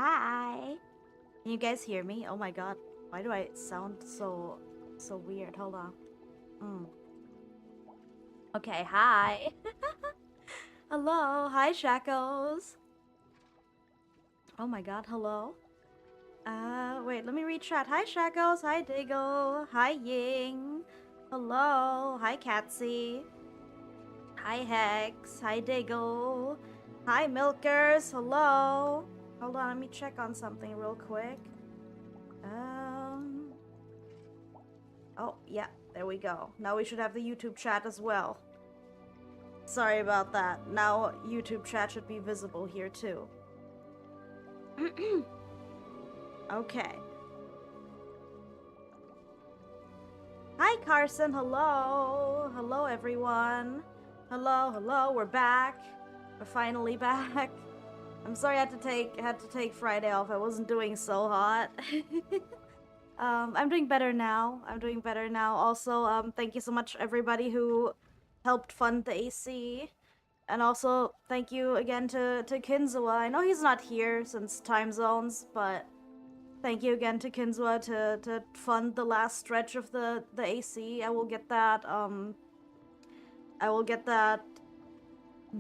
Hi. Can you guys hear me? Oh my god. Why do I sound so weird? Hold on. Okay, hi. Hello. Hi, Shackles. Oh my god, hello. Wait, let me read chat. Hi, Shackles. Hi, Diggle. Hi, Ying. Hello. Hi, Catsy. Hi, Hex. Hi, Diggle. Hi, Milkers. Hello. Hold on, let me check on something real quick. Oh, yeah, there we go. Now we should have the YouTube chat as well. Sorry about that. Now YouTube chat should be visible here too. Okay. Hi, Carson. Hello. Hello, everyone. Hello, hello. We're back. We're finally back. I'm sorry I had to take Friday off. I wasn't doing so hot. I'm doing better now. Also, thank you so much everybody who helped fund the AC. And also, thank you again to Kinzua. I know he's not here since time zones, but thank you again to Kinzua to fund the last stretch of the AC. I will get that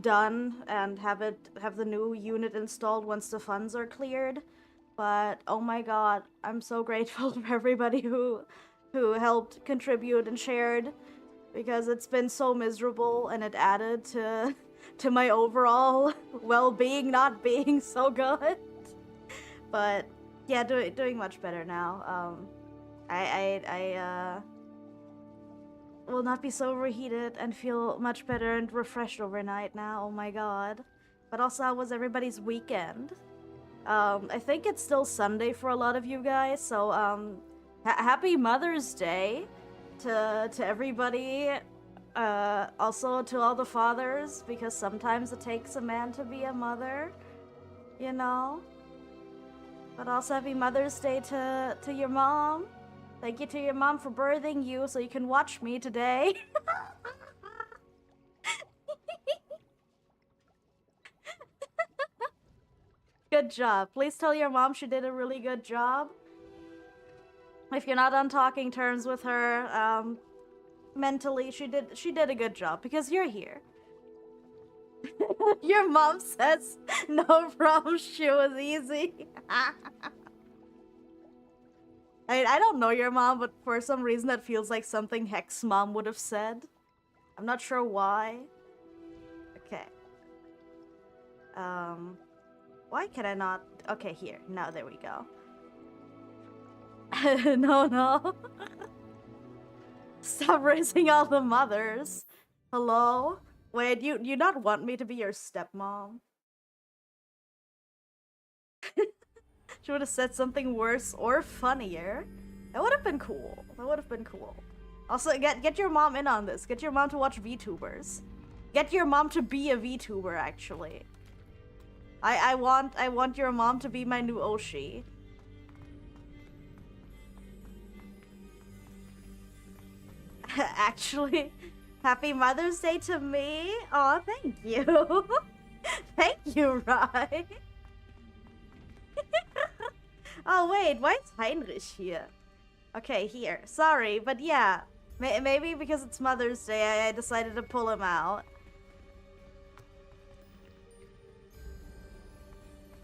done and have the new unit installed once the funds are cleared. But oh my god, I'm so grateful for everybody who helped contribute and shared, because it's been so miserable and it added to my overall well-being not being so good. But yeah, doing much better now. I will not be so overheated and feel much better and refreshed overnight now. Oh my god. But also, how was everybody's weekend? I think it's still Sunday for a lot of you guys, so happy Mother's Day to everybody. Also to all the fathers, because sometimes it takes a man to be a mother, you know. But also happy Mother's Day to your mom. Thank you to your mom for birthing you so you can watch me today. Good job. Please tell your mom she did a really good job. If you're not on talking terms with her, mentally, she did a good job because you're here. Your mom says no problem, she was easy. I don't know your mom, but for some reason that feels like something Hex mom would have said. I'm not sure why. Okay. Why can I not? Okay, here. Now there we go. No. Stop raising all the mothers. Hello? Wait, you not want me to be your stepmom? She would have said something worse or funnier. That would have been cool. That would have been cool. Also, get your mom in on this. Get your mom to watch VTubers. Get your mom to be a VTuber, actually. I want your mom to be my new Oshi. Actually, happy Mother's Day to me. Aw, thank you. Thank you, Rai. Oh wait, why is Heinrich here? Okay, here. Sorry, but yeah. Maybe because it's Mother's Day, I decided to pull him out.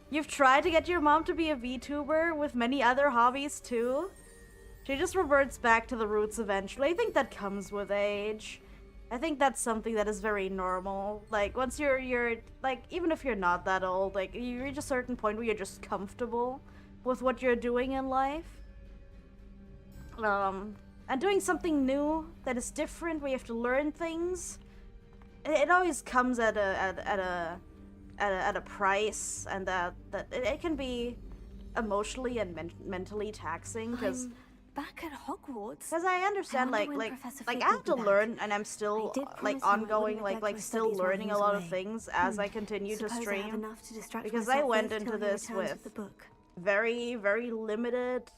You've tried to get your mom to be a VTuber with many other hobbies too? She just reverts back to the roots eventually. I think that comes with age. I think that's something that is very normal. Like, once you're like, even if you're not that old, like, you reach a certain point where you're just comfortable with what you're doing in life. And doing something new that is different, where you have to learn things, it always comes at a price, and that it can be emotionally and mentally taxing, because back at Hogwarts. Because I understand, like I have to learn, and I'm still like ongoing, like still learning a lot of things as I continue to stream. Because I went into this with very limited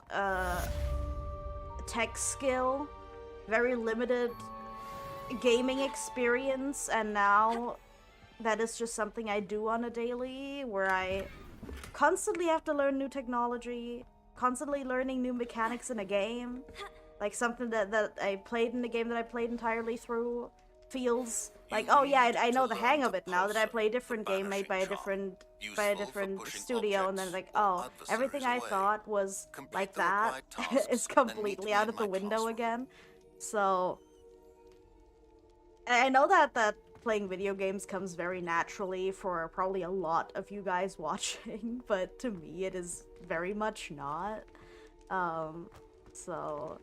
tech skill, very limited gaming experience, and now that is just something I do on a daily, where I constantly have to learn new technology, constantly learning new mechanics in a game. Like, something that I played in a game that I played entirely through feels like, oh yeah, I know the hang of it now that I play a different game made by a different studio, and then like, oh, everything I thought was like that is completely out of the window again. So I know that playing video games comes very naturally for probably a lot of you guys watching, but to me it is very much not. So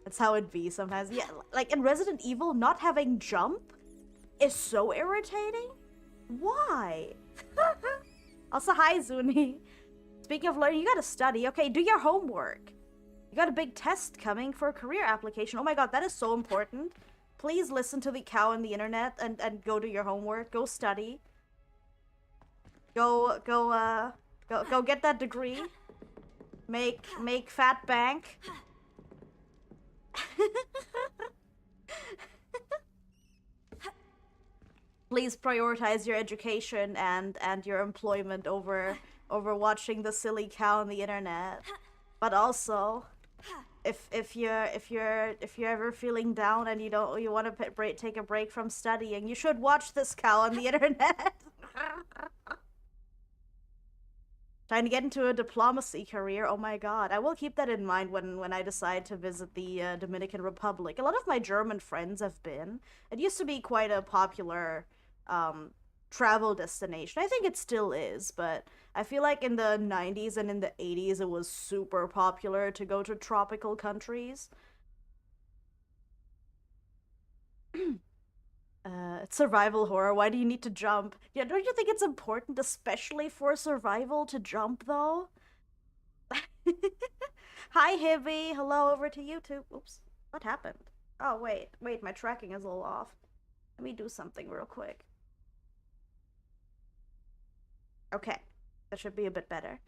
that's how it be sometimes. Yeah, like in Resident Evil, not having jump is so irritating. Why? Also, hi Zuni. Speaking of learning, you gotta study. Okay, do your homework. You got a big test coming for a career application. Oh my god, that is so important. Please listen to the cow on the internet and go do your homework. Go study. Go get that degree. Make fat bank. Please prioritize your education and your employment over watching the silly cow on the internet. But also, if you're ever feeling down and you want to take a break from studying, you should watch this cow on the internet. Trying to get into a diplomacy career. Oh my god. I will keep that in mind when I decide to visit the Dominican Republic. A lot of my German friends have been. It used to be quite a popular travel destination. I think it still is, but I feel like in the 90s and in the 80s it was super popular to go to tropical countries. It's survival horror. Why do you need to jump? Yeah, don't you think it's important, especially for survival, to jump, though? Hi, Hibby. Hello, over to you, too. Oops. What happened? Oh, wait. My tracking is a little off. Let me do something real quick. Okay. That should be a bit better.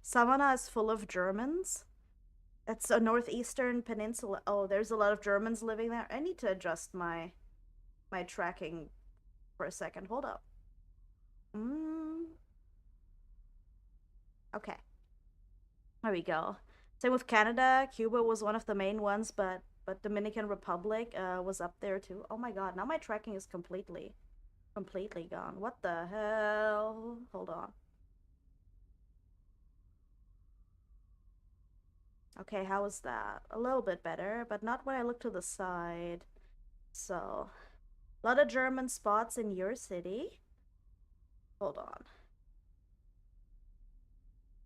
Savannah is full of Germans. It's a northeastern peninsula. Oh, there's a lot of Germans living there. I need to adjust my tracking for a second. Hold up. Okay. There we go. Same with Canada. Cuba was one of the main ones, but Dominican Republic was up there too. Oh my god, now my tracking is completely gone. What the hell? Hold on. Okay, how is that? A little bit better, but not when I look to the side. So, a lot of German spots in your city. Hold on.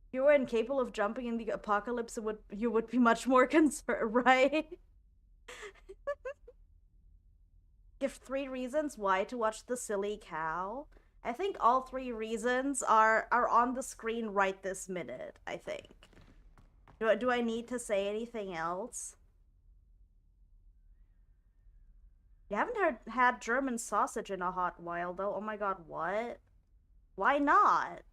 If you were incapable of jumping in the apocalypse, you would be much more concerned, right? Give 3 reasons why to watch the silly cow. I think all three reasons are on the screen right this minute, I think. Do I need to say anything else? You haven't had German sausage in a hot while, though. Oh my god, what? Why not?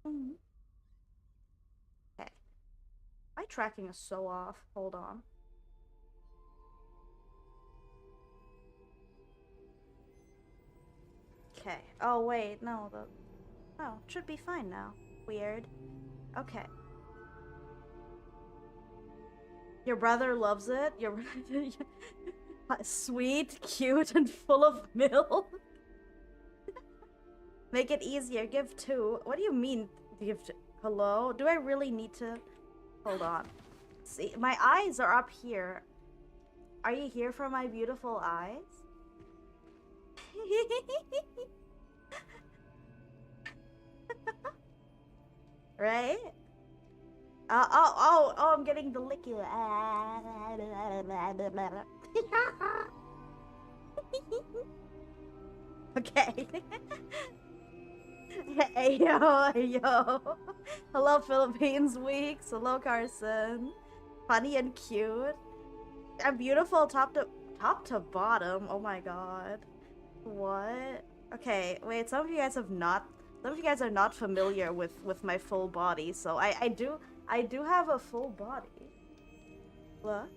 Okay. My tracking is so off. Hold on. Okay. Oh, wait. No, oh, it should be fine now. Weird. Okay. Your brother loves it? Your sweet, cute, and full of milk? Make it easier. Give two. What do you mean, give two? Hello? Do I really need to... Hold on. See, my eyes are up here. Are you here for my beautiful eyes? Right? Oh, I'm getting the licky. Okay. Hey yo, hey yo. Hello Philippines Weeks. Hello Carson. Funny and cute. I'm beautiful top to bottom. Oh my god. What? Okay, wait, some of you guys are not familiar with my full body, so I do have a full body. What?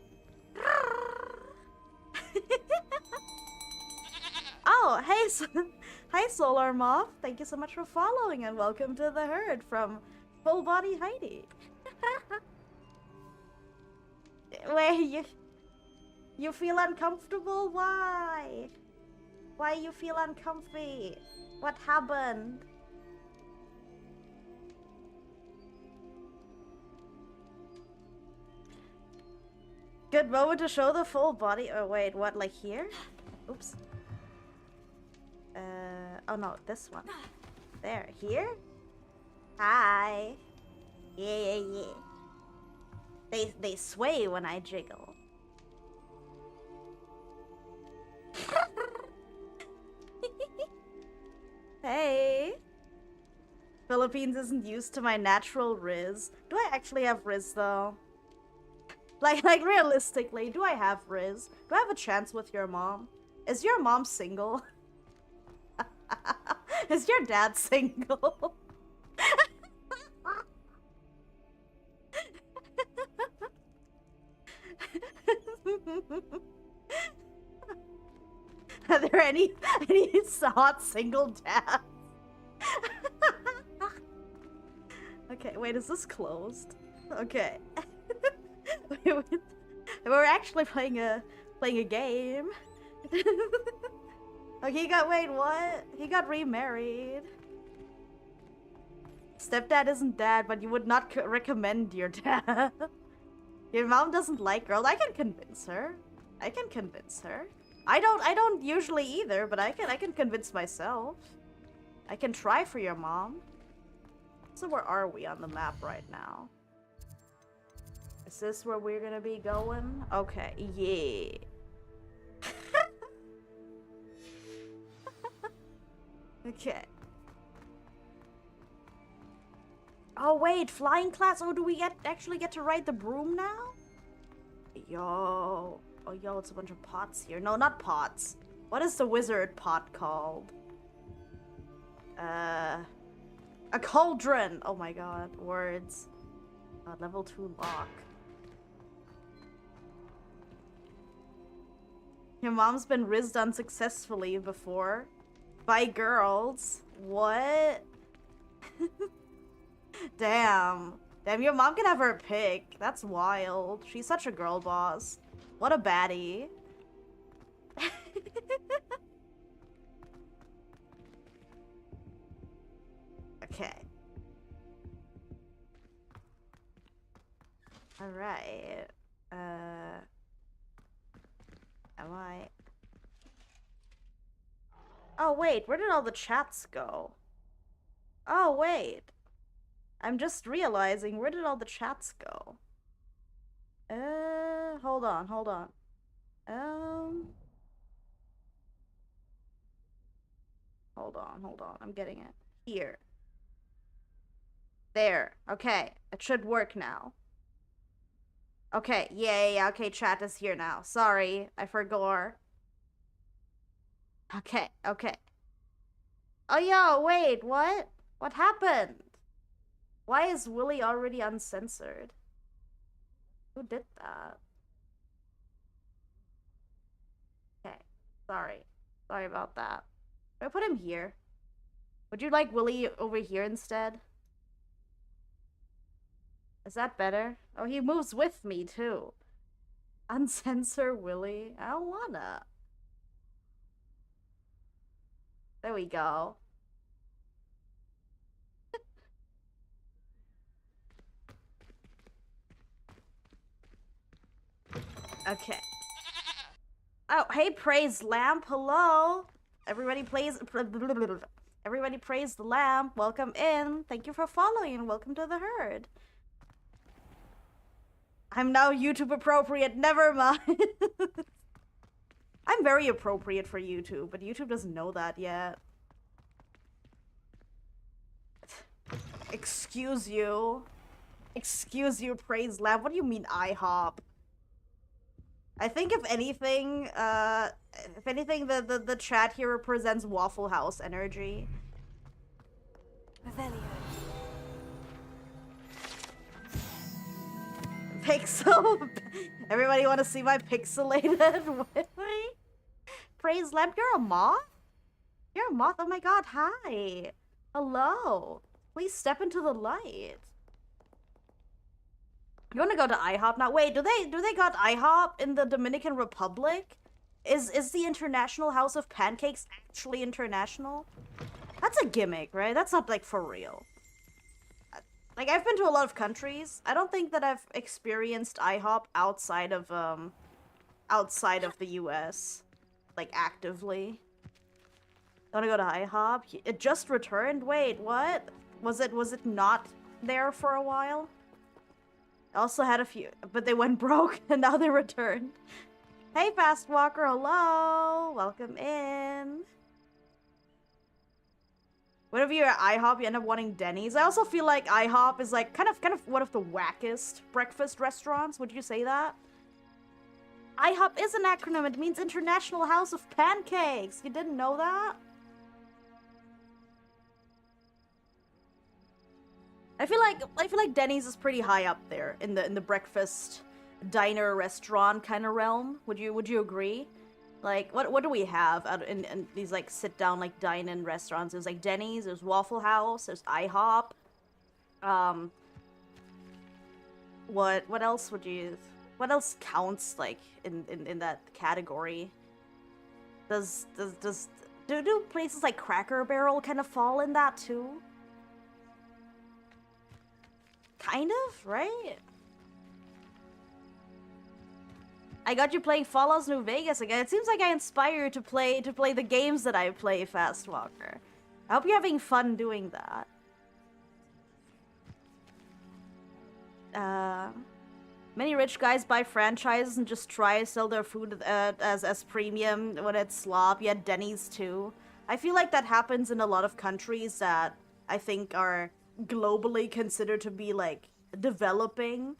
Oh, hey, hi Solar Moth. Thank you so much for following and welcome to the herd from Full Body Heidi. Wait, you feel uncomfortable? Why? Why you feel uncomfy? What happened? Good moment to show the full body. Oh wait, what, like here? Oops. Oh no, this one. There, here? Hi. Yeah. They sway when I jiggle. Hey. Philippines isn't used to my natural riz. Do I actually have riz though? Like realistically, do I have riz? Do I have a chance with your mom? Is your mom single? Is your dad single? Are there any hot single dads? Okay, wait, is this closed? Okay. We're actually playing a game. Oh, wait, what? He got remarried. Stepdad isn't dad, but you would not recommend your dad. Your mom doesn't like girls. I can convince her. I don't usually either, but I can convince myself. I can try for your mom. So where are we on the map right now? Is this where we're gonna be going? Okay, yeah. Okay. Oh wait, flying class. Oh, do we actually get to ride the broom now? Yo. Oh yo, it's a bunch of pots here. No, not pots. What is the wizard pot called? A cauldron. Oh my god, words. Level 2 lock. Your mom's been rizzed unsuccessfully before. By girls. What? Damn, your mom can have her pick. That's wild. She's such a girl boss. What a baddie. Okay. Alright. Am I... Oh, wait, where did all the chats go? Oh, wait. I'm just realizing, where did all the chats go? Hold on. Hold on. I'm getting it. Here. There. Okay. It should work now. Okay. Yeah. Okay, chat is here now. Sorry. I forgot. Okay. Oh, yo, wait. What? What happened? Why is Willy already uncensored? Who did that? Okay. Sorry about that. Should I put him here? Would you like Willy over here instead? Is that better? Oh, he moves with me, too. Uncensor Willy? I don't wanna. There we go. Okay. Oh, hey, praise lamp. Hello. Everybody praise the lamp. Welcome in. Thank you for following and welcome to the herd. I'm now YouTube appropriate. Never mind. I'm very appropriate for YouTube, but YouTube doesn't know that yet. Excuse you. Excuse you, praise lamp. What do you mean IHOP? I think if anything, the chat here represents Waffle House energy. Revelio. Pixel. Everybody want to see my pixelated Willy? Praise lamp, you're a moth? You're a moth? Oh my god, hi. Hello. Please step into the light. You want to go to IHOP now? Wait, do they got IHOP in the Dominican Republic? Is the International House of Pancakes actually international? That's a gimmick, right? That's not like for real. Like, I've been to a lot of countries. I don't think that I've experienced IHOP outside of the US, like actively. Wanna go to IHOP? It just returned? Wait, what? Was it not there for a while? I also had a few, but they went broke and now they returned. Hey, Fast Walker, hello! Welcome in. Whenever you're at IHOP, you end up wanting Denny's. I also feel like IHOP is like kind of one of the wackest breakfast restaurants. Would you say that? IHOP is an acronym. It means International House of Pancakes. You didn't know that? I feel like Denny's is pretty high up there in the breakfast diner restaurant kind of realm. Would you agree? Like, what do we have out in these like sit down like dine-in restaurants? There's like Denny's, there's Waffle House, there's IHOP. What else would you? What else counts like in that category? Do places like Cracker Barrel kind of fall in that too? Kind of, right? I got you playing Fallout New Vegas again. It seems like I inspire you to play the games that I play, Fast Walker. I hope you're having fun doing that. Many rich guys buy franchises and just try to sell their food as premium when it's slop. Yeah, Denny's too. I feel like that happens in a lot of countries that I think are globally considered to be like developing.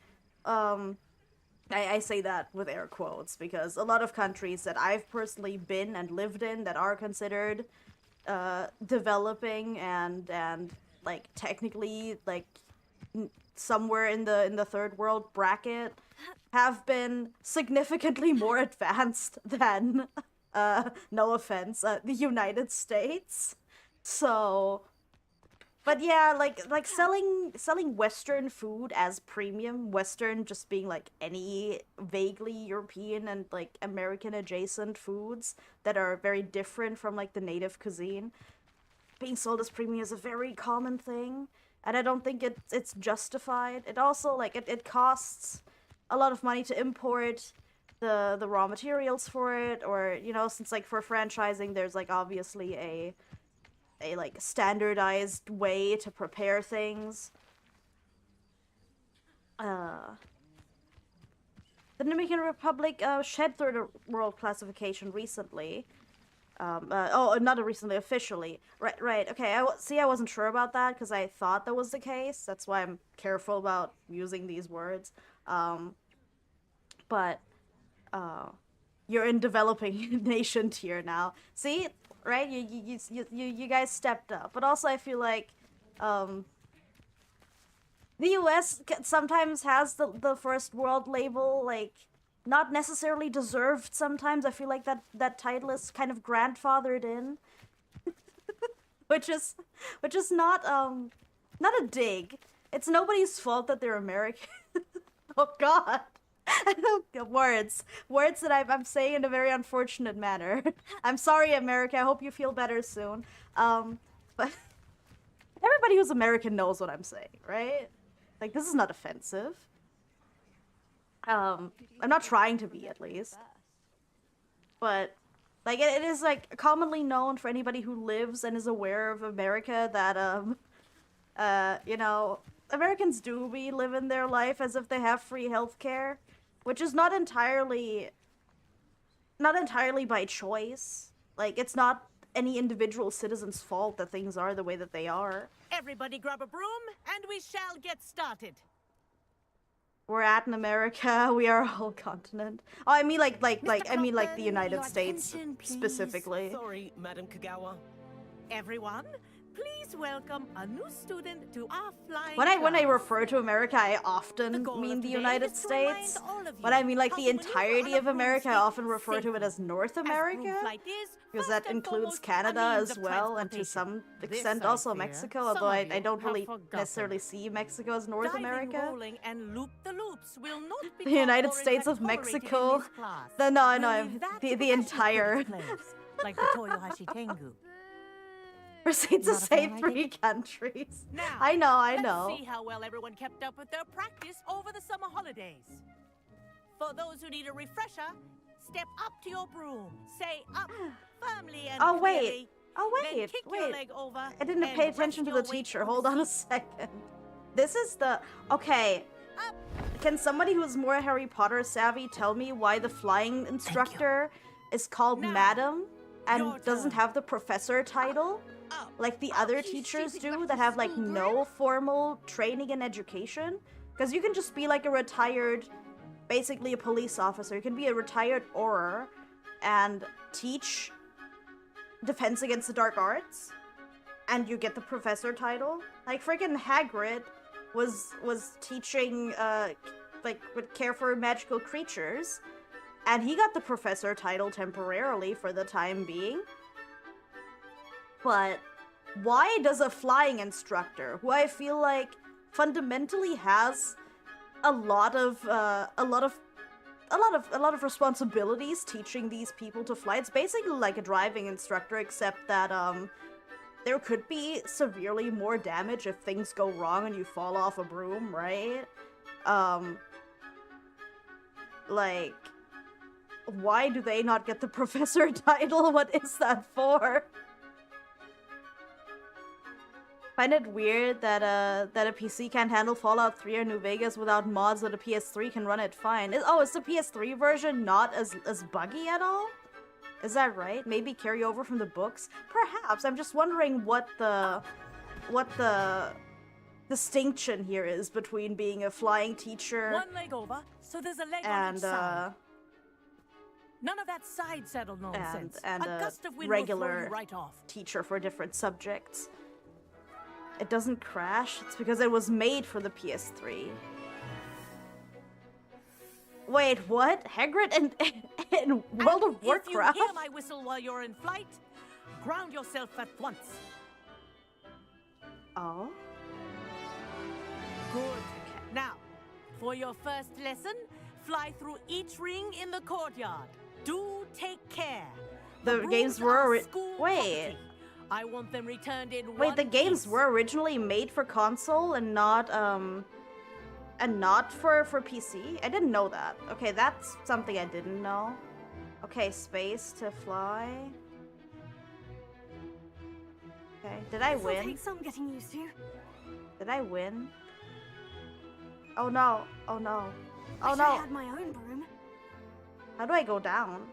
I say that with air quotes because a lot of countries that I've personally been and lived in that are considered developing and like technically like somewhere in the third world bracket have been significantly more advanced than no offense, the United States. So but yeah, like selling Western food as premium, Western just being like any vaguely European and like American adjacent foods that are very different from like the native cuisine, being sold as premium is a very common thing, and I don't think it's justified. It also like it costs a lot of money to import the raw materials for it, or you know, since like for franchising there's like obviously a like standardized way to prepare things. The Dominican Republic shed third world classification recently. Not recently, officially. Right. Okay, I wasn't sure about that because I thought that was the case. That's why I'm careful about using these words. But you're in developing nation tier now. See, right? You guys stepped up. But also, I feel like, the U.S. sometimes has the first world label, like, not necessarily deserved sometimes. I feel like that title is kind of grandfathered in. which is not not a dig. It's nobody's fault that they're American. Oh god. Words that I'm saying in a very unfortunate manner. I'm sorry, America. I hope you feel better soon. But everybody who's American knows what I'm saying, right? Like, this is not offensive. I'm not trying to be, at least. But, like, it is, like, commonly known for anybody who lives and is aware of America that, you know, Americans do be living their life as if they have free healthcare, which is not entirely by choice. Like, it's not any individual citizen's fault that things are the way that they are. Everybody grab a broom, and we shall get started. We're at in America. We are a whole continent. Oh, I mean, like the United States specifically. Sorry, Madam Kagawa. Everyone, please welcome a new student to our flying When I class. refer to America, I often mean the United States. When I mean, like, the entirety of America, I often refer to it as North America, because that includes Canada as well, and to some extent also Mexico, although I don't really necessarily see Mexico as North America. The United States of Mexico. The entire. Like the Toyohashi Tengu. Proceeds to say 3 countries. Now, I know. Let's see how well everyone kept up with their practice over the summer holidays. For those who need a refresher, step up to your broom. Say up firmly and clearly. Then kick your leg over I didn't and pay attention to rest the your weight teacher. on Hold the on a seat. second. This is the... Okay. Up. Can somebody who's more Harry Potter savvy tell me why the flying instructor is called Now, Madam and your doesn't turn. have the professor title? Up. Like the other teachers do that have, like, no formal training and education? Because you can just be, like, a retired, basically a police officer. You can be a retired Auror and teach Defense Against the Dark Arts, and you get the professor title. Like, freaking Hagrid was teaching, like, would care for magical creatures, and he got the professor title temporarily for the time being. But why does a flying instructor, who I feel like fundamentally has a lot of responsibilities teaching these people to fly? It's basically like a driving instructor, except that there could be severely more damage if things go wrong and you fall off a broom, right? Like, why do they not get the professor title? What is that for? Find it weird that a PC can't handle Fallout 3 or New Vegas without mods, that a PS3 can run it fine. Is the PS3 version not as buggy at all? Is that right? Maybe carry over from the books? Perhaps. I'm just wondering what the distinction here is between being a flying teacher One leg over, so there's a leg on and each side. None of that side saddle nonsense. and a a gust of wind will throw regular you right off. teacher for different subjects. It doesn't crash. It's because it was made for the PS3. Wait, what? Hagrid in World of Warcraft? If you hear my whistle while you're in flight, ground yourself at once. Oh? Good. Now, for your first lesson, fly through each ring in the courtyard. Do take care. The brooms games were are ori- school wait. property. I want them returned in Wait, one the games piece. were originally made for console and not for PC? I didn't know that. Okay, that's something I didn't know. Okay, space to fly. Okay, did I This'll win? take some getting used to. Did I win? Oh no. Oh no. Oh Wish no. I had my own broom. How do I go down?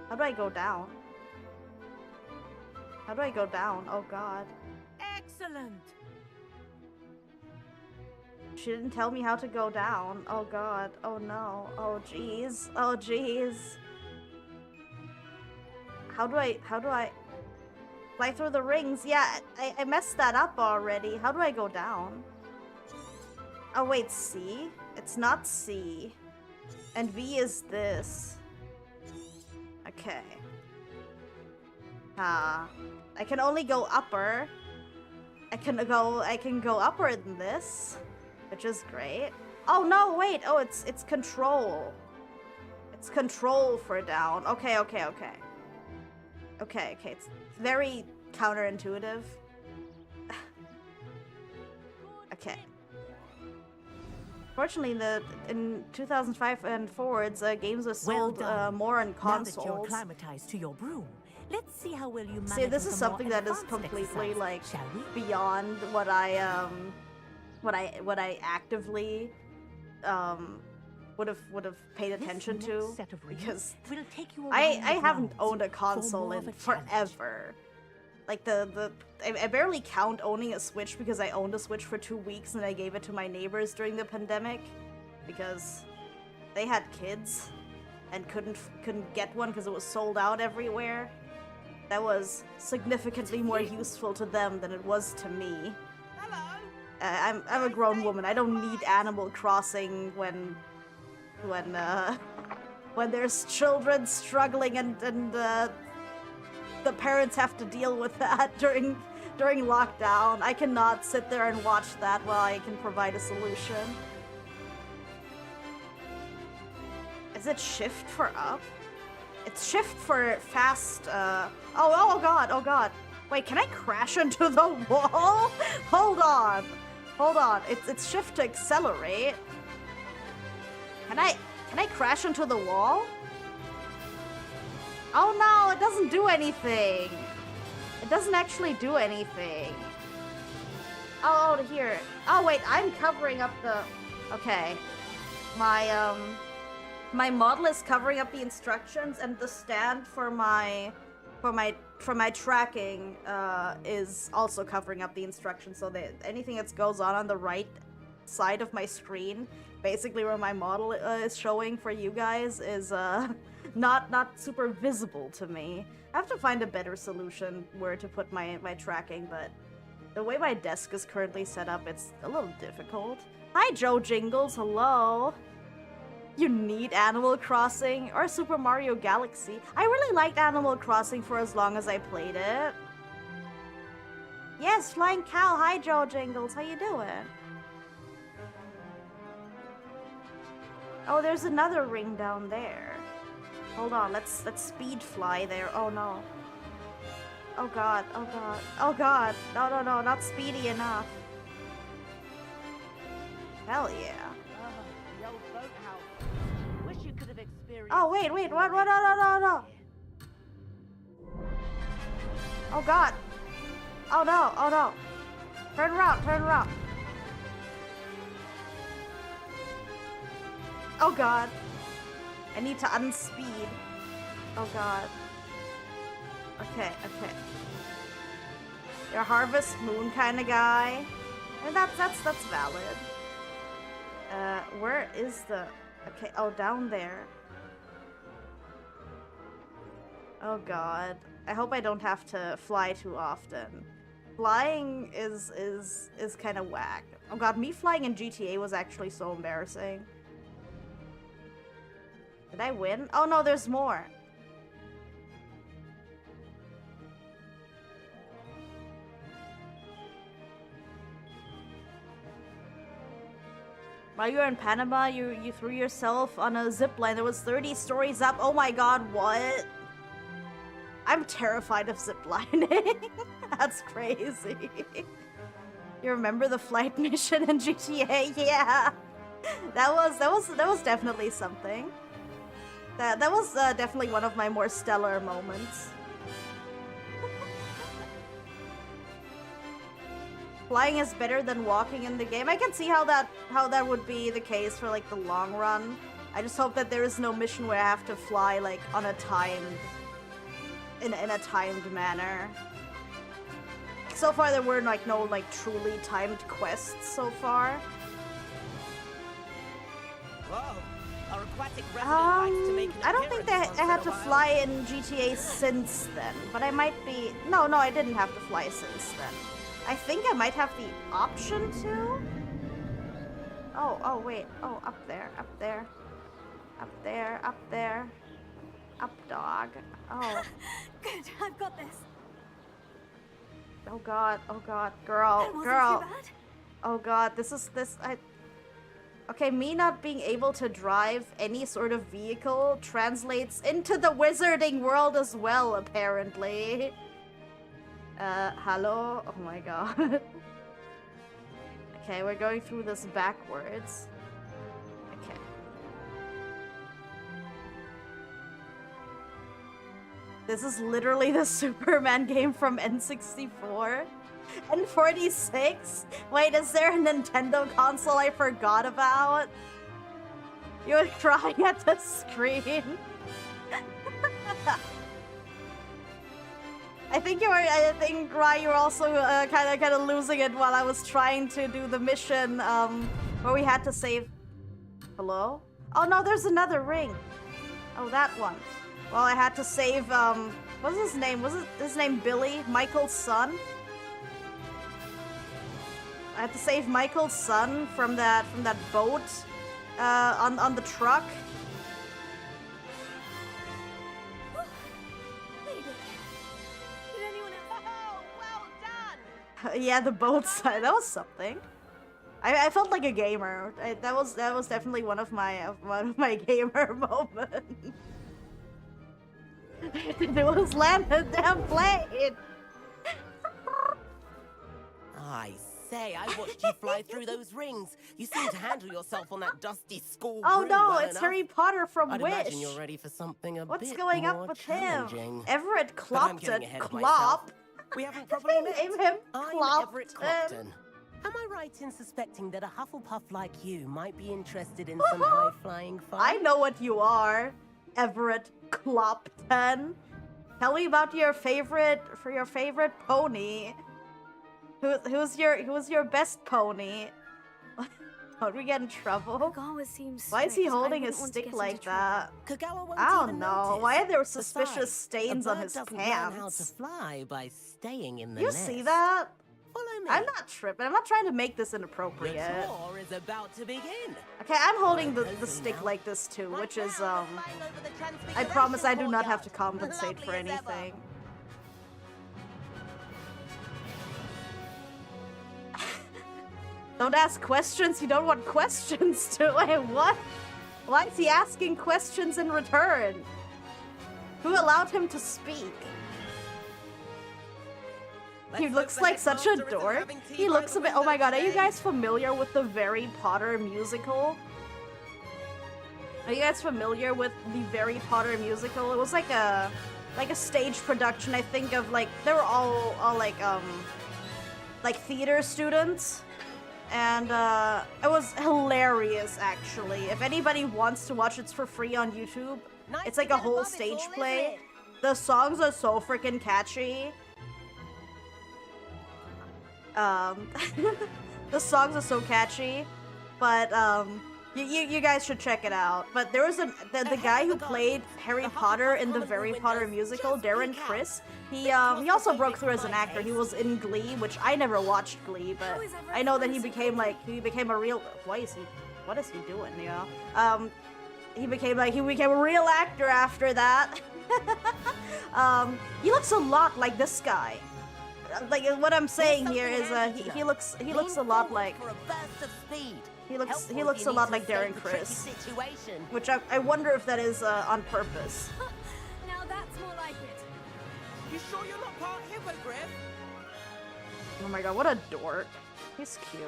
How do I go down? How do I go down? Oh god. Excellent. She didn't tell me how to go down. Oh god. Oh no. Oh jeez. Oh jeez. How do I fly through the rings? Yeah, I messed that up already. How do I go down? Oh wait, C? It's not C. And V is this. Okay. I can only go upper. I can go upper than this, which is great. Oh no, wait. Oh, it's control. It's control for down. Okay. It's very counterintuitive. Okay. Fortunately, in 2005 and forwards, games were sold more on consoles. Now that you're acclimatized to your broom, let's see how well you manage. See, this is something that is completely like beyond what I actively would have paid attention to, because I haven't owned a console in forever. Like I barely count owning a Switch because I owned a Switch for 2 weeks and I gave it to my neighbors during the pandemic because they had kids and couldn't get one because it was sold out everywhere. That was significantly more useful to them than it was to me. I'm a grown woman. I don't need Animal Crossing when there's children struggling and the parents have to deal with that during lockdown. I cannot sit there and watch that while I can provide a solution. Is it shift for up? It's shift for fast, oh god. Wait, can I crash into the wall? Hold on. It's shift to accelerate. Can I crash into the wall? Oh no, it doesn't do anything. It doesn't actually do anything. Oh, here. Oh wait, I'm covering up the... Okay. My model is covering up the instructions, and the stand for my tracking is also covering up the instructions, so that anything that goes on the right side of my screen, basically where my model is showing for you guys, is not super visible to me. I have to find a better solution where to put my tracking, but the way my desk is currently set up, it's a little difficult. Hi, Joe Jingles. Hello. You need Animal Crossing or Super Mario Galaxy. I really liked Animal Crossing for as long as I played it. Yes, Flying Cow. Hi, Joe Jingles. How you doing? Oh, there's another ring down there. Hold on, let's speed fly there. Oh no. Oh god. No, not speedy enough. Hell yeah. Oh, wait, what? No. Oh, God. Oh, no. Turn around. Oh, God. I need to unspeed. Oh, God. Okay. You're a Harvest Moon kind of guy. And that's valid. Where is the... Okay, oh, down there. Oh god. I hope I don't have to fly too often. Flying is kind of whack. Oh god, me flying in GTA was actually so embarrassing. Did I win? Oh no, there's more. While you were in Panama, you threw yourself on a zip line that was 30 stories up. Oh my god, what? I'm terrified of ziplining. That's crazy. You remember the flight mission in GTA? Yeah. That was definitely something. That was definitely one of my more stellar moments. flying is better than walking in the game. I can see how that would be the case for like the long run. I just hope that there is no mission where I have to fly like on a timed in a timed manner. So far there were like no like truly timed quests so far. Whoa. Our aquatic resident likes to make an I don't think appearance I had once to in a while. fly in GTA since then, but I might be... No, I didn't have to fly since then. I think I might have the option to? Oh, wait. Oh, up there. Up, dog. Oh. Good, I've got this. Oh, God. Girl. That wasn't too bad. Oh, God. Okay, me not being able to drive any sort of vehicle translates into the wizarding world as well, apparently. Hello? Oh my god. Okay, we're going through this backwards. Okay. This is literally the Superman game from N64. N46? Wait, is there a Nintendo console I forgot about? You were crying at the screen. I think Rai, you were also kind of losing it while I was trying to do the mission where we had to save. Hello? Oh no, there's another ring. Oh, that one. Well, I had to save what's his name? Was his name Billy? Michael's son? I had to save Michael's son from that boat on the truck. Did anyone else? Oh, well done! Yeah, the boat side. That was something. I felt like a gamer. That was definitely one of my gamer moments. It was land the damn plane. I say, I watched you fly through those rings. You seem to handle yourself on that dusty school. Oh broom no, well it's enough. Harry Potter from I'd Wish. imagine you're ready for something a What's bit going more up with him? challenging. Everett But I'm getting Clopton. ahead of myself. Clop. We haven't Did properly they met. name him I'm Everett Clopton? Clopton. Am I right in suspecting that a Hufflepuff like you might be interested in some high-flying fun? I know what you are, Everett Clopton. Tell me about your favorite pony. Who's your best pony? Would we get in trouble? Kagawa seems Why is he strict. I holding a wouldn't want to stick get into like trouble. that? Kagawa won't I don't even know. notice. Why are there suspicious Besides, stains a on bird his doesn't learn how to pants? fly by staying in the You nest. see that? Follow me. I'm not tripping. I'm not trying to make this The inappropriate. tour is about to begin. Okay, I'm holding the Cozy stick now. like this too, Right which is now, we're flying over the I Transfiguration promise I do not have to courtyard. compensate for Lovely as ever. anything. Don't ask questions you don't want questions to. Wait, what? Why is he asking questions in return? Who allowed him to speak? He Let's looks hope the like such a headmaster isn't dork. having tea He by looks the a bit. Oh my window god, are you today. guys familiar with the Harry Potter musical? Are you guys familiar with the Harry Potter musical? It was like a stage production, I think, of like they were all like theater students. And it was hilarious, actually. If anybody wants to watch, it's for free on YouTube. Nice It's to like a get whole above it stage all, play. isn't it? The songs are so freaking catchy. The songs are so catchy, but you guys should check it out. But there was the guy who played Harry Potter in the Harry Potter musical, Darren Criss. He also broke through as an actor. He was in Glee, which I never watched Glee, but I know that he became a real. What is he doing? You know, he became a real actor after that. He looks a lot like this guy. Like what I'm saying here is he looks a lot like For a burst of speed. he looks Helpful a lot if like you need Darren to escape a Criss, tricky situation. which I wonder if that is on purpose. Now that's more like it. You sure you're not part hippogriff? Oh my god, what a dork. He's cute.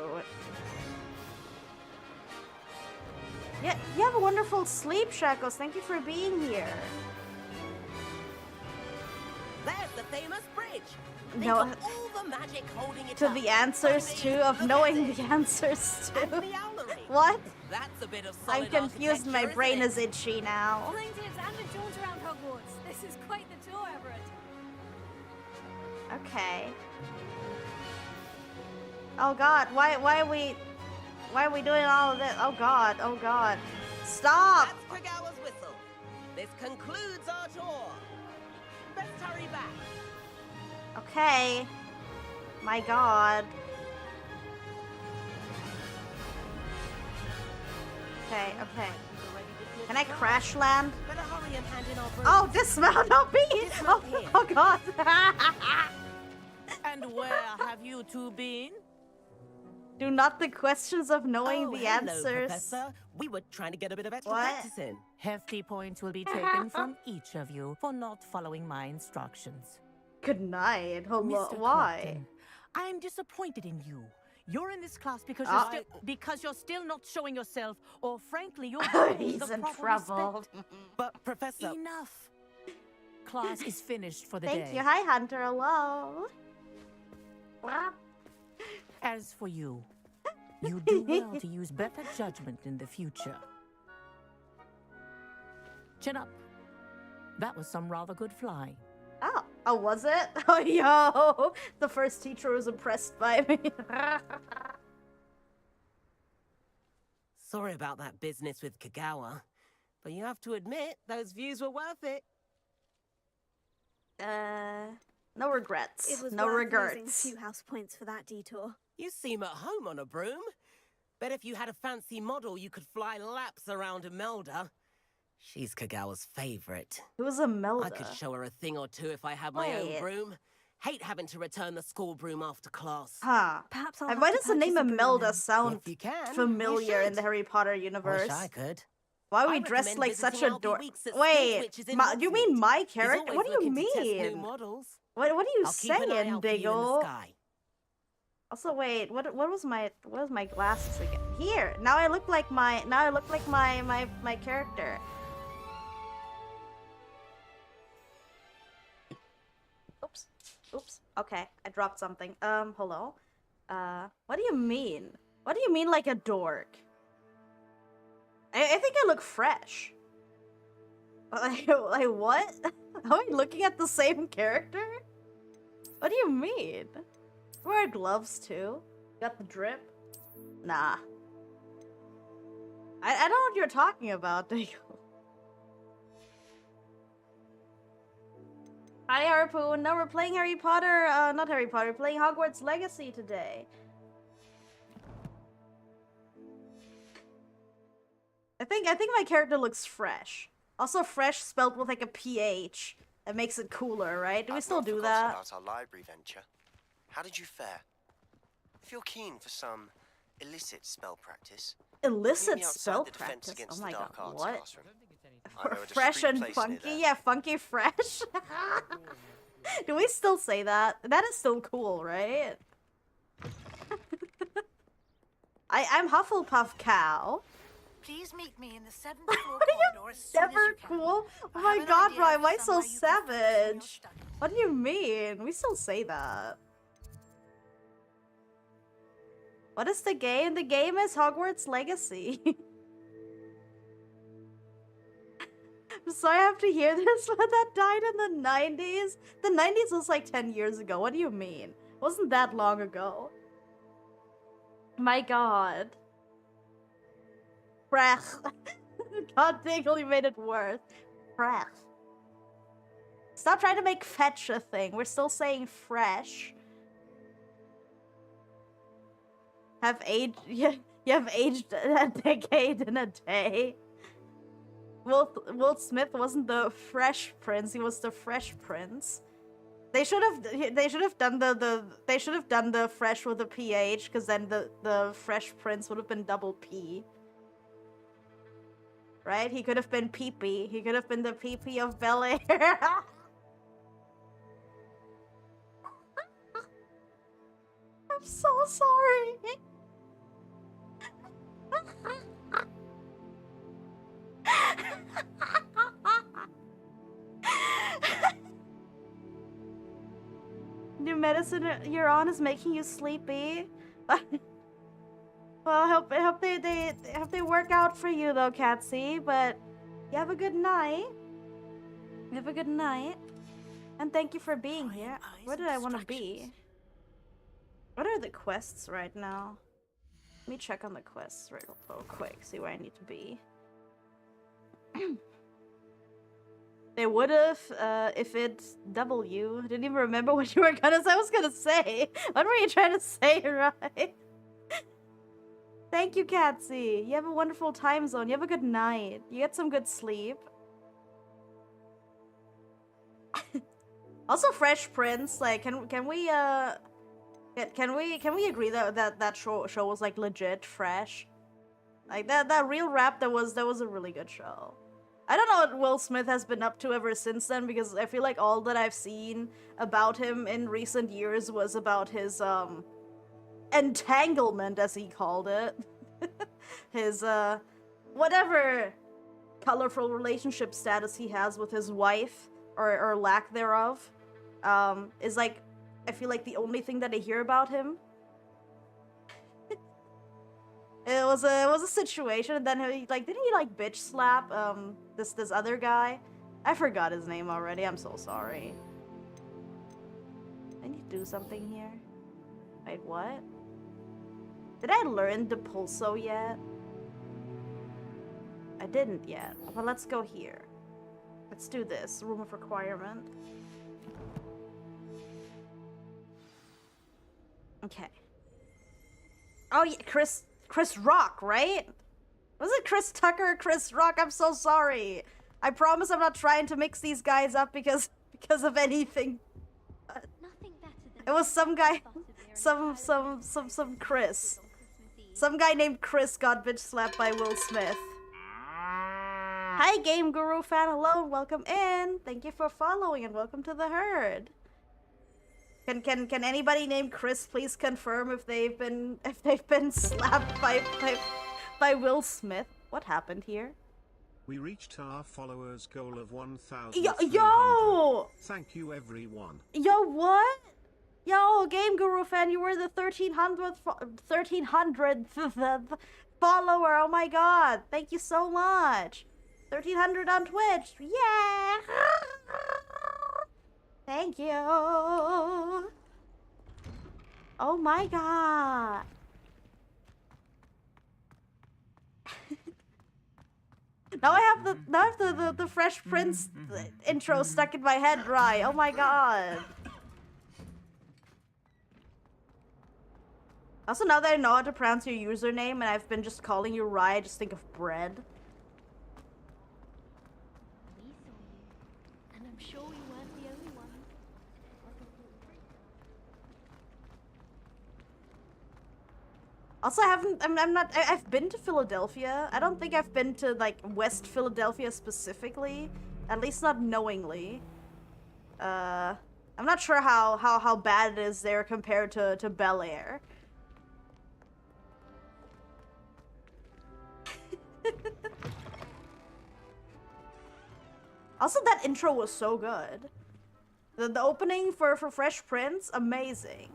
Yeah, you have a wonderful sleep, Shackles. Thank you for being here. There's the famous bridge. Think No. of all the the magic holding it to up. the answers Come too, in, of look knowing at the this. answers And too. the owlery. What? That's a bit of I'm solid confused. My architecture, brain isn't is itchy now. Plaintiffs and a jaunt around Hogwarts. This is quite the tour, Everett. Okay. Oh God, why are we doing all of this? Oh God, oh God. Stop! That's Kagawa's whistle. This concludes our tour. Best hurry back. Okay. My God. Okay, okay. Can I crash land? Better hurry and hand in our brooms. Oh, dismount, not me! Oh, Dismount here. oh God. And where have you two been? Do not the questions of knowing the hello, answers. Professor. We were trying to get a bit of extra What? practice in. Hefty points will be taken from each of you for not following my instructions. Good night. Hello. Mr. Why? Clopton, I'm disappointed in you. You're in this class because you're still not showing yourself, or frankly, you're He's the in proper trouble. respect. But, Professor... Enough. Class is finished for the day. Thank you. Hi, Hunter. Hello. As for you, you do well to use better judgment in the future. Chin up. That was some rather good flying. Oh. Oh, was it? Oh, yo. The first teacher was impressed by me. Sorry about that business with Kagawa, but you have to admit, those views were worth it. No regrets. It was no worth regrets. losing a few house points for that detour. You seem at home on a broom. Bet if you had a fancy model, you could fly laps around Imelda. She's Kagawa's favorite. It was Imelda. I could show her a thing or two if I had my own Wait. broom. Hate having to return the school broom after class. Huh. Perhaps I'll And have why to does the name purchase a broom Imelda then. sound If you can, you familiar in should. the Harry Potter universe? Wish I could. Why are we I dressed recommend like such visiting a Albie dork? Weeks at Wait, Speed, which is in you mean Oxford. my He's character? always What do you looking to test new mean? models. What are you I'll keep an eye saying, out for you in the Diggle? sky. Also, wait, what was my glasses again? Here, now I look like my character. Oops, oops. Okay, I dropped something. Hello. What do you mean? What do you mean like a dork? I think I look fresh. Like what? Am I looking at the same character? What do you mean? Wear gloves too. Got the drip? Nah. I don't know what you're talking about, Diggle. Hi, Harpoon. No, we're playing Harry Potter. Not Harry Potter. We're playing Hogwarts Legacy today. I think my character looks fresh. Also, fresh spelled with like a PH. That makes it cooler, right? Do we still do that? About our library venture. How did you fare? If you're keen for some illicit spell practice, Illicit meet me outside spell the Defense practice? Against Oh the my god, Dark Arts what? classroom. I know a Fresh discreet and place near funky? there. Yeah, funky fresh. Do we still say that? That is still cool, right? I'm Hufflepuff Cow. Please meet me in the 7th floor What are you corridor as soon as never you can. cool? Oh I my have an god, idea why of am I so somewhere you can focus on your savage? studies. What do you mean? We still say that. What is the game? The game is Hogwarts Legacy. I'm sorry I have to hear this, but that died in the 90s. The 90s was like 10 years ago. What do you mean? It wasn't that long ago. My god. Breath. God Diggle, you made it worse. Breath. Stop trying to make fetch a thing. We're still saying fresh. Have aged. You have aged a decade in a day. Will Smith wasn't the Fresh Prince. He was the Fresh Prince. They should have done the fresh with a PH, because then the Fresh Prince would have been double P. Right? He could have been Pee-Pee. He could have been the Pee-Pee of Bel-Air. I'm so sorry. medicine you're on is making you sleepy. Well, I hope they work out for you though, Catsy. But you have a good night. You have a good night, and thank you for being here. Where did I want to be? What are the quests right now? Let me check on the quests real quick. See where I need to be. They would have if it's W. I didn't even remember what you were gonna say. I was gonna say. What were you trying to say, right? Thank you, Catsy. You have a wonderful time zone. You have a good night. You get some good sleep. Also, Fresh Prince. Like, can we agree that show was like legit fresh? Like that real rap that was a really good show. I don't know what Will Smith has been up to ever since then, because I feel like all that I've seen about him in recent years was about his entanglement, as he called it. His whatever colorful relationship status he has with his wife, or lack thereof, is like, I feel like the only thing that I hear about him. It was a situation, and then he like, didn't he like bitch slap this other guy? I forgot his name already. I'm so sorry. I need to do something here. Wait, what? Did I learn the pulso yet? I didn't yet. Well, let's go here. Let's do this. Room of requirement. Okay. Oh yeah, Chris Rock, right? Was it Chris Tucker or Chris Rock? I'm so sorry. I promise I'm not trying to mix these guys up because of anything. It was some guy, some Chris. Some guy named Chris got bitch slapped by Will Smith. Hi, Game Guru fan. Hello, welcome in. Thank you for following and welcome to the herd. Can anybody named Chris please confirm if they've been slapped by Will Smith? What happened here? We reached our followers goal of 1,000. Yo! Thank you, everyone. Yo, what? Yo, Game Guru fan, you were the 1300th follower. Oh my god. Thank you so much. 1300 on Twitch. Yeah. Thank you. Oh my god. Now I have the Fresh Prince intro stuck in my head, right? Oh my god. Also, now that I know how to pronounce your username and I've been just calling you Rye, I just think of bread. We saw you, and I'm sure you weren't the only one. Also, I've been to Philadelphia. I don't think I've been to, like, West Philadelphia specifically. At least not knowingly. I'm not sure how bad it is there compared to Bel Air. Also, that intro was so good. The opening for Fresh Prince, amazing.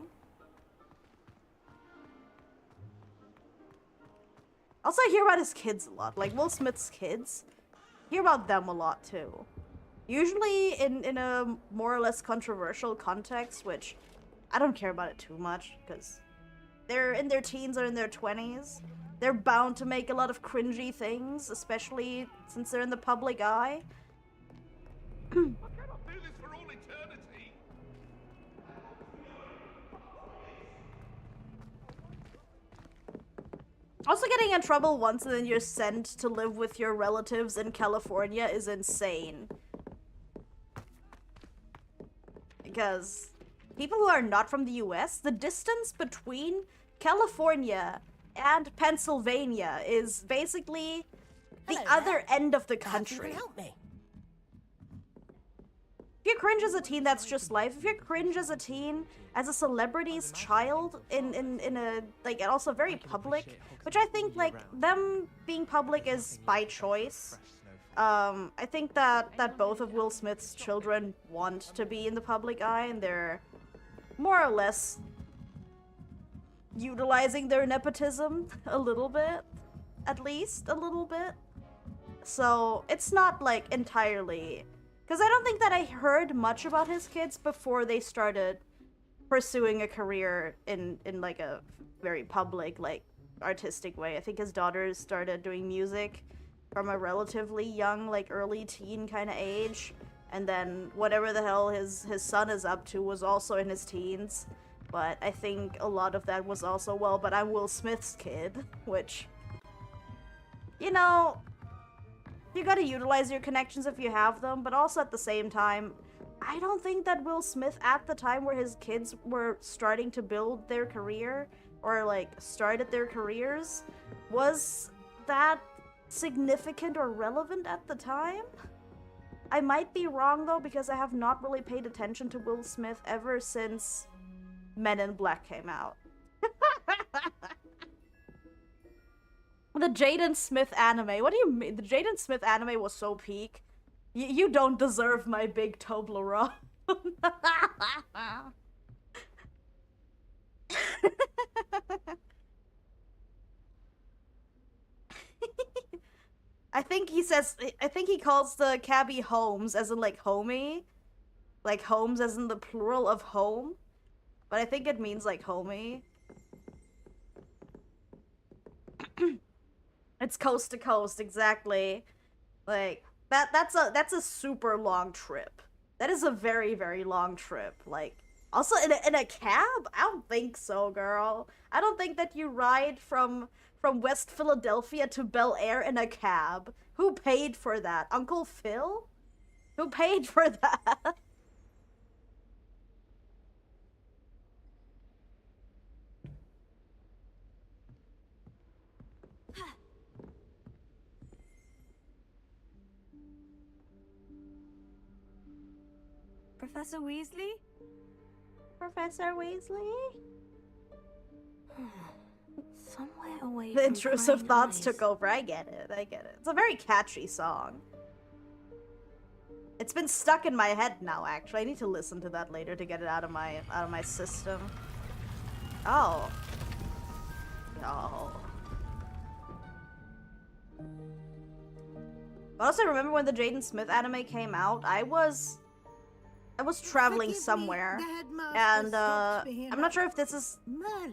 Also, I hear about his kids a lot. Like, Will Smith's kids. I hear about them a lot, too. Usually in a more or less controversial context, which I don't care about it too much, because they're in their teens or in their 20s. They're bound to make a lot of cringy things, especially since they're in the public eye. I cannot do this for all eternity. Also, getting in trouble once and then you're sent to live with your relatives in California is insane. Because people who are not from the US, the distance between California and Pennsylvania is basically the other end of the country. You can help me. If you cringe as a teen, that's just life. If you cringe as a teen, as a celebrity's child, in a, like, and also very public, which I think, like, them being public is by choice. I think that both of Will Smith's children want to be in the public eye, and they're more or less utilizing their nepotism a little bit, at least a little bit. So it's not like entirely, because I don't think that I heard much about his kids before they started pursuing a career in like a very public, like artistic way. I think his daughters started doing music from a relatively young, like early teen kind of age, and then whatever the hell his son is up to was also in his teens. But I think a lot of that was also, well, but I'm Will Smith's kid, which, you know, you gotta utilize your connections if you have them, but also at the same time, I don't think that Will Smith, at the time where his kids were starting to build their career, or like started their careers, was that significant or relevant at the time. I might be wrong though, because I have not really paid attention to Will Smith ever since Men in Black came out. The Jaden Smith anime. What do you mean? The Jaden Smith anime was so peak. You don't deserve my big Toblerone. I think he calls the cabbie Holmes as in like homie. Like Holmes as in the plural of home. But I think it means like homie. It's coast to coast, exactly. Like that's a super long trip. That is a very, very long trip. Like, also in a cab? I don't think so, girl. I don't think that you ride from West Philadelphia to Bel Air in a cab. Who paid for that? Uncle Phil? Who paid for that? Professor Weasley? Professor Weasley? Somewhere away The from intrusive prying thoughts eyes. took over. I get it. It's a very catchy song. It's been stuck in my head now, actually. I need to listen to that later to get it out of my system. Oh. No. But also, remember when the Jaden Smith anime came out? I was traveling somewhere, and I'm not sure if this is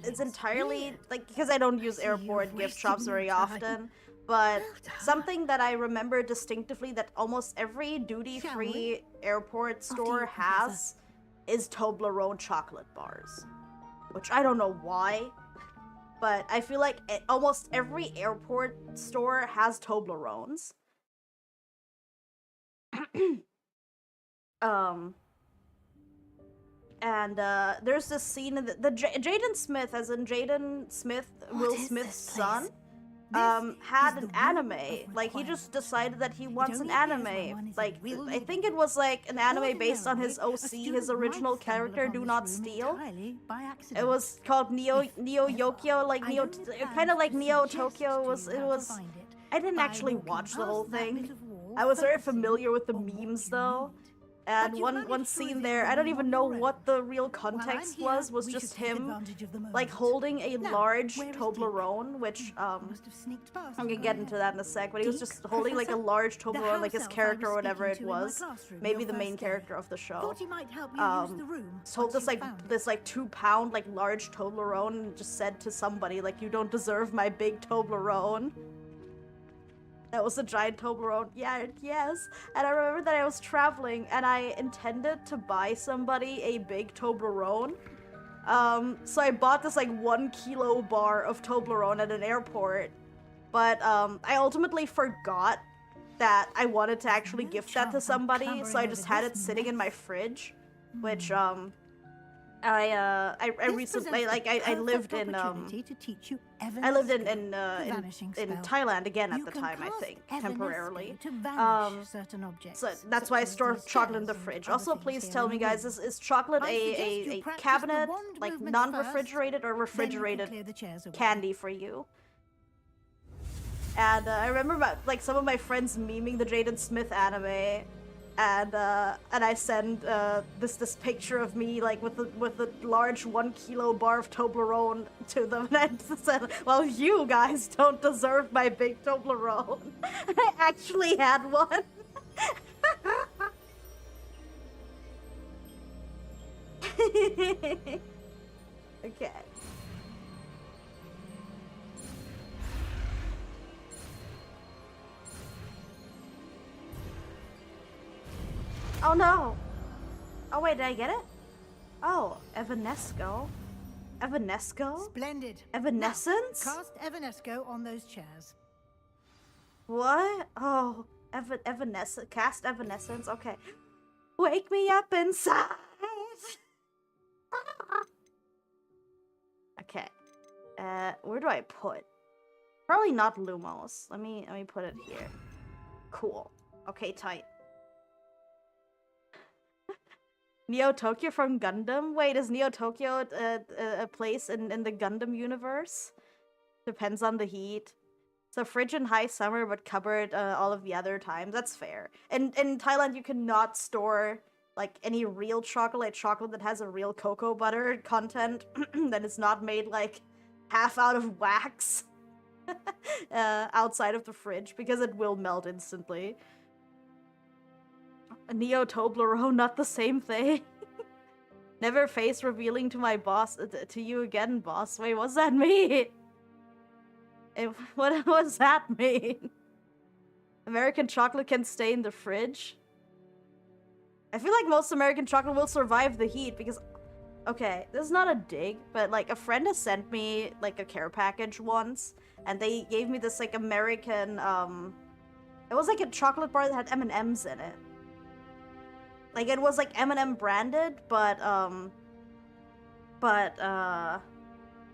it's entirely like, because I don't use airport gift shops very often, but something that I remember distinctively that almost every duty-free airport store has is Toblerone chocolate bars, which I don't know why, but I feel like almost every airport store has Toblerones. And there's this scene in the Jaden Smith, as in Jaden Smith, Will Smith's son, had an anime. Like, he just decided that he wants an anime. Like, I think it was like an anime based on his OC, his original character, Do Not Steal. It was called Neo Yokio, like Neo, kind of like Neo Tokyo. It was. I didn't actually watch the whole thing. I was very familiar with the memes though. And one scene there, I don't even know what the real context was just him, like, holding a large Toblerone, which, I'm gonna get into that in a sec, but he was just holding, like, a large Toblerone, like his character or whatever it was, maybe the main character of the show, hold this 2-pound, like, large Toblerone and just said to somebody, like, you don't deserve my big Toblerone. That was a giant Toblerone. Yeah, yes. And I remember that I was traveling and I intended to buy somebody a big Toblerone. So I bought this like 1 kilo bar of Toblerone at an airport. But I ultimately forgot that I wanted to actually gift that to somebody, so I just had it sitting in my fridge, which I recently, like, I lived in Thailand again at the time, I think, temporarily. So that's why I store chocolate in the fridge. Also, please tell me, guys, is chocolate a cabinet, like, non-refrigerated or refrigerated candy for you? And I remember, like, some of my friends memeing the Jaden Smith anime. and I send this picture of me like with a large 1 kilo bar of Toblerone to them, and I just said, "Well, you guys don't deserve my big Toblerone." I actually had one. Okay. Oh no! Oh wait, did I get it? Oh, Evanesco. Evanesco? Splendid. Evanescence? Now, cast Evanesco on those chairs. What? Oh, Evanescence. Cast Evanescence. Okay. Wake me up inside. Okay. Where do I put? Probably not Lumos. Let me put it here. Cool. Okay, tight. Neo Tokyo from Gundam? Wait, is Neo Tokyo a place in the Gundam universe? Depends on the heat. So fridge in high summer, but cupboard all of the other times. That's fair. In Thailand, you cannot store like any real chocolate that has a real cocoa butter content that is not made like half out of wax outside of the fridge because it will melt instantly. A Neo Toblerone, not the same thing. Never face revealing to my boss, to you again, boss. Wait, what's that mean? What does that mean? American chocolate can stay in the fridge? I feel like most American chocolate will survive the heat because... Okay, this is not a dig, but like a friend has sent me like a care package once, and they gave me this like American, it was like a chocolate bar that had M&Ms in it. Like, it was, like, M&M branded, but,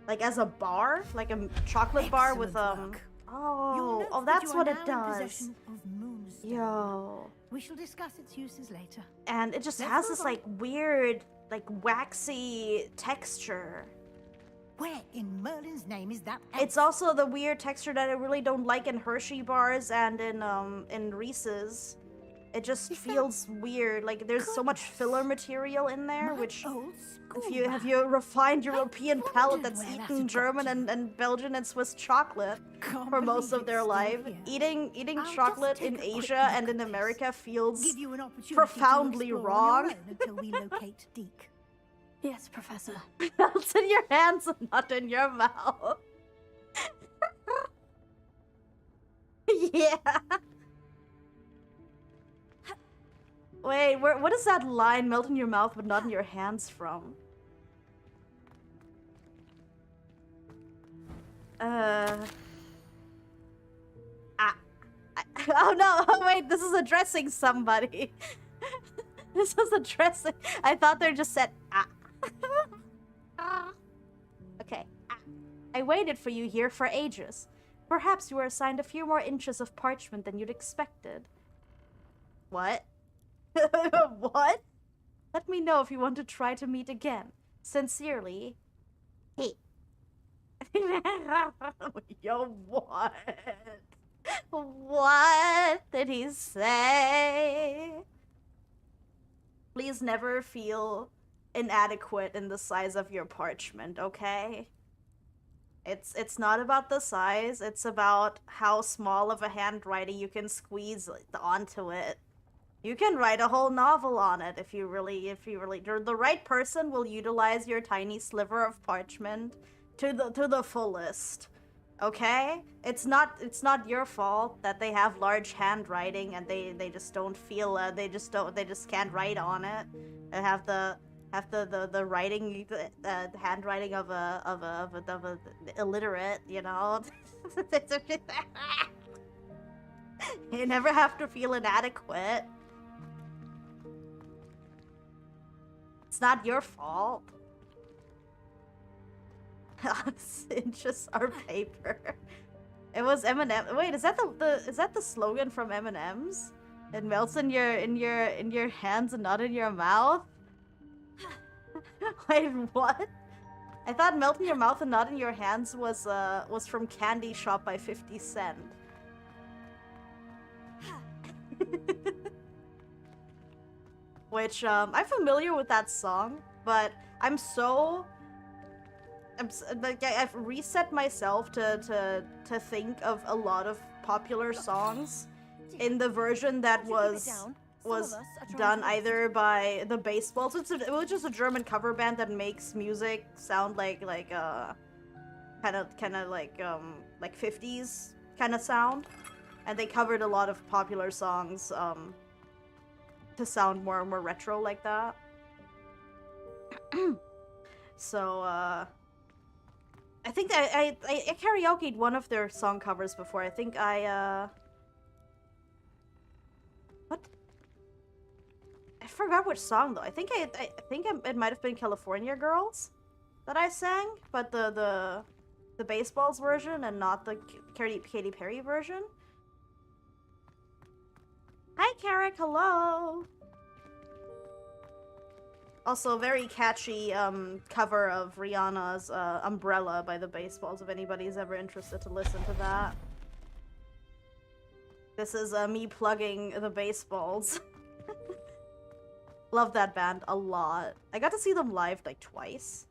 like, as a bar? Like a chocolate bar with, Oh, that's what it does. Yo. We shall discuss its uses later. And it just has this, like, weird, like, waxy texture. Where in Merlin's name is that? It's also the weird texture that I really don't like in Hershey bars and in Reese's. It just feels weird. Like there's so much filler material in there, which if you refined European palate that's eaten German and Belgian and Swiss chocolate for most of their life, eating chocolate in Asia and in America feels profoundly wrong. Until we locate Deke. Yes, Professor. Melts in your hands and not in your mouth. Yeah. Wait, what is that line, melt in your mouth but not in your hands from? Oh no, oh wait, this is addressing somebody. This is addressing, I thought they just said Okay, I waited for you here for ages. Perhaps you were assigned a few more inches of parchment than you'd expected. What? What? Let me know if you want to try to meet again. Sincerely, hey. Yo, what? What did he say? Please never feel inadequate in the size of your parchment, okay? It's not about the size, it's about how small of a handwriting you can squeeze onto it. You can write a whole novel on it if you really, the right person will utilize your tiny sliver of parchment to the fullest. Okay? It's not your fault that they have large handwriting and they just don't feel, they just can't write on it. They have the writing, the handwriting of a illiterate, you know? You never have to feel inadequate. It's not your fault. Inches are paper. It was M&M. Wait, is that the slogan from M&M's? It melts in your hands and not in your mouth. Wait, what? I thought melt in your mouth and not in your hands was from Candy Shop by 50 Cent. which I'm familiar with that song, but like I've reset myself to think of a lot of popular songs in the version that was done either by the Baseballs. It was just a German cover band that makes music sound like kind of like 50s kind of sound, and they covered a lot of popular songs to sound more retro like that. So I think I karaoke'd one of their song covers before. I think what? I forgot which song though. I think it might have been California Girls that I sang, but the Baseballs version and not the Katy Perry version. Hi Carrick, hello. Also, very catchy cover of Rihanna's Umbrella by the Baseballs, if anybody's ever interested to listen to that. This is me plugging the Baseballs. Love that band a lot. I got to see them live like twice.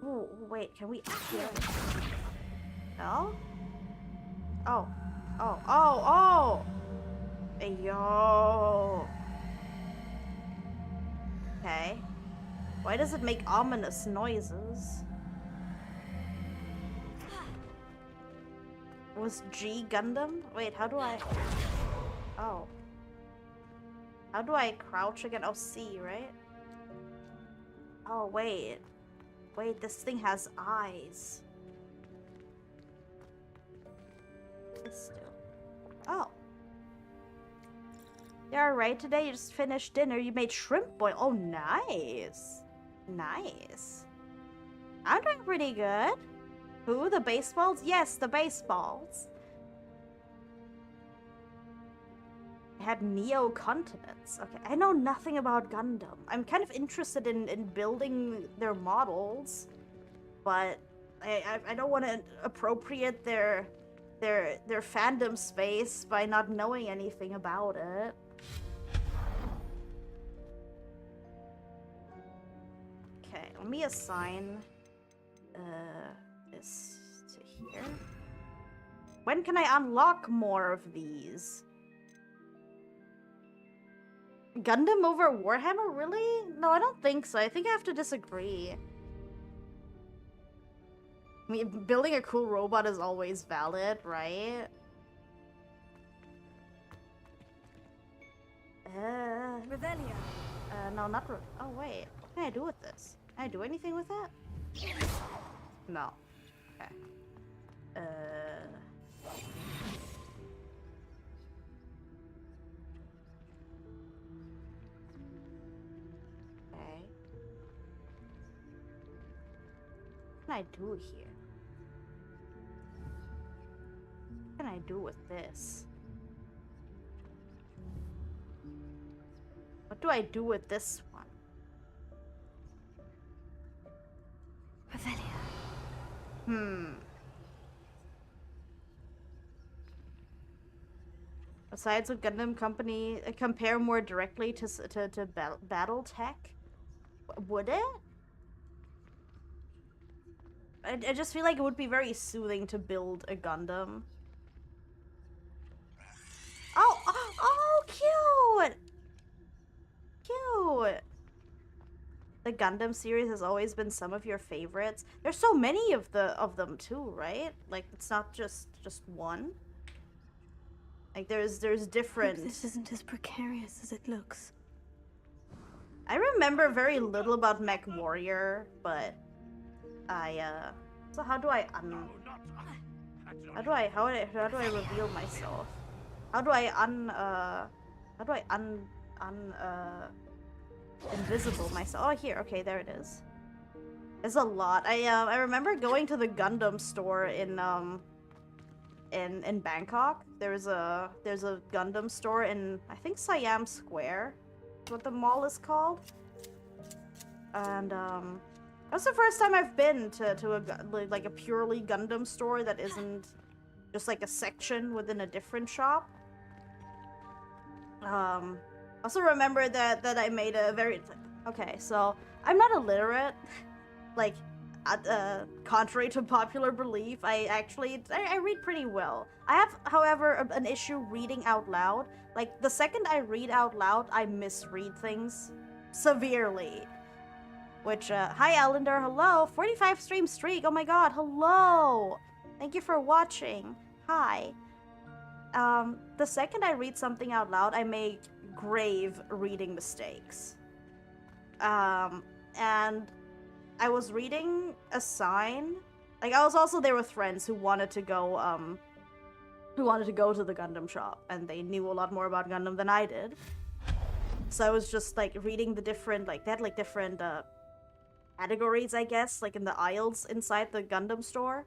Oh, wait, can we actually... No? Oh. Oh! Hey, yo! Okay. Why does it make ominous noises? Was G Gundam? Wait, how do I... Oh. How do I crouch again? Oh, C, right? Oh, wait. Wait, this thing has eyes. This still. Oh. You alright today? You just finished dinner. You made shrimp boil. Oh, nice. Nice. I'm doing pretty good. Who? The Baseballs? Yes, the Baseballs. I had Neo-Continents. Okay, I know nothing about Gundam. I'm kind of interested in building their models, but I don't want to appropriate their fandom space by not knowing anything about it. Okay, let me assign this to here. When can I unlock more of these? Gundam over Warhammer? Really? No, I don't think so. I think I have to disagree. I mean, building a cool robot is always valid, right? Revelio. No, not oh, wait. What can I do with this? Can I do anything with it? No. Okay. Okay. What can I do here? What can I do with this? What do I do with this one? Revelio. Besides with Gundam Company, compare more directly to battle tech? Would it? I just feel like it would be very soothing to build a Gundam. Oh, cute! Cute! The Gundam series has always been some of your favorites. There's so many of them too, right? Like, it's not just one. Like, there's different... Hope this isn't as precarious as it looks. I remember very little about Mech Warrior, but so how do I reveal myself? How do I invisible myself? Oh, here. Okay, there it is. There's a lot. I remember going to the Gundam store in Bangkok. There's a Gundam store in, I think, Siam Square, what the mall is called. And that's the first time I've been to a purely Gundam store that isn't just like a section within a different shop. Also remember that I made a very... Okay, so I'm not illiterate. Like, contrary to popular belief, I read pretty well. I have, however, an issue reading out loud. Like, the second I read out loud, I misread things severely. Which, hi Ellender, hello! 45 stream streak, oh my god, hello! Thank you for watching. Hi. The second I read something out loud, I make grave reading mistakes. And I was reading a sign. Like, I was also there with friends who wanted to go to the Gundam shop, and they knew a lot more about Gundam than I did. So I was just, like, reading the different, like, they had, like, different, categories, I guess, like, in the aisles inside the Gundam store.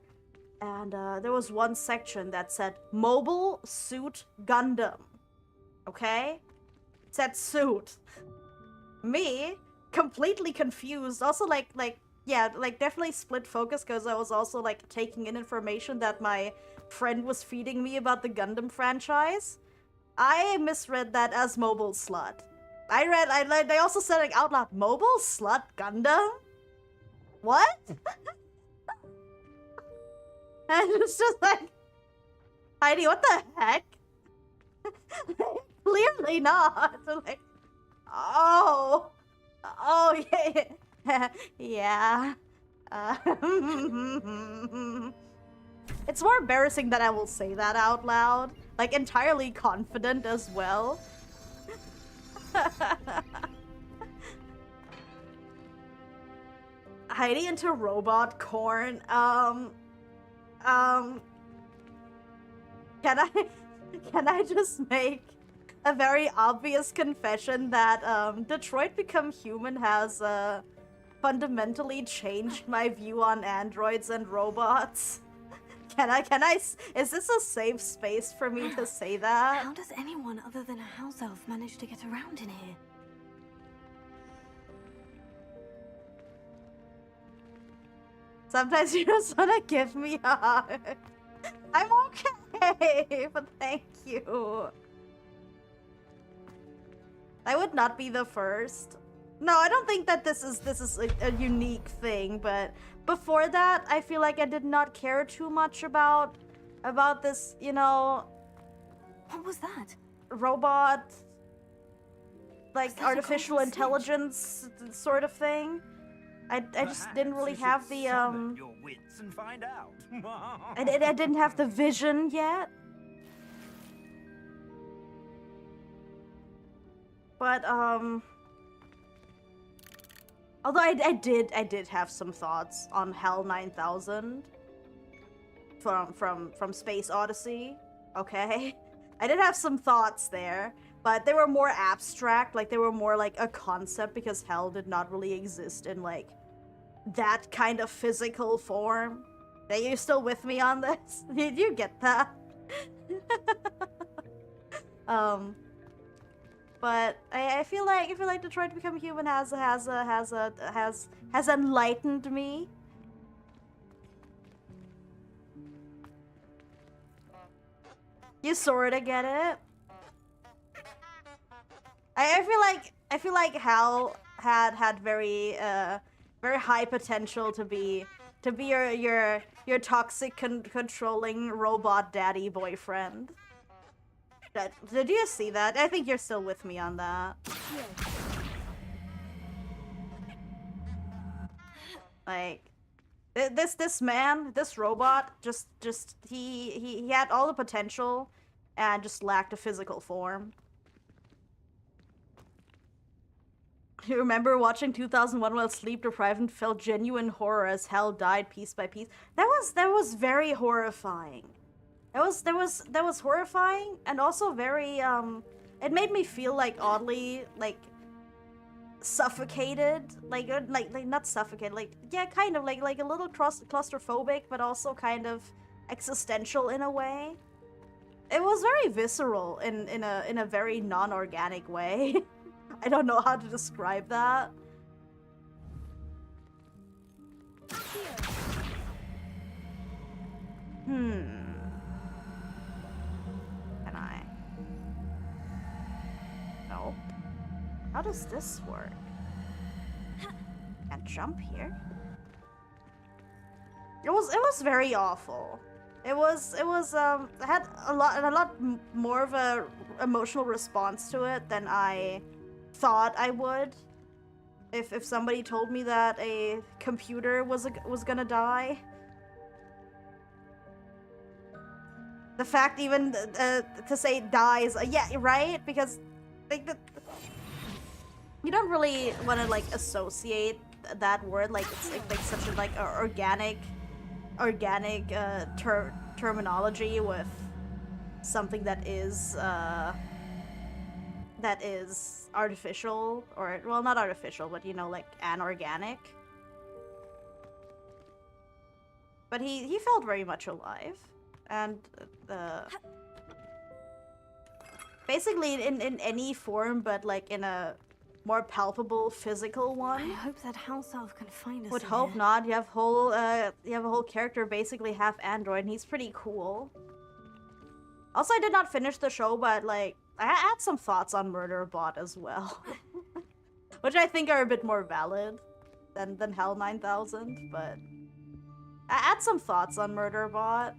And, there was one section that said, Mobile Suit Gundam. Okay? It said suit. Me, completely confused. Also, yeah, definitely split focus, because I was also, like, taking in information that my friend was feeding me about the Gundam franchise. I misread that as Mobile Slut. They also said it out loud, Mobile Slut Gundam? What? And it's just like, Heidi, what the heck? Clearly not. Like, oh, yeah, yeah. It's more embarrassing that I will say that out loud, like entirely confident as well. Heidi into robot corn. Can I just make a very obvious confession that Detroit Become Human has fundamentally changed my view on androids and robots? Can I, is this a safe space for me to say that? How does anyone other than a house elf manage to get around in here? Sometimes you just wanna give me a hug. I'm okay, but thank you. I would not be the first. No, I don't think that this is a unique thing, but before that, I feel like I did not care too much about this, you know... What was that? Robot... like, artificial intelligence sort of thing. I just didn't really have the, Your wits and find out. I didn't have the vision yet. But, although I did have some thoughts on HAL 9000 from Space Odyssey, okay? I did have some thoughts there, but they were more abstract, like they were more like a concept because HAL did not really exist in like that kind of physical form. Are you still with me on this? Did you get that? But I feel like Detroit Become Human has enlightened me. You sorta get it. I feel like HAL had very high potential to be your toxic controlling robot daddy boyfriend. Did you see that? I think you're still with me on that. Like, this man, this robot, just he had all the potential and just lacked a physical form. You remember watching 2001 while sleep deprived and felt genuine horror as HAL died piece by piece? That was very horrifying. That was horrifying and also very it made me feel like oddly like suffocated, like not suffocated, like yeah, kind of like a little claustrophobic, but also kind of existential in a way. It was very visceral in a very non-organic way. I don't know how to describe that. Can I? No. does this work? Can't jump here. It was very awful. It had a lot more of a emotional response to it than I thought I would. If somebody told me that a computer was gonna die. The fact even to say dies, yeah, right? Because like you don't really want to like associate that word like it's like such a like organic terminology with something that is artificial, or well, not artificial, but you know, like anorganic. But he felt very much alive, and basically in any form, but like in a more palpable physical one. I hope that house elf can find us. Would in hope here. not. You have a whole character basically half android, and he's pretty cool. Also, I did not finish the show, but like I had some thoughts on Murderbot as well, which I think are a bit more valid than Hell 9000. But I had some thoughts on Murderbot.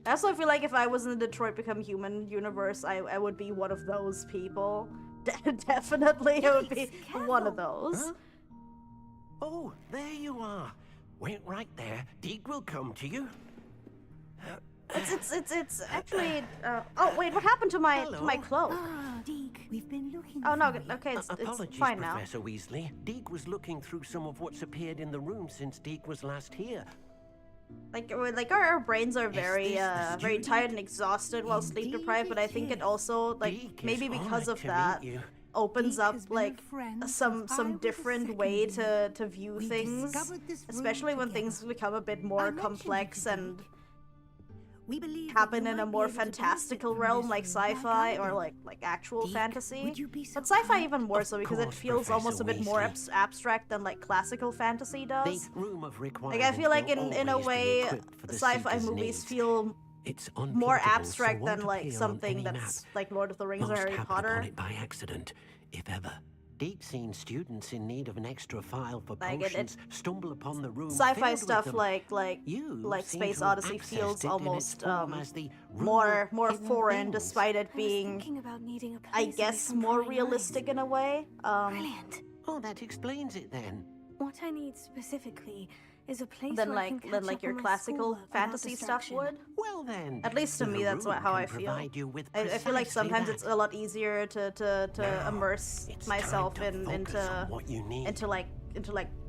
I also feel like if I was in the Detroit Become Human universe, I would be one of those people. Definitely, I would be one of those. Huh? Oh, there you are. Wait right there. Deke will come to you. It's actually. Oh wait, what happened to my cloak? Ah, Deke, we've been looking. Oh no, for you. okay, it's Apologies, fine now. Professor Weasley. Deke was looking through some of what's appeared in the room since Deke was last here. Like our brains are very this the very student? tired and exhausted while sleep Indeed deprived, but I it think it is. also like Deke, maybe it's because of honoured to that meet you. opens Deke up has been a like friend since some I was a different way second to view We things, discovered this room especially when together. things become a bit I more mentioned it complex to and Deke. We believe that happen you in a might more be able to benefit fantastical from realm this like room, like sci-fi I or did. like actual Deke, fantasy. would you be so But sci-fi kind? even more Of so because it course, feels almost a bit Professor more Weasley. abstract than like classical fantasy The does. room of Like requirement I feel like will in a always be way equipped for the sci-fi seeker's movies needs. feel It's more unplottable, so abstract won't than like appear on something any that's map. like Lord of the Rings or Most Harry happen Potter. upon it by accident, if ever. Deep seen students in need of an extra file for Like, potions stumble upon the room Sci-fi filled with stuff them. like You seem Space to have Odyssey accessed feels it in its almost form as the room more of hidden foreign, things. despite it I was being, thinking about needing a place I away guess, from more prying realistic eyes. in a way. Brilliant. Oh, that explains it then. What I need specifically is a place Than where I can like catch up your on my classical schoolwork without fantasy stuff distraction. would. Well then, At least to the me, that's room how can I feel. provide you with I feel like precisely sometimes that. it's a lot easier to Now, immerse it's myself time to focus on what you need. into like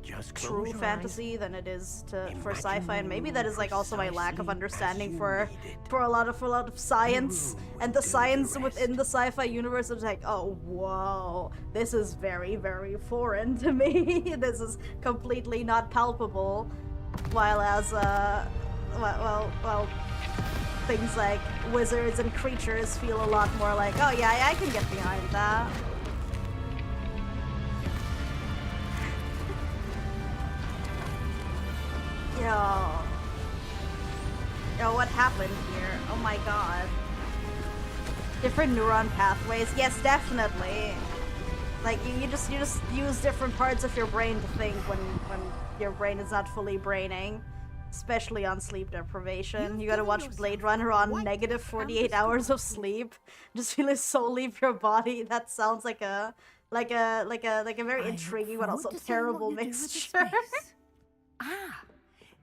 Just close true your fantasy than it is for Imagine sci-fi, and the maybe room that is like also my lack of precisely understanding as you for need it. a lot of science, room and will the do science the within rest. the sci-fi universe is like, oh whoa, this is very, very foreign to me. This is completely not palpable. While as well, things like wizards and creatures feel a lot more like, oh yeah, I can get behind that. Yo, what happened here? Oh my god. Different neuron pathways. Yes, definitely. Like you just use different parts of your brain to think when your brain is not fully braining, especially on sleep deprivation. You gotta watch Blade Runner on negative 48 hours of sleep. Just feel it so leave your body. That sounds like a very intriguing but also terrible mixture.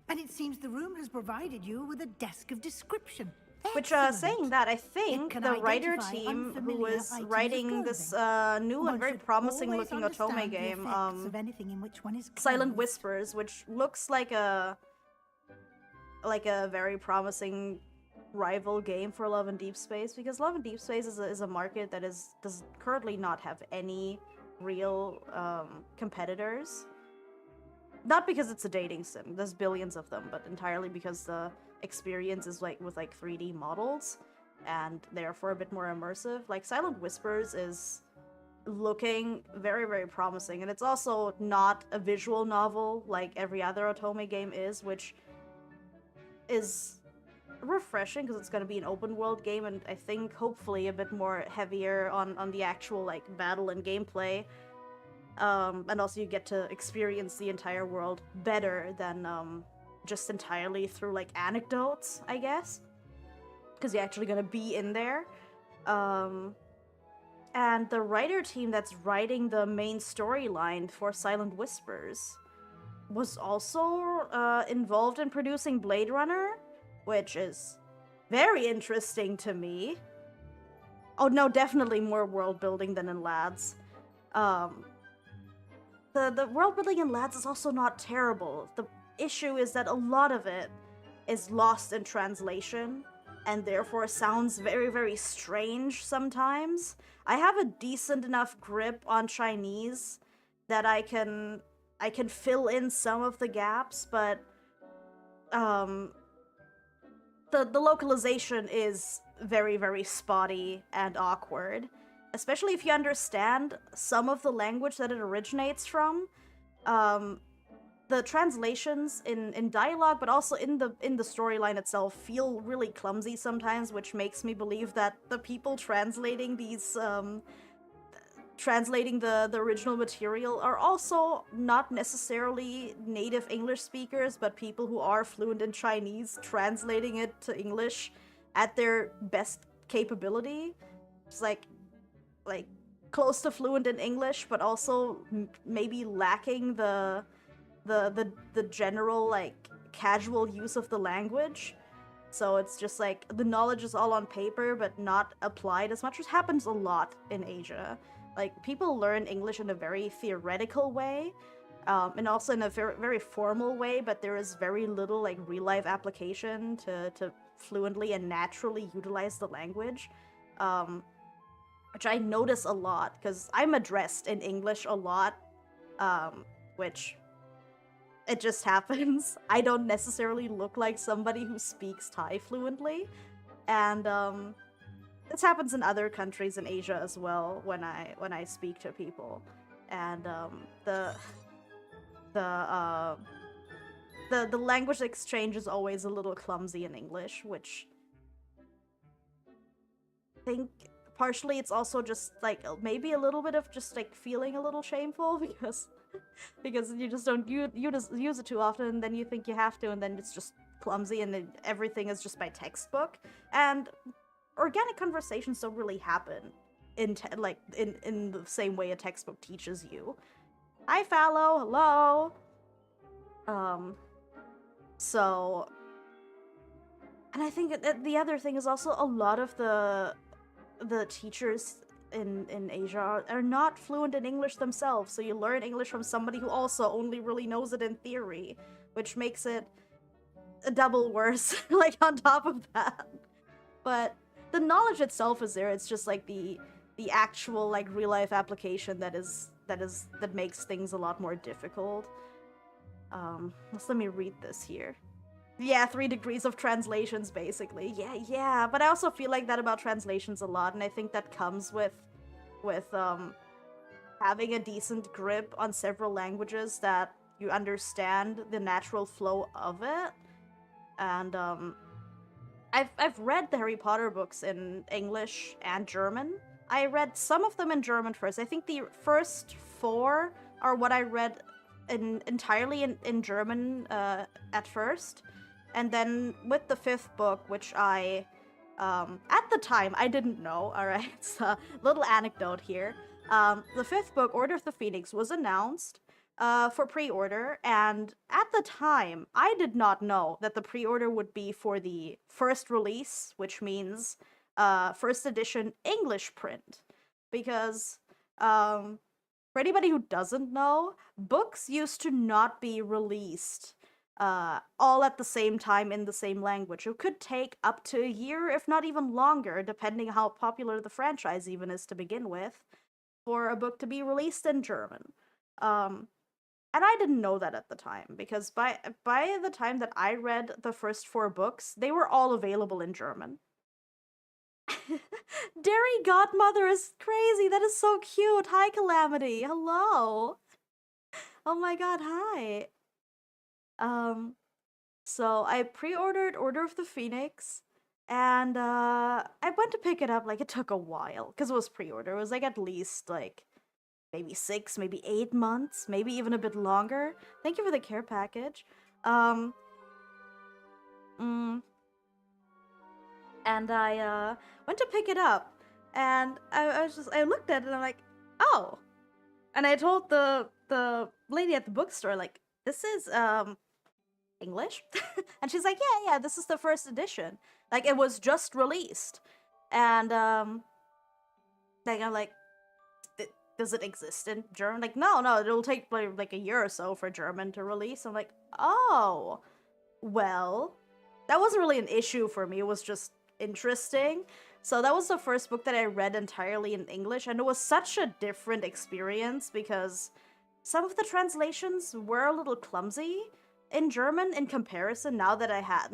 And it seems the room has provided you with a desk of description. Which, Excellent. saying that, I think can the writer identify team who unfamiliar is items of writing this new One and very should promising always looking Otome understand the game, effects of anything in which one is Silent clothed. Whispers, which looks like a very promising rival game for Love and Deep Space, because Love and Deep Space is a market that does currently not have any real competitors. Not because it's a dating sim, there's billions of them, but entirely because the experience is like with like 3D models and therefore a bit more immersive. Like Silent Whispers is looking very, very promising, and it's also not a visual novel like every other Otome game is, which is refreshing because it's going to be an open world game, and I think hopefully a bit more heavier on the actual like battle and gameplay. And also you get to experience the entire world better than just entirely through like anecdotes, I guess, because you're actually going to be in there. And the writer team that's writing the main storyline for Silent Whispers was also involved in producing Blade Runner, which is very interesting to me. Oh no, definitely more world building than in Lads. The world building in Lads is also not terrible. The issue is that a lot of it is lost in translation, and therefore sounds very, very strange sometimes. I have a decent enough grip on Chinese that I can fill in some of the gaps, but the localization is very, very spotty and awkward, especially if you understand some of the language that it originates from. The translations in dialogue, but also in the storyline itself, feel really clumsy sometimes, which makes me believe that the people translating these translating the original material are also not necessarily native English speakers, but people who are fluent in Chinese translating it to English at their best capability. It's like close to fluent in English, but also maybe lacking the general like casual use of the language. So it's just like the knowledge is all on paper but not applied as much, which happens a lot in Asia. Like, people learn English in a very theoretical way, and also in a very, very formal way, but there is very little like real-life application to fluently and naturally utilize the language, which I notice a lot, because I'm addressed in English a lot, which it just happens. I don't necessarily look like somebody who speaks Thai fluently, and this happens in other countries in Asia as well when I speak to people, and the language exchange is always a little clumsy in English, which I think partially it's also just like maybe a little bit of just like feeling a little shameful because you just don't you just use it too often, and then you think you have to, and then it's just clumsy, and then everything is just by textbook, and organic conversations don't really happen in the same way a textbook teaches you. Hi, Fallow. Hello. So, and I think that the other thing is also a lot of the teachers in Asia are not fluent in English themselves, so you learn English from somebody who also only really knows it in theory, which makes it a double worse, like, on top of that. But the knowledge itself is there, it's just like the actual like real-life application that makes things a lot more difficult. Let me read this here. Yeah, 3 degrees of translations, basically. Yeah, but I also feel like that about translations a lot, and I think that comes with having a decent grip on several languages that you understand the natural flow of it. And I've read the Harry Potter books in English and German. I read some of them in German first. I think the first 4 are what I read entirely in German at first. And then with the 5th book, which I, at the time, I didn't know, alright? It's a little anecdote here. The 5th book, Order of the Phoenix, was announced for pre-order, and at the time, I did not know that the pre-order would be for the first release, which means first edition English print. Because, for anybody who doesn't know, books used to not be released all at the same time in the same language. It could take up to a year, if not even longer, depending how popular the franchise even is to begin with, for a book to be released in German. And I didn't know that at the time, because by the time that I read the first 4 books, they were all available in German. Dairy Godmother is crazy. That is so cute. Hi, Calamity. Hello. Oh my god, hi. So I pre-ordered Order of the Phoenix, and I went to pick it up. Like, it took a while because it was pre-order. It was like at least like maybe 6, maybe 8 months, maybe even a bit longer. Thank you for the care package. And I went to pick it up, and I looked at it and I'm like, oh. And I told the lady at the bookstore, like, this is English? And she's like, yeah, this is the first edition. Like, it was just released. And like, I'm like, does it exist in German? Like, no, it'll take like a year or so for German to release. I'm like, oh, well, that wasn't really an issue for me. It was just interesting. So that was the first book that I read entirely in English, and it was such a different experience because some of the translations were a little clumsy in German in comparison. Now that I had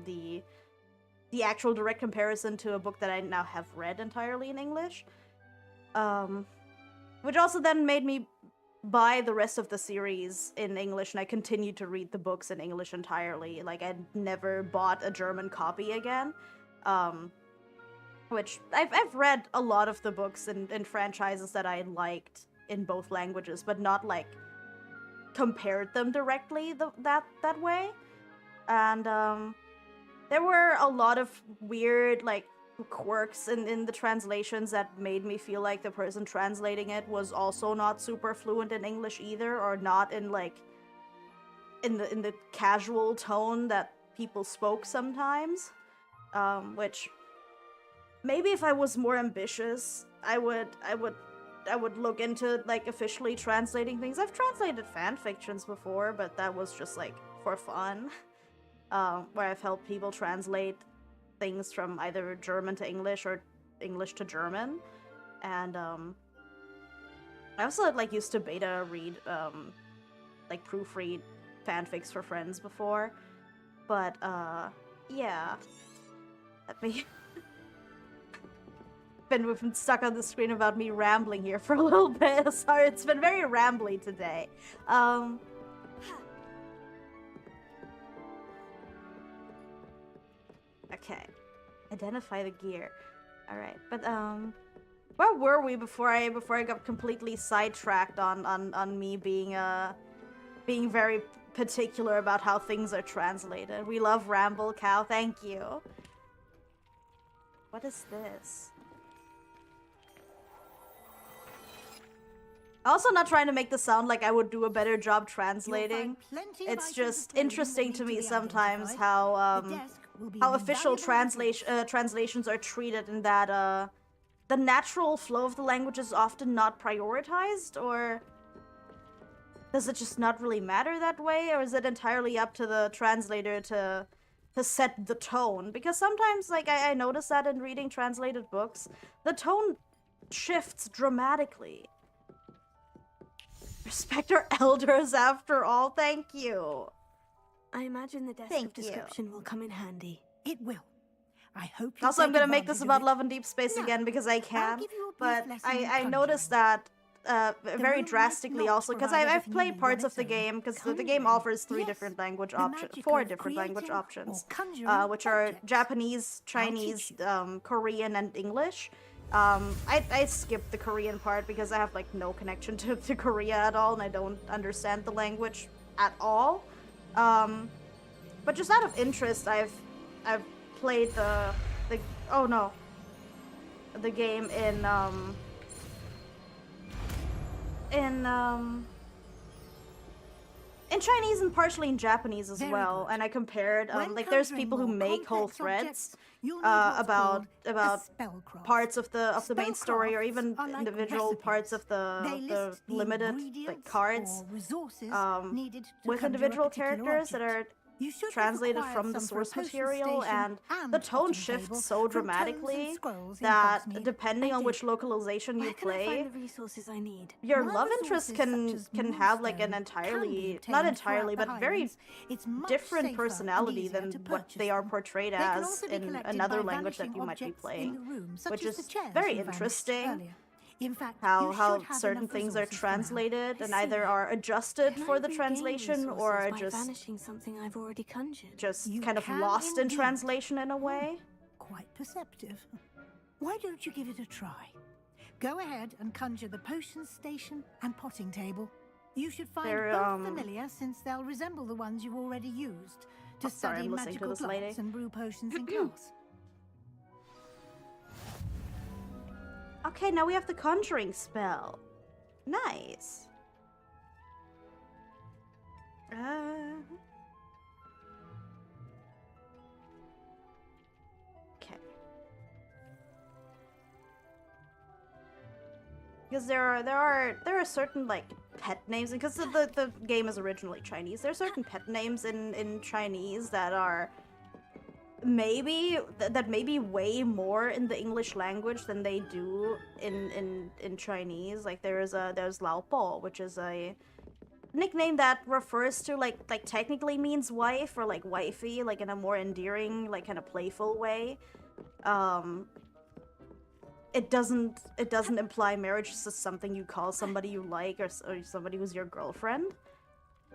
the actual direct comparison to a book that I now have read entirely in English, which also then made me buy the rest of the series in English, and I continued to read the books in English entirely. Like, I never bought a German copy again. Which I've read a lot of the books in franchises that I liked in both languages, but not like compared them directly that way. And there were a lot of weird like quirks in the translations that made me feel like the person translating it was also not super fluent in English either, or not in like in the casual tone that people spoke sometimes. Which maybe if I was more ambitious, I would look into like officially translating things. I've translated fan fictions before, but that was just like for fun, where I've helped people translate things from either German to English or English to German. And I also like used to beta read like proofread fanfics for friends before, but yeah. We've been stuck on the screen about me rambling here for a little bit. Sorry, it's been very rambly today. Okay. Identify the gear. Alright, but where were we before I got completely sidetracked on me being very particular about how things are translated? We love Ramble Cow, thank you. What is this? Also not trying to make this sound like I would do a better job translating. It's just interesting to me sometimes how official translations are treated, in that the natural flow of the language is often not prioritized, or does it just not really matter that way, or is it entirely up to the translator to set the tone? Because sometimes, like, I notice that in reading translated books, the tone shifts dramatically. Respect our elders, after all. Thank you. I imagine the desk of description will come in handy. It will. I hope you Also, I'm gonna make this about Love and Deep Space again because I can, but I noticed that very drastically also, because I've played parts of the game, because the game offers 4 different language options, which are Japanese, Chinese, Korean, and English. I skipped the Korean part because I have like no connection to Korea at all, and I don't understand the language at all. But just out of interest, I've played the game in Chinese and partially in Japanese as well, and I compared like there's people who make whole threads about parts of the main story, or even individual parts of the limited like cards with individual characters that are translated from the source material, and the tone shifts so dramatically that depending on which localization you play, your love interest can have like an not entirely, but very different personality than what they are portrayed as in another language that you might be playing, which is very interesting. In fact, how you how should have certain enough things are resources for now. translated I and either see. are adjusted Can for I the regain translation or resources are by just vanishing something I've already conjured? You kind of can lost in indeed. translation in a way. Quite perceptive. Why don't you give it a try? Go ahead and conjure the potion station and potting table. You should find They're, both familiar, since they'll resemble the ones you've already used to sorry, study I'm listening to magical this lady. plants and brew potions in class. Okay, now we have the conjuring spell. Nice. Okay. Because there are certain like pet names, because the game is originally Chinese. There are certain pet names in Chinese that are that maybe way more in the English language than they do in Chinese. Like there's Lao Po, which is a nickname that refers to like technically means wife or like wifey, like in a more endearing, like kind of playful way. It doesn't imply marriage. It's just something you call somebody you like or somebody who's your girlfriend.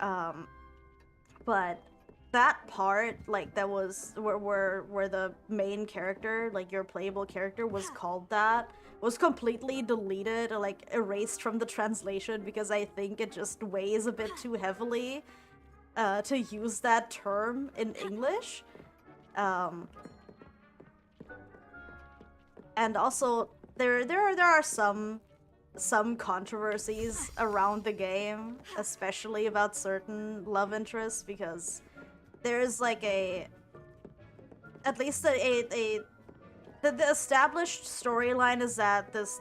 But that part, like that was where the main character, like your playable character, was called that, was completely deleted or like erased from the translation because I think it just weighs a bit too heavily to use that term in English. And also there are some controversies around the game, especially about certain love interests, because there's like the established storyline is that this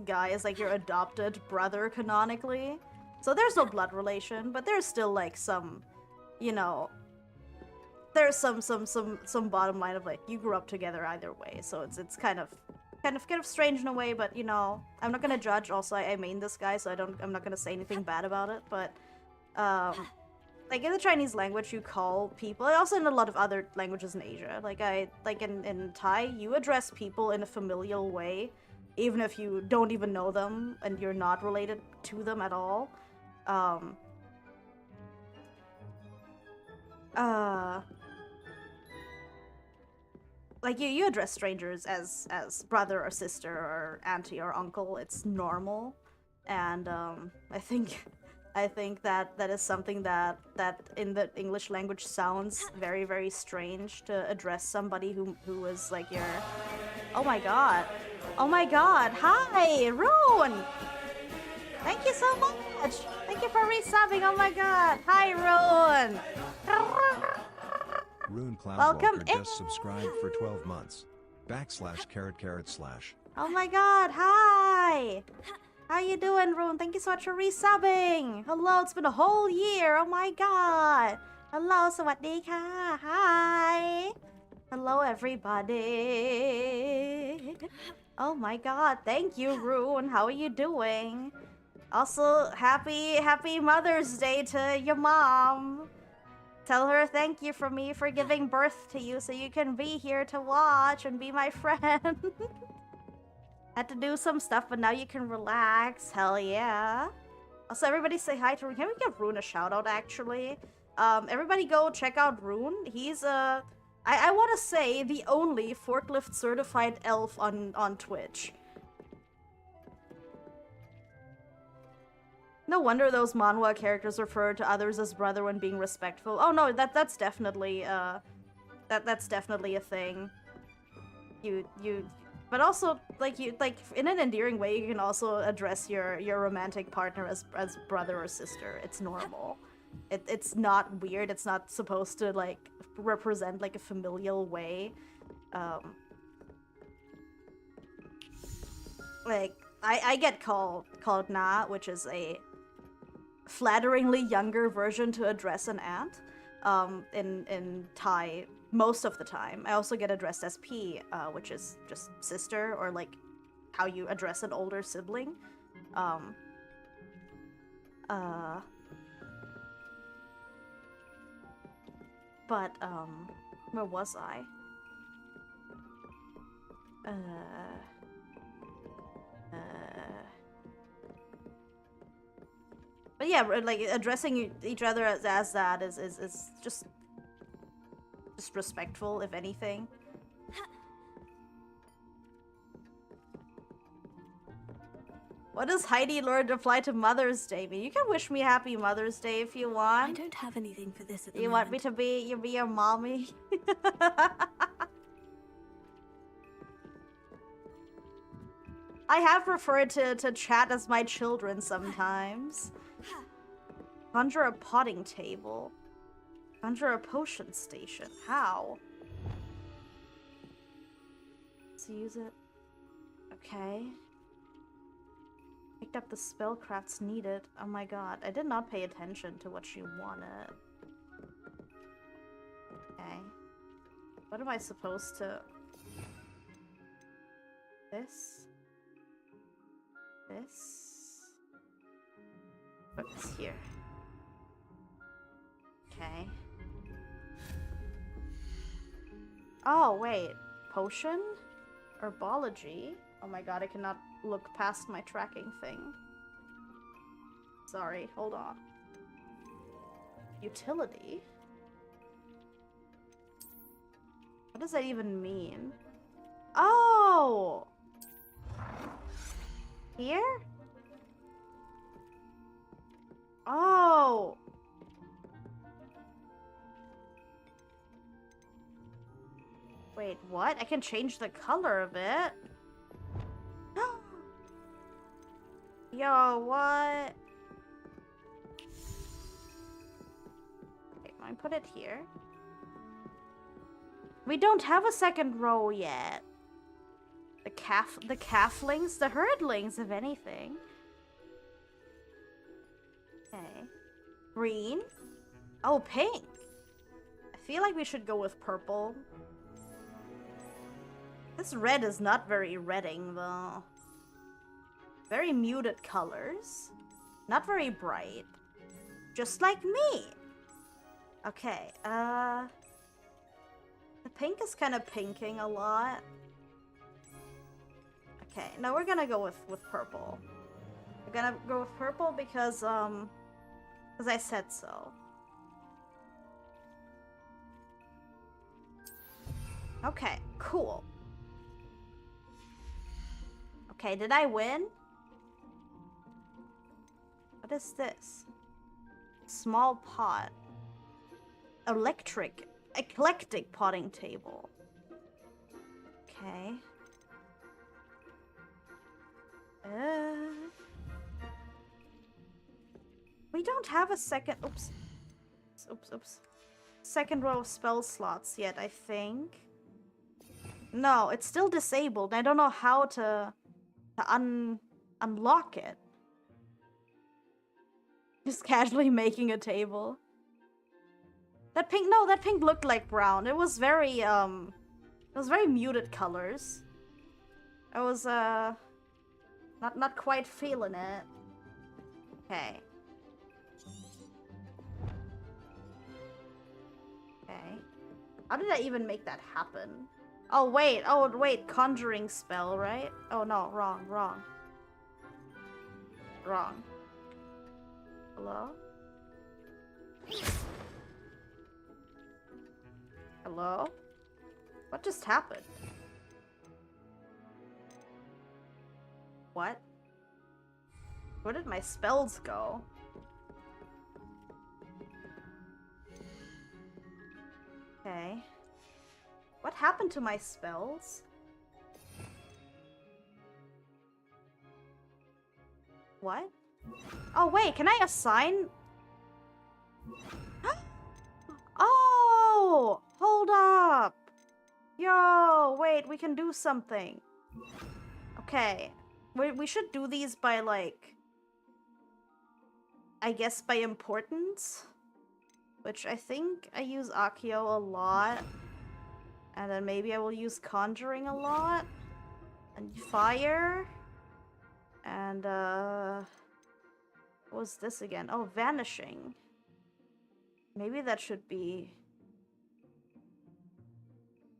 guy is like your adopted brother canonically. So there's no blood relation, but there's still like some, you know, there's some bottom line of like you grew up together either way. So it's kind of strange in a way, but you know, I'm not gonna judge. Also, I main this guy, so I'm not gonna say anything bad about it. But like in the Chinese language, you call people, and also in a lot of other languages in Asia, like in Thai, you address people in a familial way, even if you don't even know them and you're not related to them at all. Like you address strangers as brother or sister or auntie or uncle. It's normal, and I think that is something that in the English language sounds very, very strange to address somebody who is like your... Oh my god. Hi, Rune! Thank you so much! Thank you for resubbing, oh my god! Hi, Rune! Rune Welcome Cloudwalker just subscribed for 12 months. // Oh my god, hi! How you doing, Rune? Thank you so much for resubbing! Hello, it's been a whole year, oh my god! Hello, sawadika, hi! Hello, everybody! Oh my god, thank you, Rune. How are you doing? Also, happy Mother's Day to your mom! Tell her thank you from me for giving birth to you so you can be here to watch and be my friend. Had to do some stuff, but now you can relax. Hell yeah. Also, everybody say hi to Rune. Can we give Rune a shout out, actually? Everybody go check out Rune. He's I want to say the only forklift certified elf on Twitch. No wonder those manhwa characters refer to others as brother when being respectful. Oh no, that's definitely that's definitely a thing. But also like in an endearing way, you can also address your romantic partner as brother or sister. It's normal. It's not weird. It's not supposed to like represent like a familial way. Like I get called Na, which is a flatteringly younger version to address an aunt in Thai most of the time. I also get addressed as P, which is just sister, or like how you address an older sibling. But where was I? yeah, like addressing each other as that is just respectful, if anything. What does Heidi Lord reply to Mother's Day? You can wish me happy Mother's Day if you want. I don't have anything for this at the You moment. want me to be your mommy? I have referred to chat as my children sometimes. Conjure a potting table. Conjure a potion station. How? Let's use it. Okay. Picked up the spellcrafts needed. Oh my god, I did not pay attention to what she wanted. Okay. What am I supposed to... This? This? Put this here. Okay. Oh, wait. Potion? Herbology? Oh my god, I cannot look past my tracking thing. Sorry, hold on. Utility? What does that even mean? Oh! Here? Oh! Wait, what? I can change the color of it? Yo, what? Okay, I put it here. We don't have a second row yet. The calflings, the herdlings, if anything. Okay. Green. Oh, pink. I feel like we should go with purple. This red is not very redding, though. Very muted colors. Not very bright. Just like me. Okay, the pink is kind of pinking a lot. Okay, no, we're gonna go with purple. We're gonna go with purple because I said so. Okay, cool. Okay, did I win? What is this? Small pot. Eclectic potting table. Okay. We don't have a second... Oops. Oops. Second row of spell slots yet, I think. No, it's still disabled. I don't know how to unlock it. Just casually making a table. That pink looked like brown. It was very muted colors. I was not quite feeling it. Okay. Okay. How did I even make that happen? Oh wait, conjuring spell, right? Oh no, wrong. Hello? Hello? What just happened? What? Where did my spells go? Okay. What happened to my spells? What? Oh wait, can I assign? Oh! Hold up! Yo, wait, we can do something. Okay. We should do these by, like... I guess by importance? Which I think I use Accio a lot. And then maybe I will use Conjuring a lot. And Fire. And, what was this again? Oh, Vanishing. Maybe that should be...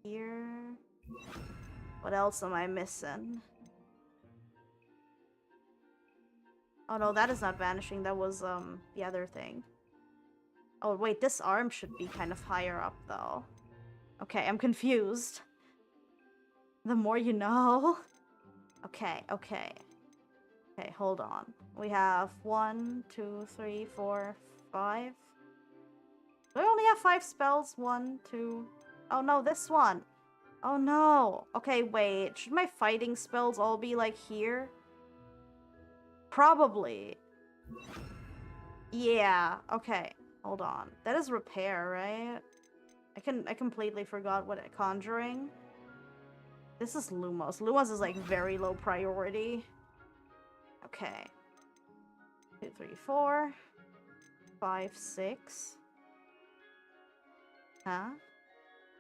here. What else am I missing? Oh no, that is not vanishing. That was the other thing. Oh wait, this arm should be kind of higher up though. Okay, I'm confused. The more you know. Okay, okay. Okay, hold on. We have 1, 2, 3, 4, 5. Do I only have 5 spells? 1, 2. Oh no, this one. Oh no. Okay, wait. Should my fighting spells all be like here? Probably. Yeah, okay. Hold on. That is repair, right? I completely forgot what conjuring. This is Lumos. Lumos is like very low priority. Okay. 2, 3, 4. 5, 6. Huh?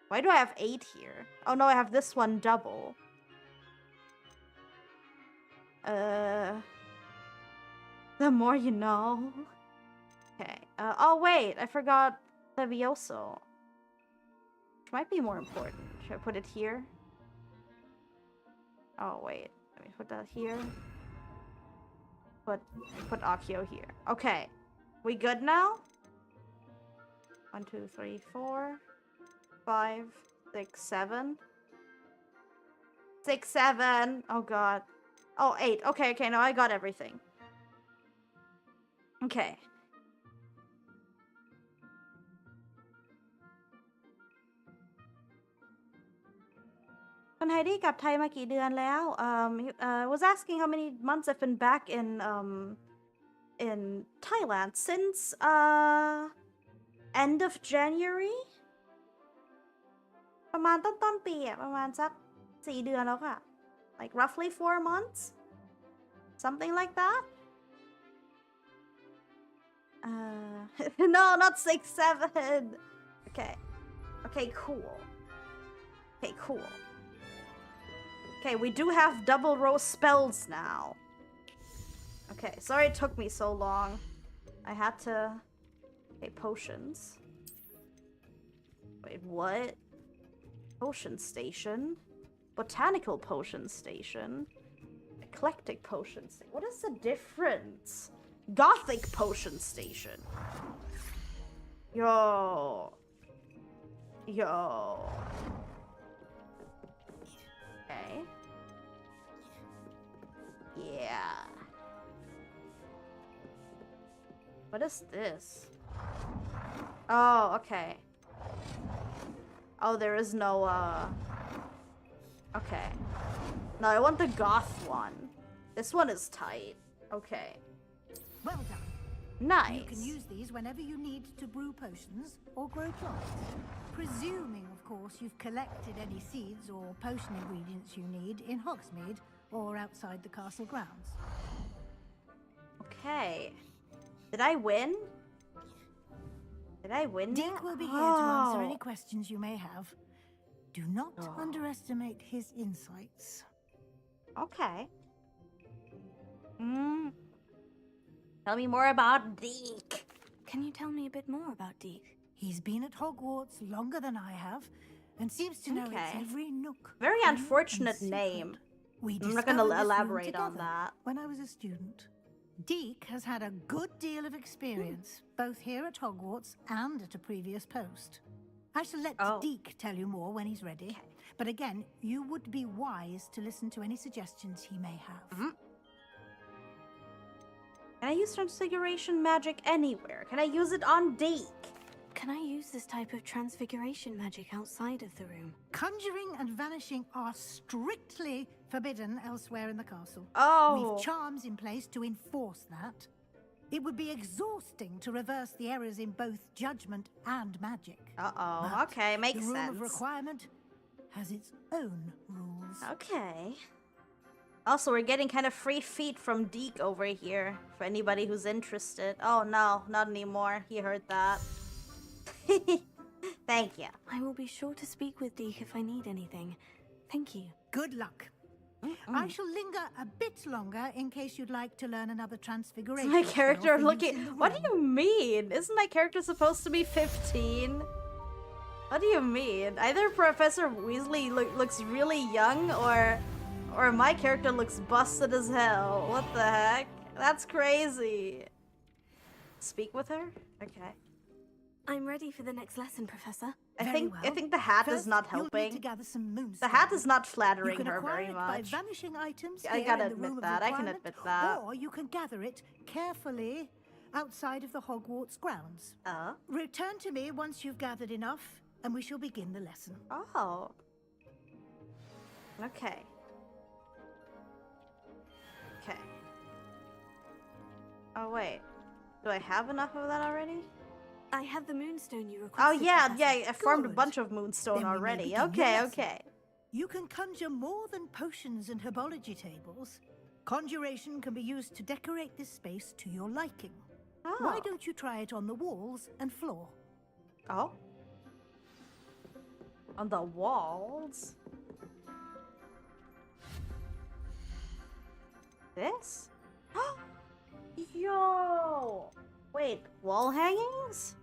Why do I have 8 here? Oh no, I have this one double. The more you know. Okay. Oh wait, I forgot Levioso. Which might be more important. Should I put it here? Oh wait, let me put that here. Put Accio here. Okay. We good now? 1, 2, 3, 4, 5, 6, 7. 6, 7. Oh god. Oh, 8. Okay, okay, now I got everything. Okay. Kun Heidi กลับไทยมากี่เดือนแล้ว was asking how many months I've been back in Thailand since end of January ประมาณต้นปีอะประมาณสัก4 เดือนแล้วค่ะ like roughly 4 months something like that no not 6, 7 okay okay cool okay cool okay we do have double row spells now okay sorry it took me so long I had to okay potions wait what potion station botanical potion station eclectic potion station what is the difference Gothic potion station. Yo. Okay. Yeah. What is this? Oh, okay. Oh, there is no, okay. No, I want the goth one. This one is tight. Okay. Well done. Nice. You can use these whenever you need to brew potions or grow plants. Presuming, of course, you've collected any seeds or potion ingredients you need in Hogsmeade or outside the castle grounds. Okay. Did I win? Did I win? Dick will be here to answer any questions you may have. Do not underestimate his insights. Okay. Tell me more about Deke. Can you tell me a bit more about Deke? He's been at Hogwarts longer than I have, and seems to know its every nook. Very unfortunate name. I'm not going to elaborate on that. When I was a student, Deke has had a good deal of experience, both here at Hogwarts and at a previous post. I shall let Deke tell you more when he's ready. Okay. But again, you would be wise to listen to any suggestions he may have. Can I use transfiguration magic anywhere? Can I use it on Deke? Can I use this type of transfiguration magic outside of the room? Conjuring and vanishing are strictly forbidden elsewhere in the castle. Oh. We've charms in place to enforce that. It would be exhausting to reverse the errors in both judgment and magic. Uh-oh. But okay, makes the rule sense. of requirement has its own rules. Okay. Also, we're getting kind of free feet from Deke over here, for anybody who's interested. Oh no, not anymore. He heard that. Thank you. I will be sure to speak with Deke if I need anything. Thank you. Good luck. I shall linger a bit longer in case you'd like to learn another transfiguration. My character looking... What do you mean? Isn't my character supposed to be 15? What do you mean? Either Professor Weasley looks really young, or my character looks busted as hell. What the heck? That's crazy. Speak with her? Okay. I'm ready for the next lesson, Professor. I think the hat is not helping. To gather some moonstone. The hat is not You flattering can her acquire very it much. by vanishing items I here gotta in the admit room of that. I can requirement, admit that. or you can gather it carefully outside of the Hogwarts grounds. Return to me once you've gathered enough, and we shall begin the lesson. Oh. Okay. Okay. Oh, wait. Do I have enough of that already? I have the moonstone you Oh, requested. yeah, Professor. yeah, I farmed a Good. bunch of moonstone Then we may already. begin your Okay, lesson. okay. You can conjure more than potions and herbology tables. Conjuration can be used to decorate this space to your liking. Oh. Why don't you try it on the walls and floor? Oh? On the walls? This? Yo! Wait, wall hangings?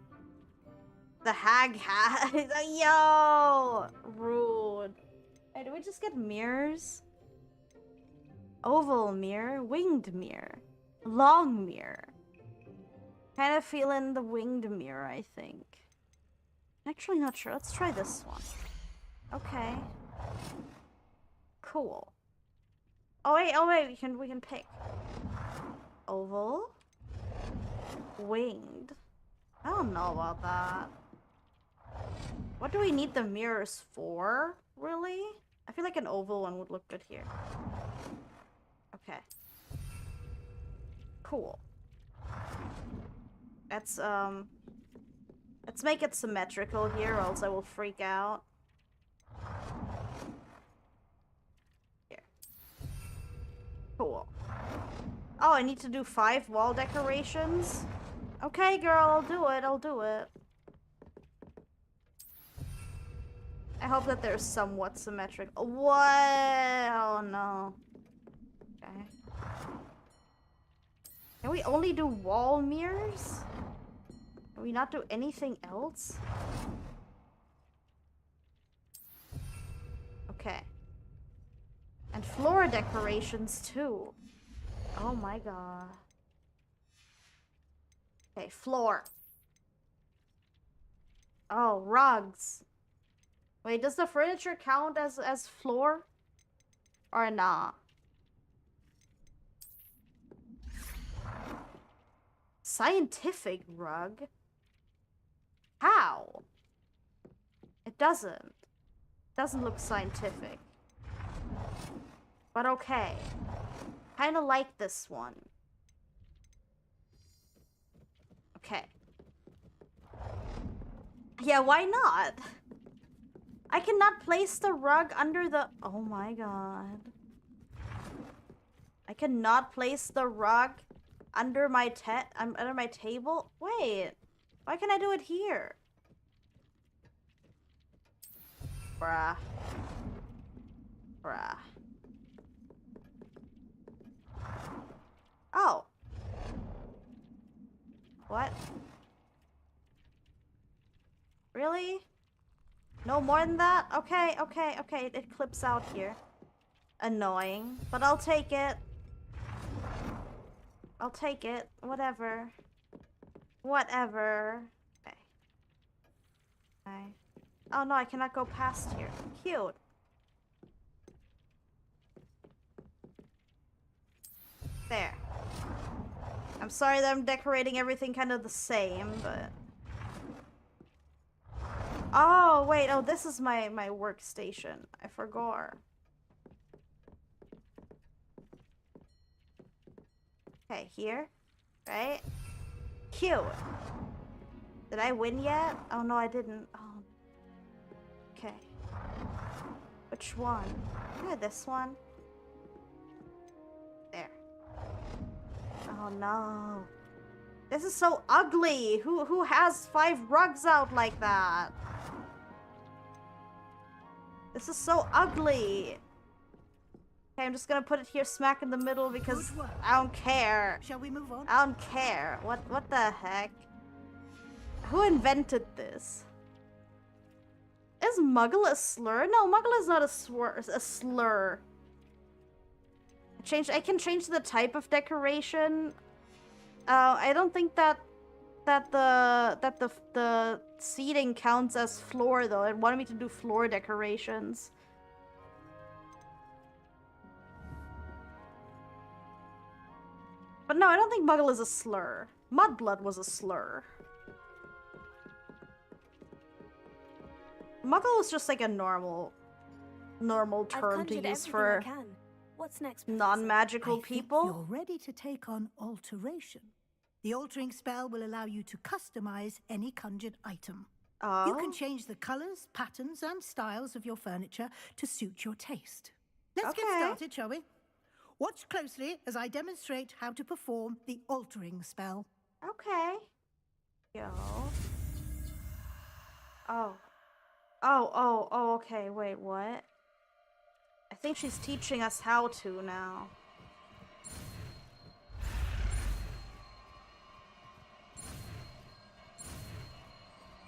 The hag hat? Yo! Rude. Hey, do we just get mirrors? Oval mirror, winged mirror, long mirror. Kind of feeling the winged mirror, I think. Actually, not sure. Let's try this one. Okay. Cool. Oh wait, we can pick. Oval. Winged. I don't know about that. What do we need the mirrors for, really? I feel like an oval one would look good here. Okay. Cool. Let's make it symmetrical here, or else I will freak out. Here. Cool. Oh, I need to do 5 wall decorations? Okay, girl, I'll do it, I'll do it. I hope that they're somewhat symmetrical. What? Oh, no. Okay. Can we only do wall mirrors? Can we not do anything else? Okay. And floor decorations too. Oh my god. Okay, floor. Oh, rugs. Wait, does the furniture count as floor? Or nah? Scientific rug? How? It doesn't. Doesn't look scientific. But okay. Kinda like this one. Okay. Yeah, why not? I cannot place the rug under the... Oh my god. I cannot place the rug under my under my table? Wait. Why can't I do it here? Bruh. Bruh. Oh. What? Really? No more than that? Okay, okay, okay. It clips out here. Annoying. But I'll take it. I'll take it. Whatever. Whatever. Okay. Okay. Oh no, I cannot go past here. Cute. There. I'm sorry that I'm decorating everything kind of the same, but... Oh, wait. Oh, this is my workstation. I forgot. Okay, here. Right? Cute. Did I win yet? Oh, no, I didn't. Oh. Okay. Which one? Yeah, this one. There. Oh, no. This is so ugly. Who has 5 rugs out like that? This is so ugly. Okay, I'm just gonna put it here smack in the middle because I don't care. Shall we move on? I don't care. What the heck? Who invented this? Is muggle a slur? No, muggle is not a slur. I can change the type of decoration. I don't think that the seating counts as floor though. It wanted me to do floor decorations. But no, I don't think Muggle is a slur. Mudblood was a slur. Muggle is just like a normal term to use for What's next, non-magical people. You're ready to take on alteration. The altering spell will allow you to customize any conjured item. Oh. You can change the colors, patterns, and styles of your furniture to suit your taste. Let's get started, shall we? Watch closely as I demonstrate how to perform the altering spell. Okay. Yo. Oh, okay, wait, what? I think she's teaching us how to now.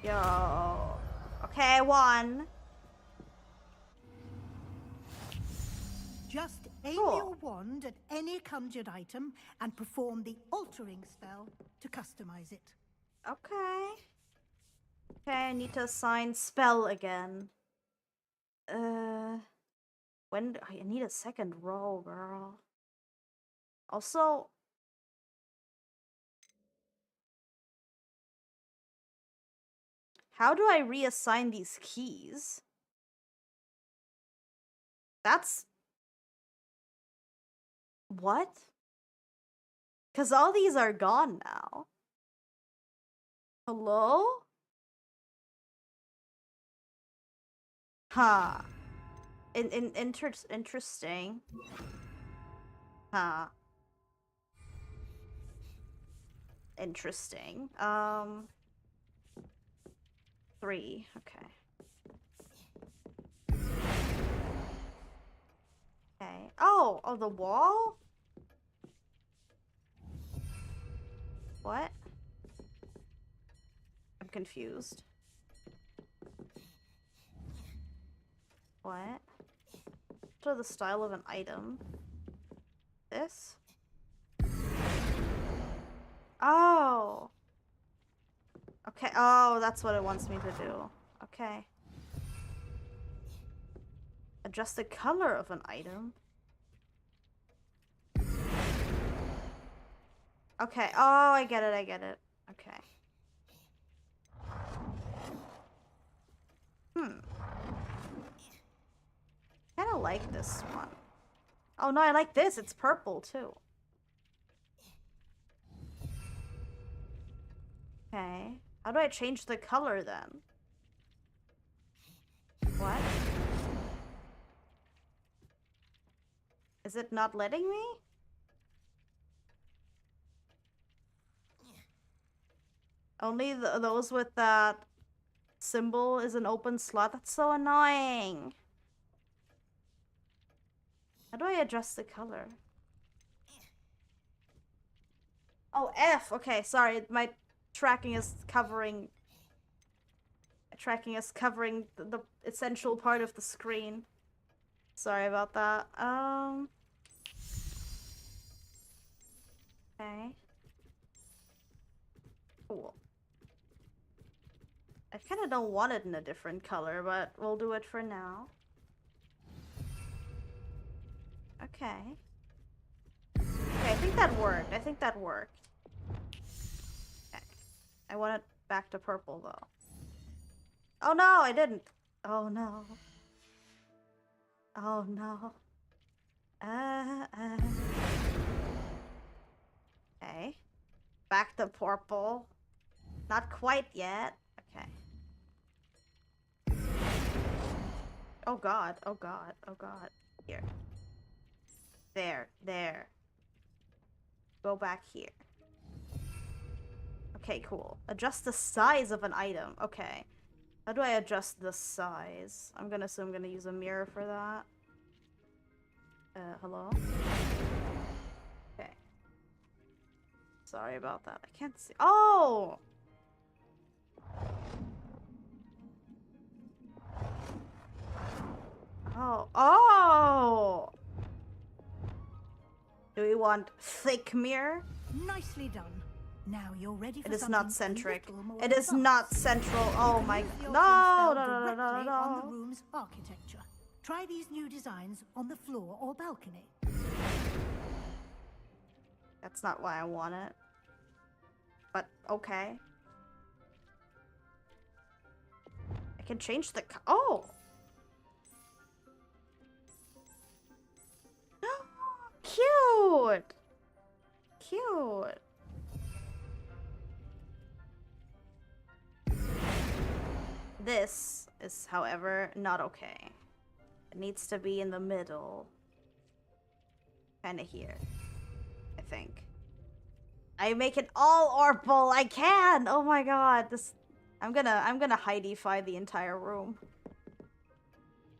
Yo. Okay, one. Just aim your wand at any conjured item and perform the altering spell to customize it. Okay. Okay, I need to assign spell again. I need a second roll, girl. Also, how do I reassign these keys? That's... What? Because all these are gone now. Hello? Huh. Interesting. Huh. Interesting. 3. Okay. Okay. Oh, the wall? What? I'm confused. What? To the style of an item. This? Oh. Okay. Oh, that's what it wants me to do. Okay. Adjust the color of an item. Okay. Oh, I get it. Okay. Kinda like this one. Oh no, I like this. It's purple too. Okay. How do I change the color then? What? Is it not letting me? Only those with that symbol is an open slot? That's so annoying. How do I adjust the color? Oh, F. Okay, sorry. My tracking is covering the essential part of the screen. Sorry about that. Okay. Cool. I kind of don't want it in a different color, but we'll do it for now. Okay. Okay, I think that worked. Okay. I want it back to purple, though. Oh no, I didn't. Oh no. Oh no. Okay. Back to purple. Not quite yet. Okay. Oh god. Here. There. Go back here. Okay, cool. Adjust the size of an item. Okay. How do I adjust the size? I'm gonna use a mirror for that. Hello? Okay. Sorry about that. I can't see. Oh! Oh. you want thick mirror? Nicely done. Now you're ready for It is something not centric. a little more It is advanced. not central. Oh my Use the no, altering no, spell no, no, no, directly on the no. room's architecture. Try these new designs on the floor or balcony. That's not why I want it. But okay. I can change the oh. Cute. Cute. This is, however, not okay. It needs to be in the middle. Kinda here. I think. I make it all Orpal. I can. Oh my god. This I'm gonna Heidi-fy the entire room.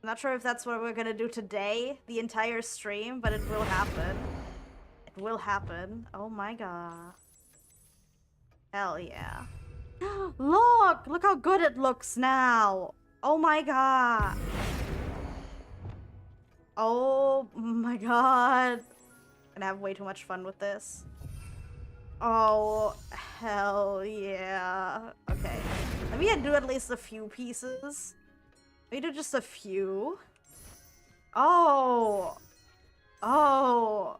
I'm not sure if that's what we're gonna do today, the entire stream, but it will happen. It will happen. Oh my god. Hell yeah. Look! Look how good it looks now! Oh my god! Oh my god. I'm gonna have way too much fun with this. Oh, hell yeah. Okay. Let me do at least a few pieces. Let me do just a few. Oh! Oh!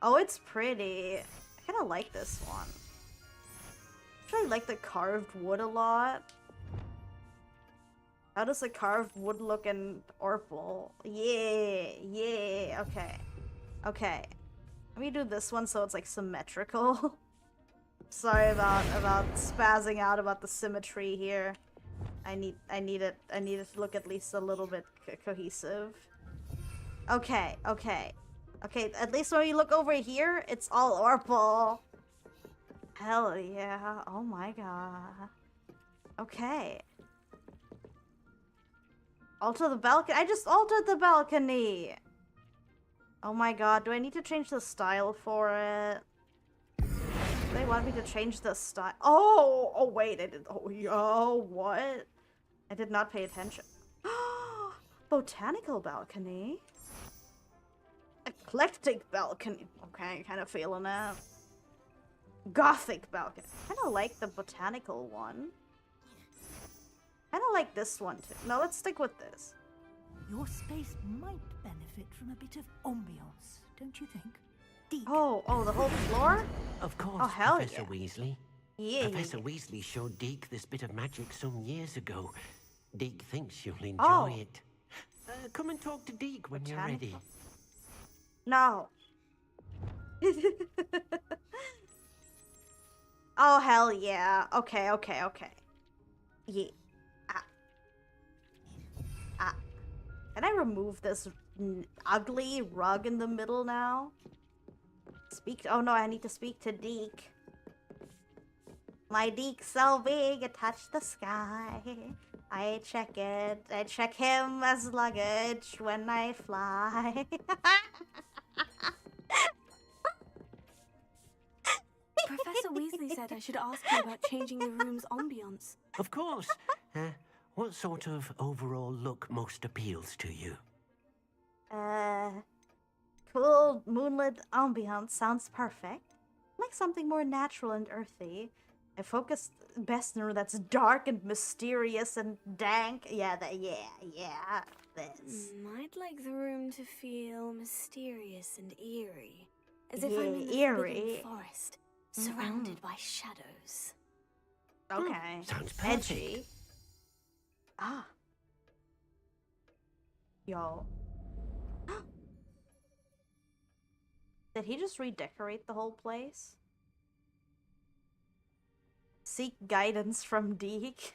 Oh, it's pretty. I kind of like this one. I like the carved wood a lot. How does the carved wood look in Orpal? Yeah, yeah, okay. Okay. Let me do this one so it's like symmetrical. Sorry about spazzing out about the symmetry here. I need it to look at least a little bit cohesive. Okay, okay. Okay, at least when you look over here, it's all Orpal. Hell yeah. Oh my god. Okay. Alter the balcony. I just altered the balcony. Oh my god. Do I need to change the style for it? Do they want me to change the style? Oh! Oh wait. I did. Oh, yo. What? I did not pay attention. Botanical balcony? Eclectic balcony. Okay, kind of feeling it. Gothic balcony. I kind of like the botanical one. I don't like this one too. No, let's stick with this. Your space might benefit from a bit of ambiance, don't you think? Deek. Oh, the whole floor? Of course, oh, hell Professor yeah. Weasley. Yeah. Professor Weasley showed Deek this bit of magic some years ago. Deek thinks you'll enjoy it. Come and talk to Deek when you're ready. No. Oh, hell yeah. Okay, okay, okay. Yeah. Can I remove this ugly rug in the middle now? Oh no, I need to speak to Deek. My Deek's so big, it touched the sky. I check it. I check him as luggage when I fly. Professor Weasley said I should ask you about changing the room's ambience. Of course. What sort of overall look most appeals to you? Cool moonlit ambiance sounds perfect. Like something more natural and earthy. I focus best on that's dark and mysterious and dank. Yeah, this. I'd like the room to feel mysterious and eerie. As if I'm in the eerie. forbidden forest, surrounded by shadows. Okay. Sounds perfect. Edgy. Ah. Yo. Did he just redecorate the whole place? Seek guidance from Deek.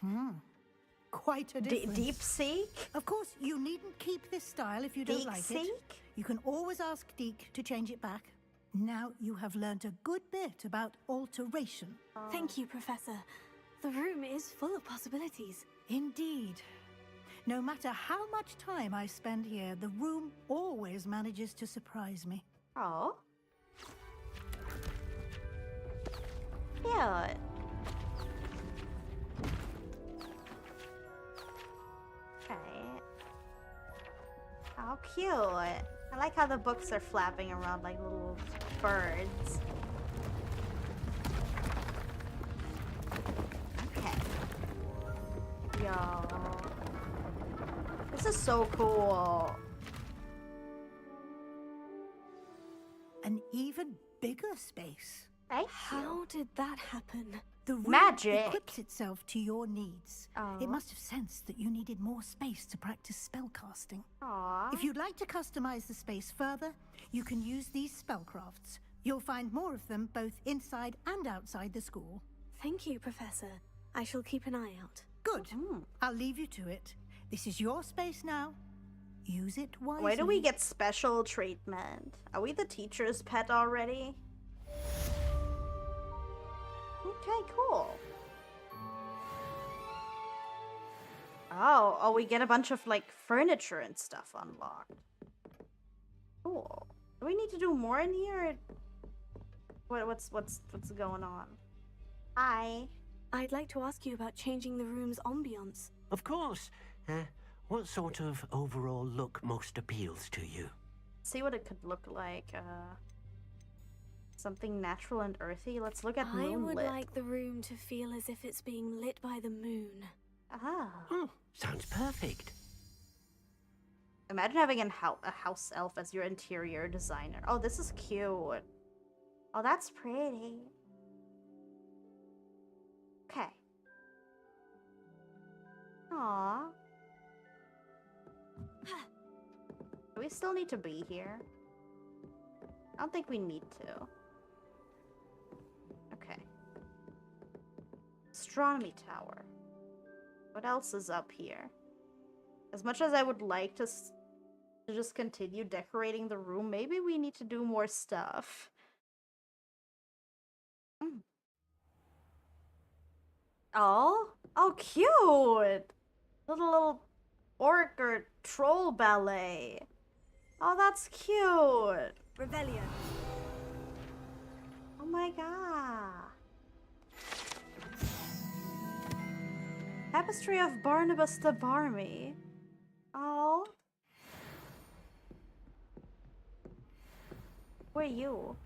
Quite a difference. Deep seek? Of course, you needn't keep this style if you don't like it. Seek? You can always ask Deek to change it back. Now you have learnt a good bit about alteration. Thank you, Professor. The room is full of possibilities. Indeed. No matter how much time I spend here, the room always manages to surprise me. Oh. Yeah. Okay. How cute. I like how the books are flapping around like little birds. Okay. Yo. This is so cool. An even bigger space. How did that happen? The room Magic equips itself to your needs. Oh. It must have sensed that you needed more space to practice spellcasting. Aww. If you'd like to customize the space further, you can use these spellcrafts. You'll find more of them both inside and outside the school. Thank you, Professor. I shall keep an eye out. Good. I'll leave you to it. This is your space now. Use it wisely. Why do we get special treatment? Are we the teacher's pet already? Okay, cool. Oh, we get a bunch of like furniture and stuff unlocked. Cool. Do we need to do more in here? What's going on? Hi. I'd like to ask you about changing the room's ambiance. Of course. What sort of overall look most appeals to you? See what it could look like. Something natural and earthy. Let's look at moonlit. I would like the room to feel as if it's being lit by the moon. Ah. Oh, sounds perfect. Imagine having a house elf as your interior designer. Oh, this is cute. Oh, that's pretty. Okay. Aww. Do we still need to be here? I don't think we need to. Okay. Astronomy tower. What else is up here? As much as I would like to just continue decorating the room, maybe we need to do more stuff. Oh, cute! Little orc or troll ballet. Oh, that's cute. Revelio. Oh my god. Tapestry of Barnabas the Barmy. Oh. Who are you?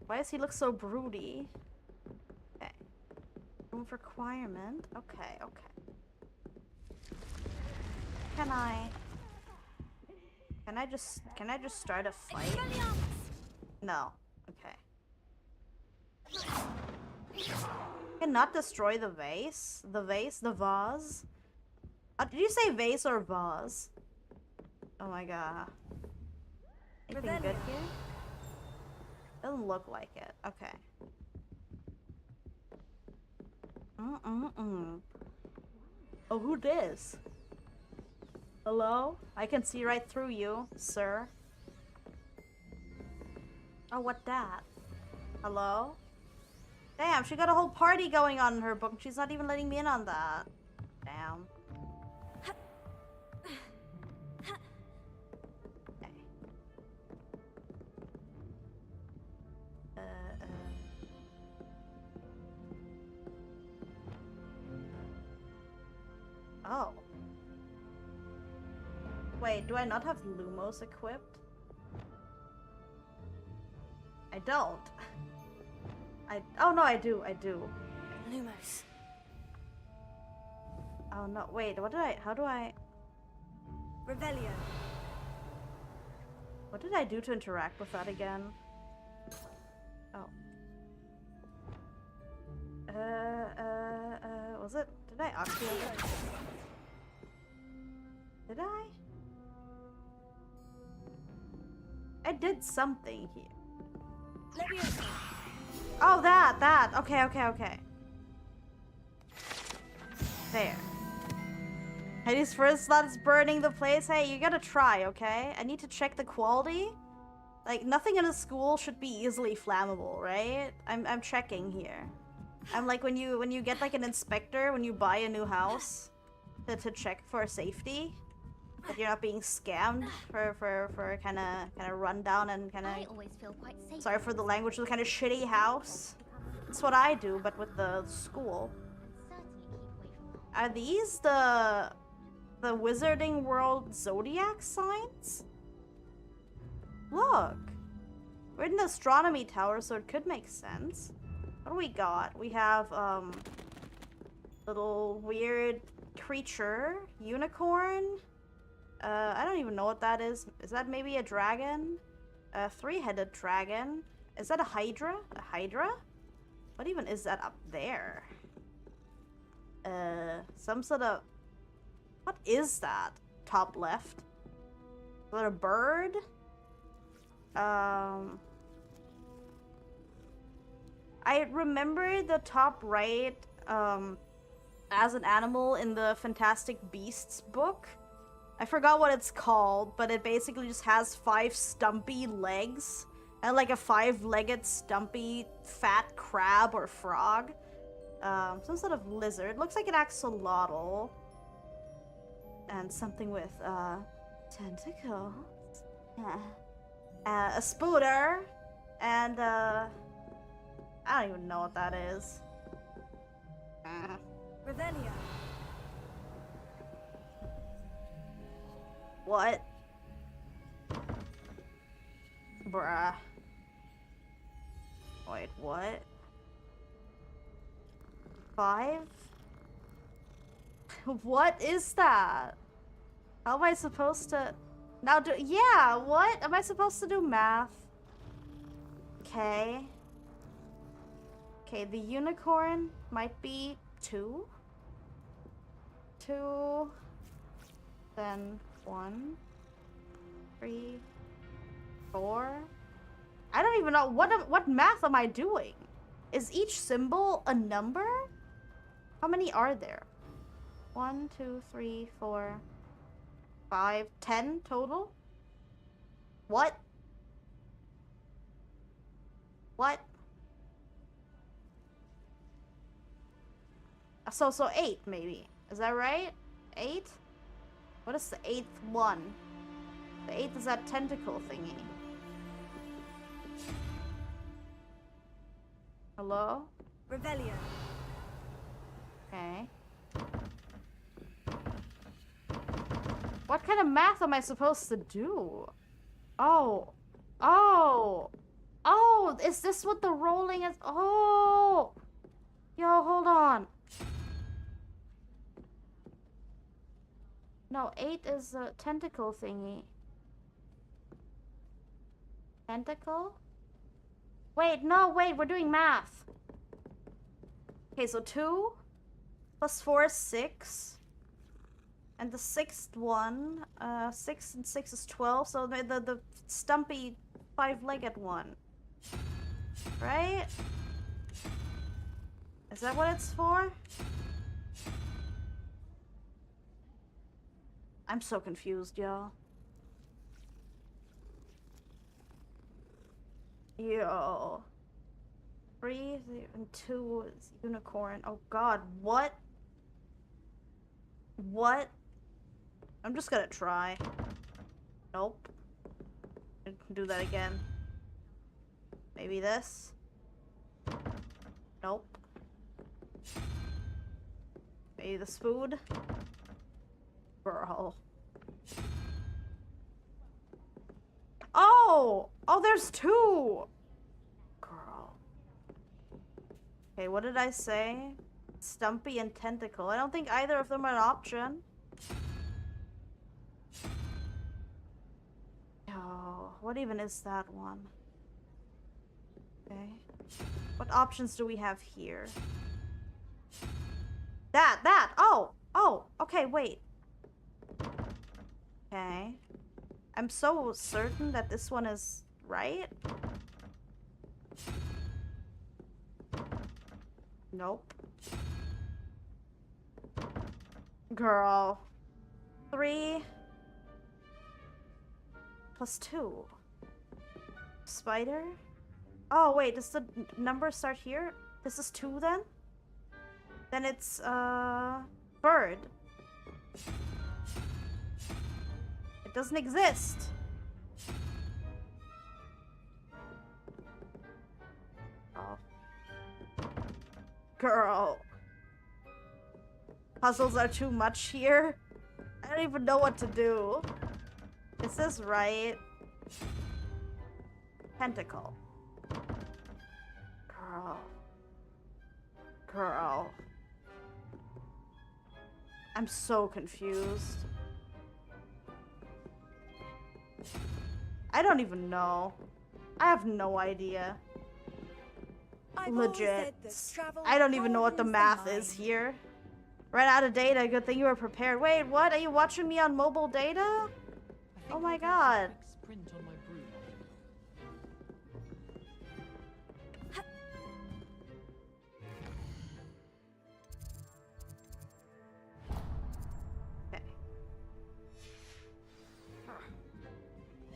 Why does he look so broody? Okay. Room for requirement. Okay. Can I just start a fight? No. Okay. Cannot destroy the vase? The vase? Did you say vase or vase? Oh my god. Anything good here? Doesn't look like it. Okay. Oh, who this? Hello? I can see right through you, sir. Oh, what that? Hello? Damn, she got a whole party going on in her book and she's not even letting me in on that. Damn. Okay. Oh. Wait, do I not have Lumos equipped? I don't. Oh no, I do. Lumos. Oh no, wait, how do I... Revelio. What did I do to interact with that again? Oh. Was it? Did I activate it? Did I? I did something here. Leviosa. Oh, that. Okay. There. Heidi's first slot is burning the place. Hey, you gotta try, okay? I need to check the quality. Like, nothing in a school should be easily flammable, right? I'm checking here. I'm like when you get like an inspector when you buy a new house to check for safety. That you're not being scammed for kind of rundown and kind of. I always feel quite safe. Sorry for the language, the kind of shitty house. That's what I do, but with the school. Are these the Wizarding World zodiac signs? Look! We're in the astronomy tower, so it could make sense. What do we got? We have, little weird creature. Unicorn? I don't even know what that is. Is that maybe a dragon? A three-headed dragon? Is that a hydra? A hydra? What even is that up there? Some sort of... What is that? Top left? Is that a bird? I remember the top right, as an animal in the Fantastic Beasts book. I forgot what it's called, but it basically just has 5 stumpy legs and like a 5-legged stumpy fat crab or frog. Some sort of lizard. Looks like an axolotl. And something with, tentacles. A spooter. And, I don't even know what that is. Revelia. What? Bruh. Wait, what? 5? What is that? How am I supposed to... Now do... Yeah, what? Am I supposed to do math? Okay. Okay, the unicorn might be 2. 2. Then 1. 3. 4. I don't even know. What math am I doing? Is each symbol a number? How many are there? 1, 2, 3, 4, 5, 10 total? What? What? So 8 maybe. Is that right? 8? What is the 8th one? The 8th is that tentacle thingy. Hello? Revelia. Okay. What kind of math am I supposed to do? Oh. Oh. Oh, is this what the rolling is? Oh. Yo, hold on. No, 8 is a tentacle thingy. Tentacle? Wait, no, wait, we're doing math. Okay, so 2 plus 4 is 6. And the 6th one, 6 and 6 is 12, so the stumpy 5-legged one. Right? Is that what it's for? I'm so confused, y'all. Yo. 3 and 2 is unicorn. Oh god, what? What? I'm just gonna try. Nope. I can do that again. Maybe this? Nope. Maybe the spoon? Bro. Oh! Oh, there's 2! Girl. Okay, what did I say? Stumpy and tentacle. I don't think either of them are an option. Oh, what even is that one? Okay. What options do we have here? That! Oh! Oh! Okay, wait. Okay. I'm so certain that this one is right. Nope. Girl. 3 plus 2. Spider? Oh, wait, does the number start here? This is 2 then? Then it's, bird. It doesn't exist. Oh. Girl. Puzzles are too much here. I don't even know what to do. Is this right? Tentacle. Girl. I'm so confused. I don't even know. I have no idea. Legit. I don't even know what the math is here. Ran out of data. Good thing you were prepared. Wait, what? Are you watching me on mobile data? Oh my god. Okay.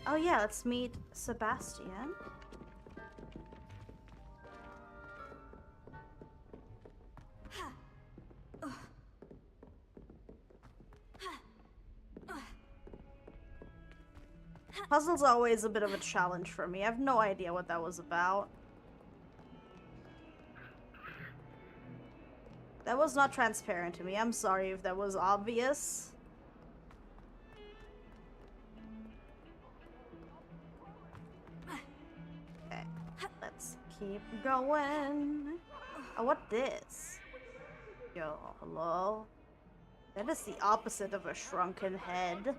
Oh yeah, let's meet Sebastian. Puzzle's always a bit of a challenge for me. I have no idea what that was about. That was not transparent to me. I'm sorry if that was obvious. Okay, let's keep going. Oh, what this? Yo, hello? That is the opposite of a shrunken head.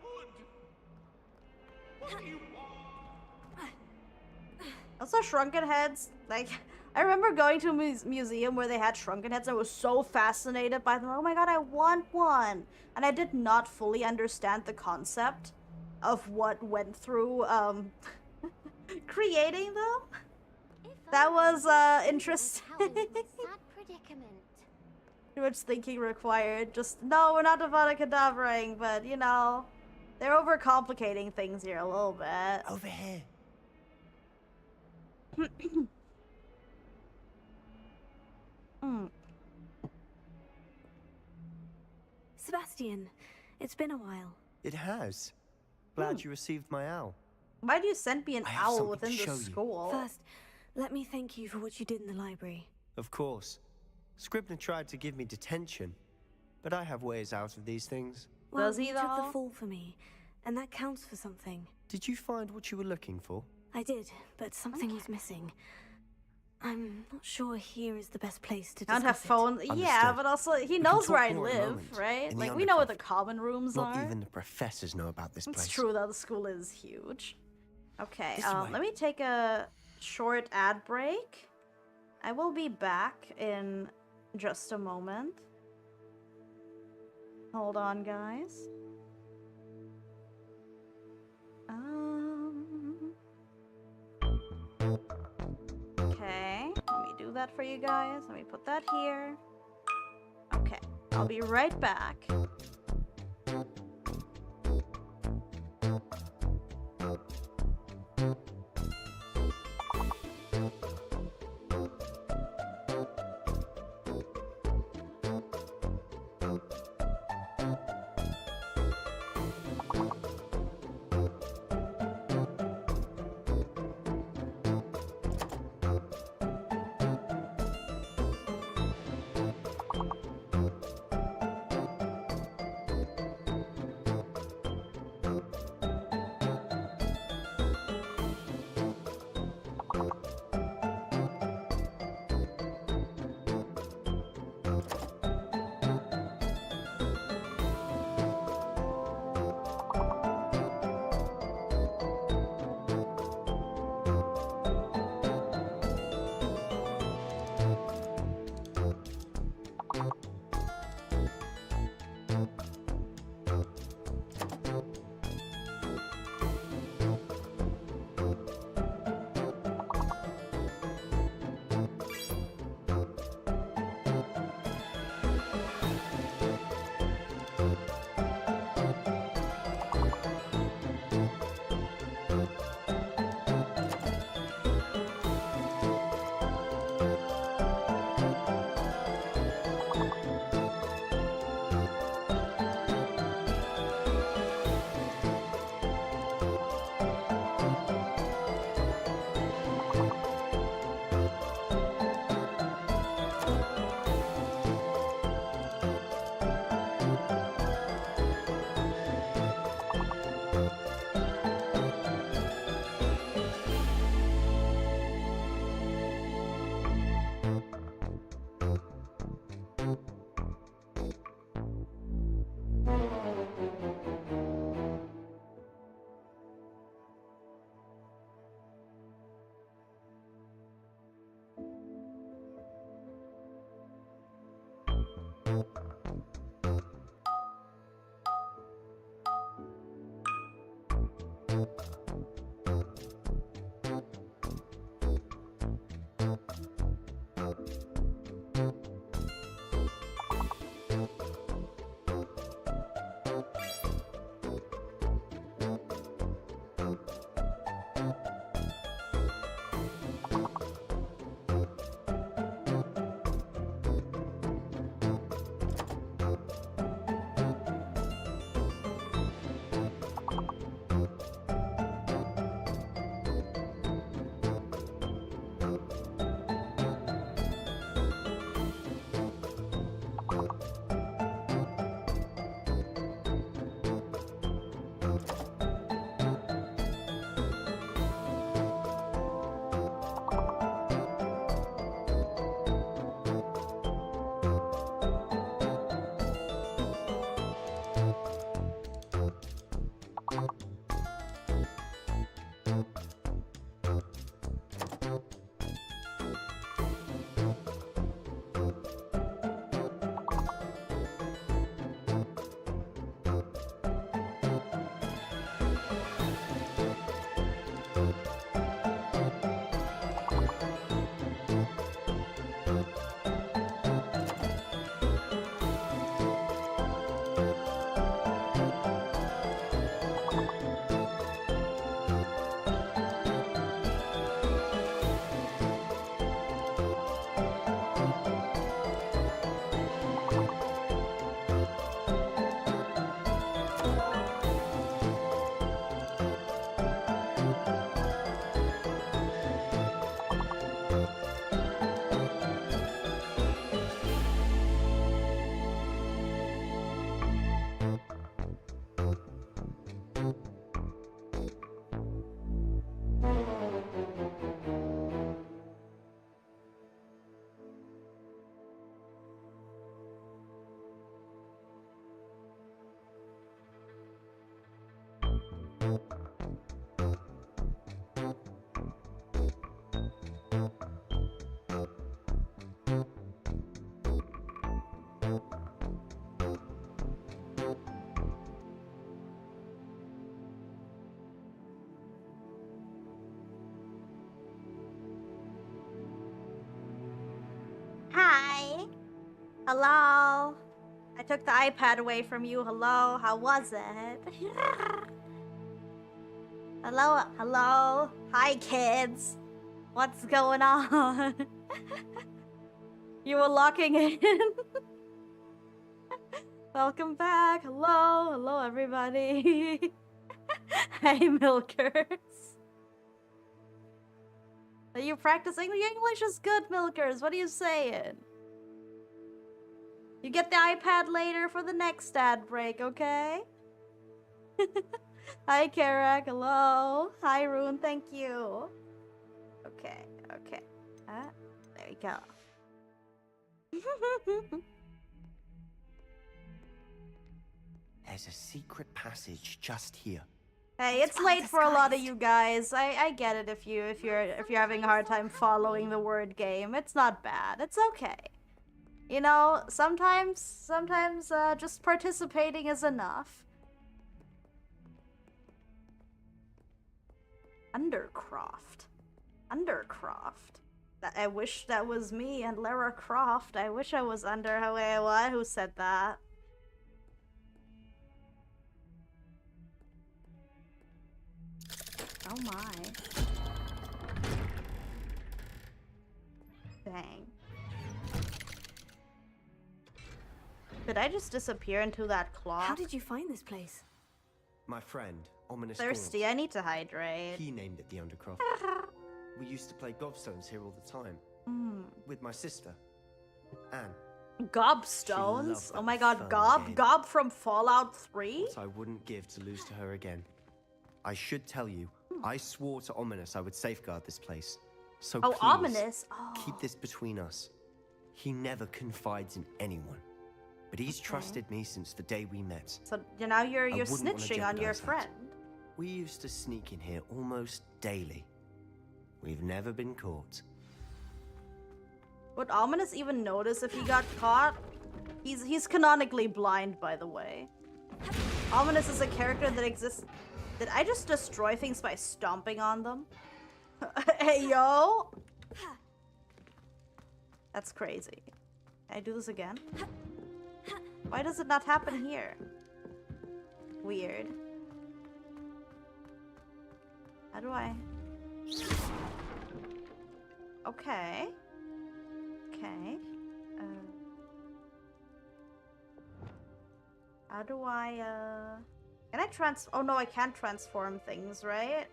Also, shrunken heads, like, I remember going to a museum where they had shrunken heads. I was so fascinated by them. Oh my god, I want one! And I did not fully understand the concept of what went through, creating them. That was, interesting. Too much thinking required. Just, no, we're not Avada Kedavraing, but, you know, they're overcomplicating things here a little bit. Over here. Sebastian, it's been a while. It has. Glad you received my owl. Why do you send me an owl within the school? First, let me thank you for what you did in the library. Of course. Scribner tried to give me detention, but I have ways out of these things. Well, Does he, you took though? the fall for me, and that counts for something. Did you find what you were looking for? I did, but something was missing. I'm not sure here is the best place to discuss I don't have phones. Understood. Yeah, but also he knows where I live, right? In the Like, we know what the Undercroft. common rooms Not are. even the professors know about this place. It's true though, the school is huge. Okay, This way. let me take a short ad break. I will be back in just a moment. Hold on, guys. Okay, let me do that for you guys. Let me put that here. Okay, I'll be right back. Hi. Hello. I took the iPad away from you. Hello. How was it? Hello. Hello. Hi, kids. What's going on? You were locking in. Welcome back. Hello. Hello, everybody. Hey, milkers. Are you practicing? Your English is good, milkers. What are you saying? You get the iPad later for the next ad break, okay? Hi, Karak. Hello. Hi, Rune. Thank you. Okay. Okay. There we go. There's a secret passage just here. Hey, it's late for a lot of you guys. I get it if you're having a hard time following the word game. It's not bad. It's okay. You know, sometimes just participating is enough. Undercroft. I wish that was me and Lara Croft. I wish I was under. Wait, what? Who said that? Oh my. Dang. Did I just disappear into that clock? How did you find this place? My friend, Ominous Thirsty, Gaunt, I need to hydrate. he named it the Undercroft. We used to play gobstones here all the time. With my sister, Anne. Gobstones? Oh my god, game. Gob from Fallout 3? What I wouldn't give to lose to her again. I should tell you, I swore to Ominous I would safeguard this place. So Oh, please, Ominous? Oh. keep this between us. He never confides in anyone. But he's trusted me since the day we met. So now you're wouldn't wanna snitching on your jeopardize that. friend. We used to sneak in here almost daily. We've never been caught. Would Ominous even notice if he got caught? He's canonically blind, by the way. Ominous is a character that Did I just destroy things by stomping on them? Hey, yo! That's crazy. Can I do this again? Why does it not happen here? Weird. How do I... Okay. Okay. How do I, Can I oh no, I can't transform things, right?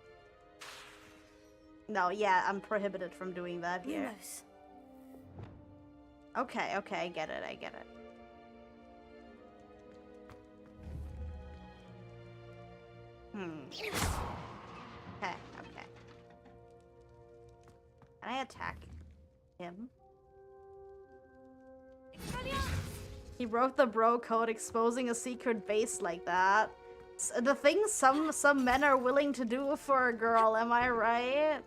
No, yeah, I'm prohibited from doing that here. Yes. Okay, okay, I get it, I get it. Okay, okay. Can I attack him? He wrote the bro code exposing a secret base like that. The things some men are willing to do for a girl, am I right?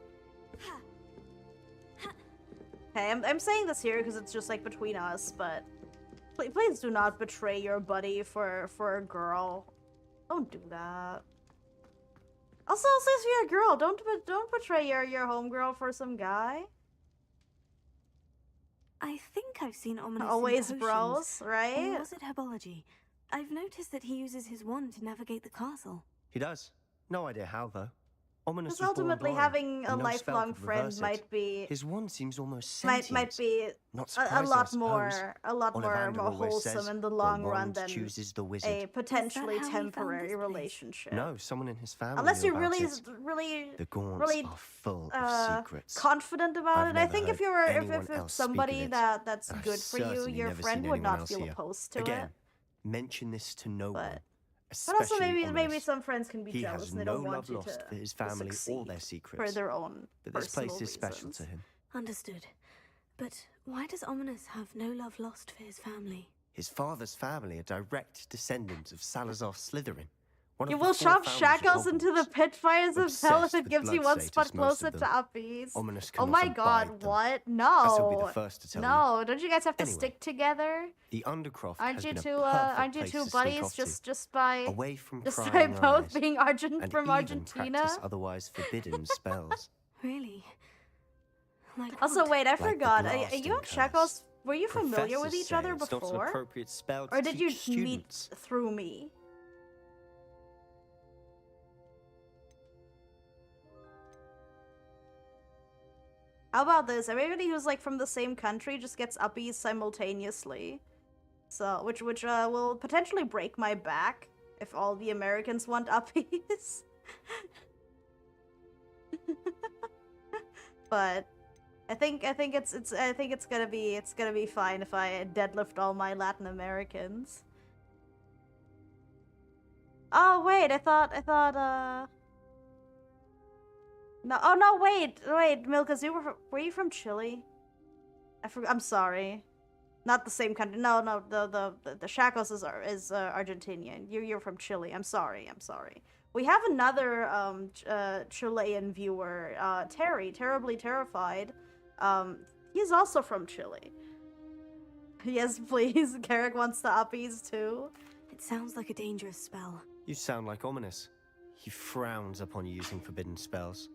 Okay, I'm saying this here because it's just like between us, but please do not betray your buddy for a girl. Don't do that. Also, if you're a girl, don't betray your homegirl for some guy. I think I've seen Ominous Always in bros, right? Or was it herbology? I've noticed that he uses his wand to navigate the castle. He does. No idea how, though. Ominous Because ultimately was born blind, having a and no spell lifelong could friend reverse it. might be His wand seems almost sentient. might be Not a lot surprising, more Ollivander always wholesome says, in the long "The run wand than chooses the wizard." a potentially Is that how he found temporary this place? relationship. No, someone in his family Unless knew you're about really it. really The Gaunts really are full of secrets. confident about I've it. I never think if heard you were anyone if else somebody speak of it, that's and I've good for you, certainly your never friend seen would anyone not else feel here. opposed to Again, it. mention this to no one. But also Especially maybe Ominous. some friends can be He jealous has and they no don't want love you lost to for his family or succeed their secrets. for their own But this place personal is special reasons. to him. Understood. But why does Ominous have no love lost for his family? His father's family are direct descendants of Salazar Slytherin. One You of the will four shove founders of shackles into the Hogwarts. pit fires of hell if Obsessed it with gives you blood one status, spot most closer of to them. uppies. Ominous Oh cannot my abide god, them. what? As he'll be the No. first to tell you. No, don't you guys have to Anyway, stick together? The Undercroft Aren't has you been two a perfect aren't you place two to sneak buddies off to, just by away from just by prying both eyes, being and from even Argentina? practice otherwise forbidden spells. Really? Like Also, what? wait, I Like the forgot. blasting You and curse. Shackles, were you familiar with Professors each say other it's not an before? appropriate spell to Or did you teach meet students. through me? How about this? Everybody who's like from the same country just gets uppies simultaneously. So, which will potentially break my back if all the Americans want uppies. But I think it's gonna be fine if I deadlift all my Latin Americans. Oh wait, I thought no, oh no, wait, Milkas, were you from Chile? I'm sorry, not the same country. No, the Shackles is Argentinian. You're from Chile. I'm sorry. We have another Chilean viewer, Terry, terribly terrified. He's also from Chile. Yes, please. Carrick wants the uppies too. It sounds like a dangerous spell. You sound like Ominous. He frowns upon using forbidden spells.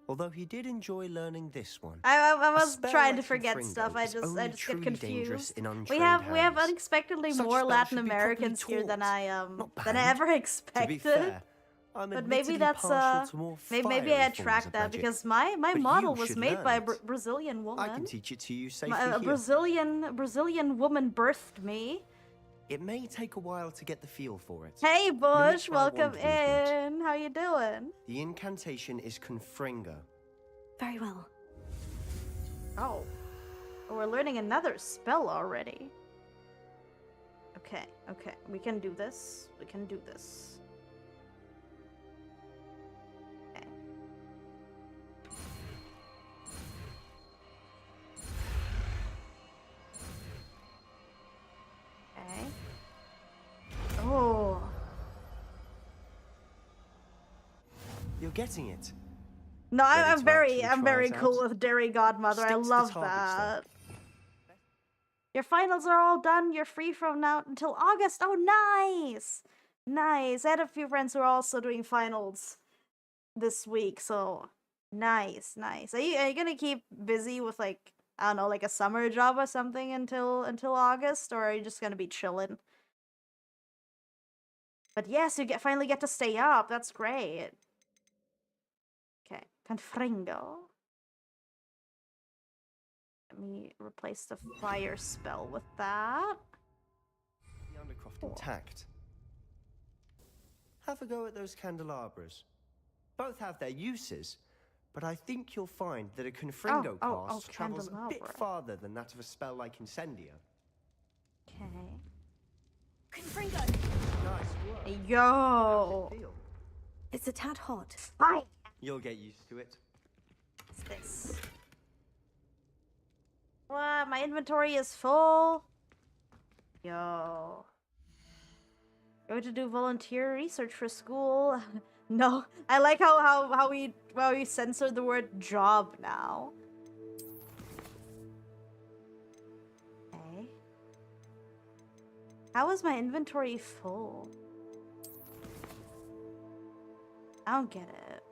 Although he did enjoy learning this one. I was spell trying to like forget Confringo stuff. I is just only get truly dangerous confused. in We untrained have hands. unexpectedly Such more spells Latin should be properly Americans here than taught, I ever To be expected. fair, I'm But maybe admittedly that's partial to more maybe I fiery forms attract of that magic. because my But model you was should made learn by a it. Brazilian woman. I can teach it to you safely A here. Brazilian woman birthed me. It may take a while to get the feel for it. Hey Bush, Mimic my welcome wand movement. in. How you doing? The incantation is Confringo. Very well. Oh, we're learning another spell already. Okay, we can do this. We can do this. Okay. Okay. Oh. You're getting it. No, Ready I'm to very actually try it cool out? with Dairy Godmother. I Stick to the love target that. stone. Your finals are all done. You're free from now until August. Oh, nice. Nice. I had a few friends who are also doing finals this week, so nice, nice. Are you gonna keep busy with like, I don't know, like a summer job or something until August, or are you just gonna be chilling? But yes, you finally get to stay up. That's great. Okay, Confringo. Let me replace the fire spell with that. The Undercroft intact. Have a go at those candelabras. Both have their uses, but I think you'll find that a Confringo cast travels a bit farther than that of a spell like Incendia. Okay. Confringo! Nice work. Yo! It's a tad hot. Fine. You'll get used to it. What's this? What? My inventory is full? Yo. Going to do volunteer research for school? No. I like how we censor the word job now. Okay. How is my inventory full? I don't get it.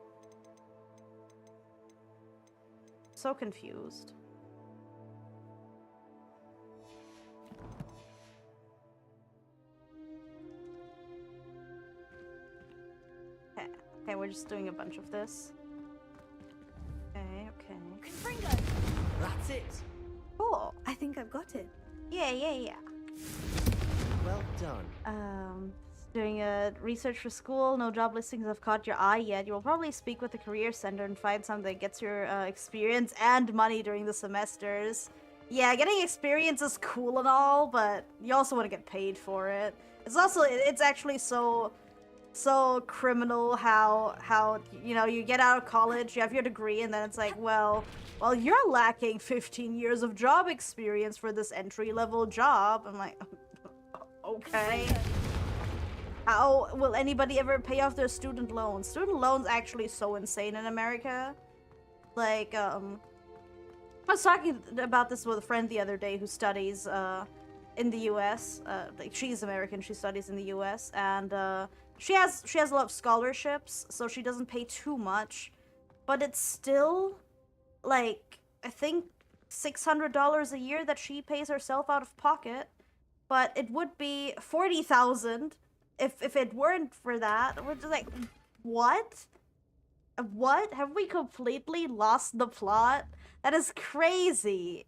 So confused. Okay, we're just doing a bunch of this. Okay. Confringo! That's it. Cool. I think I've got it. Yeah. Well done. Doing a research for school. No job listings have caught your eye yet. You will probably speak with the career center and find something that gets your experience and money during the semesters. Yeah, getting experience is cool and all, but you also want to get paid for it. It's actually so criminal how you get out of college, you have your degree, and then it's like, well you're lacking 15 years of job experience for this entry-level job. I'm like, okay. How will anybody ever pay off their student loans? Student loans actually so insane in America. Like, I was talking about this with a friend the other day who studies in the US. Like, she's American, she studies in the US, and she has a lot of scholarships, so she doesn't pay too much, but it's still like, I think $600 a year that she pays herself out of pocket. But it would be $40,000 if it weren't for that. We're just like, what? What? Have we completely lost the plot? That is crazy.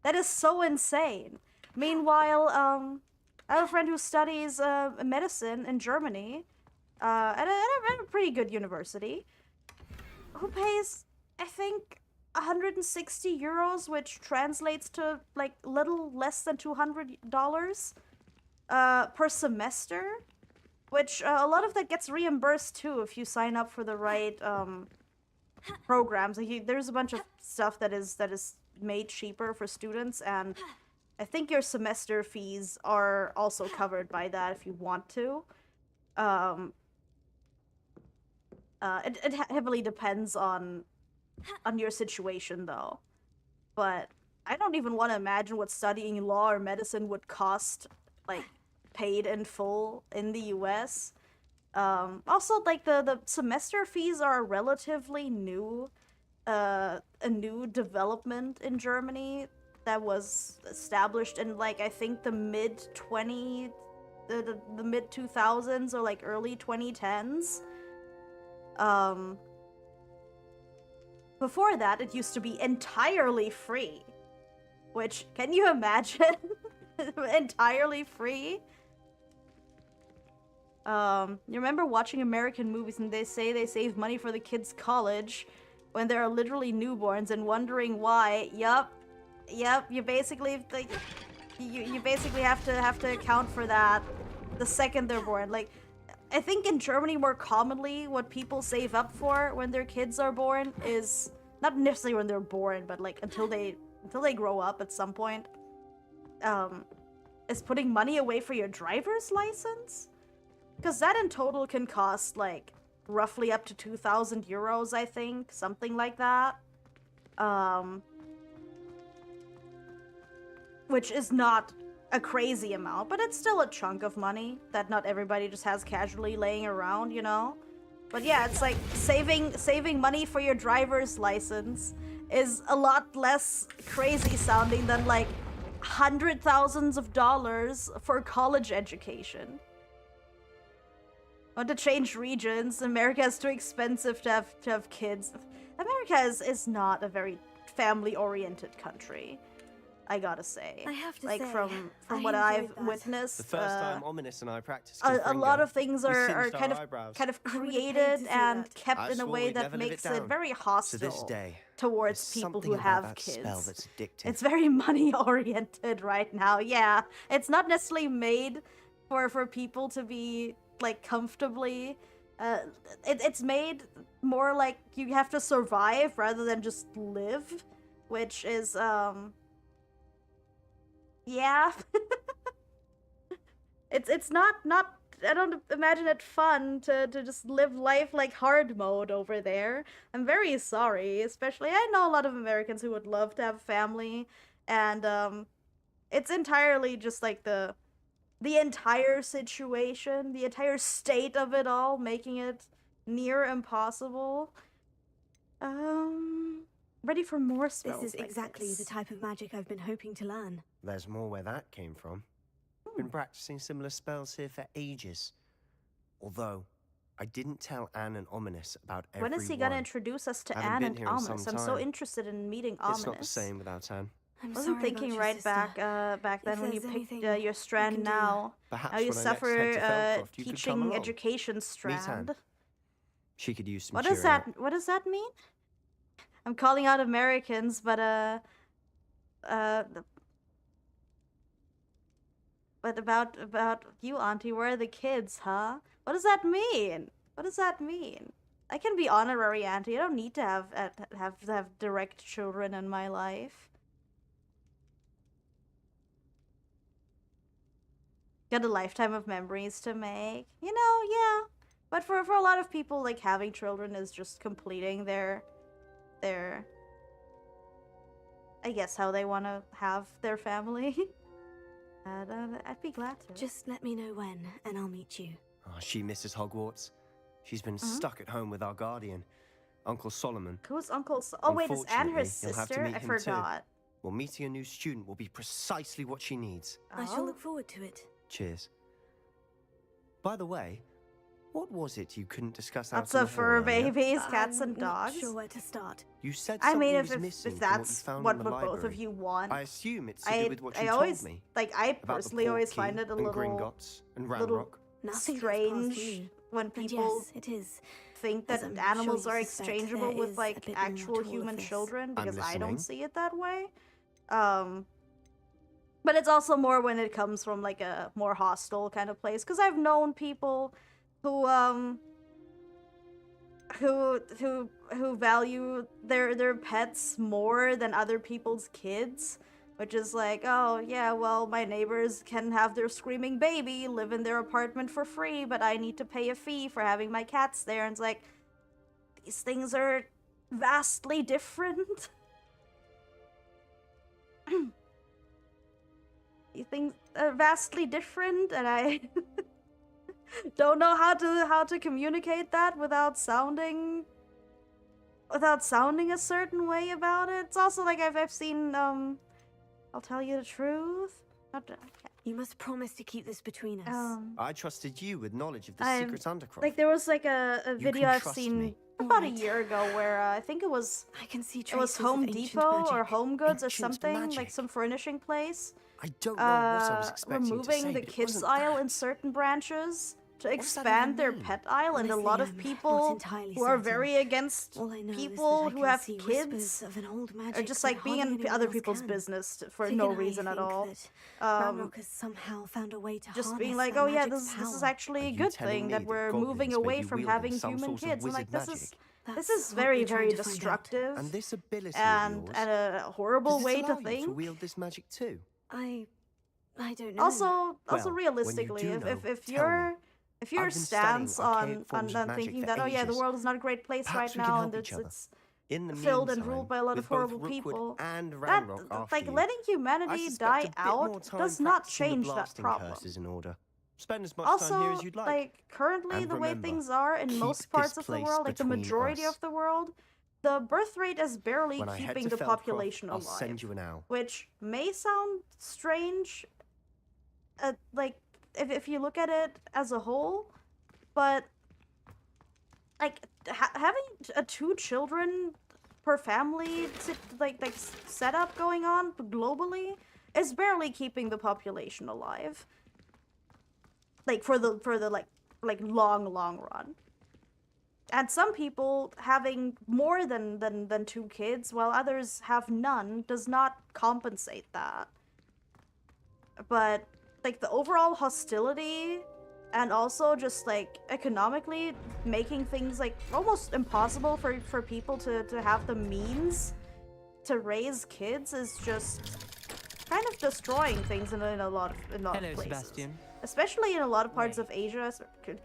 That is so insane. Meanwhile, I have a friend who studies medicine in Germany, at a pretty good university, who pays, I think, 160 euros, which translates to like little less than $200 per semester, which a lot of that gets reimbursed too if you sign up for the right programs. Like there's a bunch of stuff that is made cheaper for students, and I think your semester fees are also covered by that if you want to. It heavily depends on your situation, though. But I don't even want to imagine what studying law or medicine would cost, like, paid in full in the US. Also, like, the semester fees are relatively new, a new development in Germany that was established in, like, I think the mid-20s, the mid-2000s or, like, early 2010s. Before that, it used to be entirely free. Which, can you imagine? Entirely free? You remember watching American movies and they say they save money for the kids' college when there are literally newborns and wondering why? Yup, you basically, like, you basically have to account for that the second they're born. Like, I think in Germany more commonly what people save up for when their kids are born is not necessarily when they're born, but like until they grow up at some point, is putting money away for your driver's license, because that in total can cost like roughly up to 2,000 euros, I think, something like that. Which is not a crazy amount, but it's still a chunk of money that not everybody just has casually laying around, you know? But yeah, it's like saving money for your driver's license is a lot less crazy sounding than like $100,000s of dollars for college education. Want to change regions? America is too expensive to have kids. America is not a very family-oriented country, I gotta say. I have to like say, from I what I've enjoyed that. witnessed, The first time Ominous and I practiced a lot of things we are singed kind our eyebrows. of I would've paid created to see and that. kept I in a swore way we'd that never live it makes it down. very To hostile this day, towards there's people who something about have that kids. spell that's addictive. It's very money-oriented right now, yeah. It's not necessarily made for people to be, like, comfortably... it's made more like you have to survive rather than just live, which is, yeah. it's not, I don't imagine it fun to just live life like hard mode over there. I'm very sorry, especially I know a lot of Americans who would love to have a family, and, it's entirely just like the entire situation, the entire state of it all, making it near impossible. Ready for more spells. This is like exactly this. the type of magic I've been hoping to learn. There's more where that came from. Been practicing similar spells here for ages. Although, I didn't tell Anne and Ominous about every When is he one. gonna introduce us to Haven't Anne been and here in some Ominous? I'm so time. interested in meeting Ominous. It's not the same without Anne. I'm Wasn't sorry thinking about right your sister. back then when you there's picked anything your strand can do. now. Perhaps Now you when I next suffer head to Felcroft, you could come teaching along. education Meet strand. Anne. She could use some What does cheering up. that mean? I'm calling out Americans, but about you, Auntie, where are the kids, huh? What does that mean? What does that mean? I can be honorary auntie. I don't need to have direct children in my life. Got a lifetime of memories to make. You know, yeah. But for a lot of people, like, having children is just completing their I guess how they want to have their family. I'd be glad to. Just let me know when, and I'll meet you. Oh, she misses Hogwarts. She's been stuck at home with our guardian, Uncle Solomon. Who's Uncle Oh wait, is Anne her Unfortunately, you'll have to sister? meet I him forgot. Too. Well, meeting a new student will be precisely what she needs. I shall look forward to it. Cheers. By the way, what was it you couldn't discuss Lots out in of the fur hall earlier? babies, cats, and I'm not dogs. sure where to start. You said I something mean, was missing if from what you that's found what in the both of library. you want, I assume it's to do with what you always told me. like. I about the personally always Portkey find it a and little Gringotts and little Ranrock. Nothing strange me. when And people yes, it is. think As that I'm animals sure are you suspect, exchangeable there with is like a bit more actual to all of human this. children, I'm because I don't listening. see it that way. But it's also more when it comes from like a more hostile kind of place, because I've known people who value their pets more than other people's kids, which is like, oh yeah, well, my neighbors can have their screaming baby live in their apartment for free, but I need to pay a fee for having my cats there. And it's like, these things are vastly different. These things are vastly different, and I don't know how to communicate that without sounding a certain way about it. It's also like I've seen I'll tell you the truth. You must promise to keep this between us. I trusted you with knowledge of the I'm- secret undercroft. Like there was like a You video can I've trust seen me. about a Alright. year ago where I think it was I can see it was traces of Home ancient Depot or magic. Home Goods or Ancient something, like magic? some furnishing place. I don't know what I was expecting Removing to say, the but it kids wasn't aisle that. in certain branches to does that expand even their mean? pet aisle, and a Honestly, lot of I'm not people entirely who are certain. very against All I know people is that I who can have see kids whispers of an old or magic just that like being hardly in anyone other else people's can. business for Fig no and I reason at think all. that Um, Ranrock has somehow found a way to just harness being like, that oh yeah, magic's this is power. actually Are a you good telling thing me that that we're goblins moving may away be from wielding having some human sort of kids. I'm like, wizard this is magic? this That's is what very we're trying very to find out. destructive And this ability and of yours, a horrible does way this to allow you think. to wield this magic too? I don't know. Also, Well, when you realistically, do know, if tell your me. your I've been studying stance archaic on forms of magic thinking for that, oh yeah, the ages. world is not a great place Perhaps right we can now help and each other. In the filled and meantime, ruled by a lot of with both horrible Rookwood people. and That, Ranrock after like, you, letting I humanity suspect die a bit more out time does not practicing the change that blasting problem. curse is in order. Spend as much time here Also, as you'd like. currently And the way remember, things are in keep most parts this of the place world, like the between majority us. of the world, the birth rate is barely When I head keeping to the Feldcroft, population I'll alive. send you an owl. Which may sound strange, like, if you look at it as a whole, but, like, having 2 children per family, setup going on globally is barely keeping the population alive. Like, for the long run. And some people having more than 2 kids, while others have none, does not compensate that. But, like, the overall hostility, and also just, like, economically making things, like, almost impossible for people to have the means to raise kids is just kind of destroying things in a lot of places. Sebastian. Especially in a lot of parts of Asia,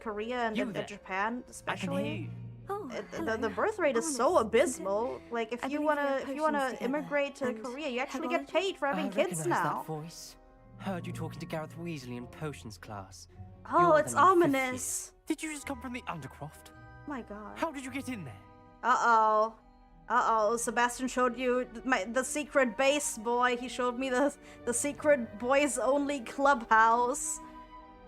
Korea, and Japan, especially. The birth rate is so abysmal. Like, if you wanna immigrate to Korea, you actually get paid for having kids now. That voice. Heard you talking to Gareth Weasley in potions class. Oh, it's ominous. Did you just come from the Undercroft? Oh my god. How did you get in there? Uh-oh, Sebastian showed you the secret base, boy. He showed me the secret boys-only clubhouse.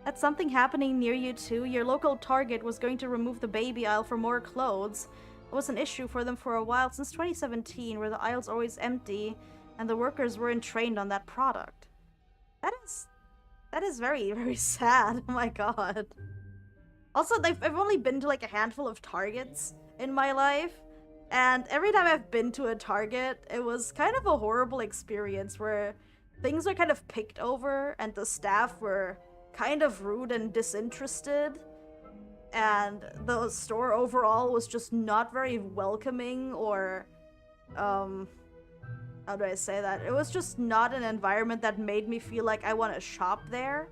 That's something happening near you too. Your local Target was going to remove the baby aisle for more clothes. It was an issue for them for a while, since 2017, where the aisle's always empty, and the workers weren't trained on that product. That is very, very sad. Oh my god. Also, I've only been to like a handful of Targets in my life, and every time I've been to a Target, it was kind of a horrible experience where things were kind of picked over and the staff were kind of rude and disinterested, and the store overall was just not very welcoming, or how do I say that? It was just not an environment that made me feel like I want to shop there.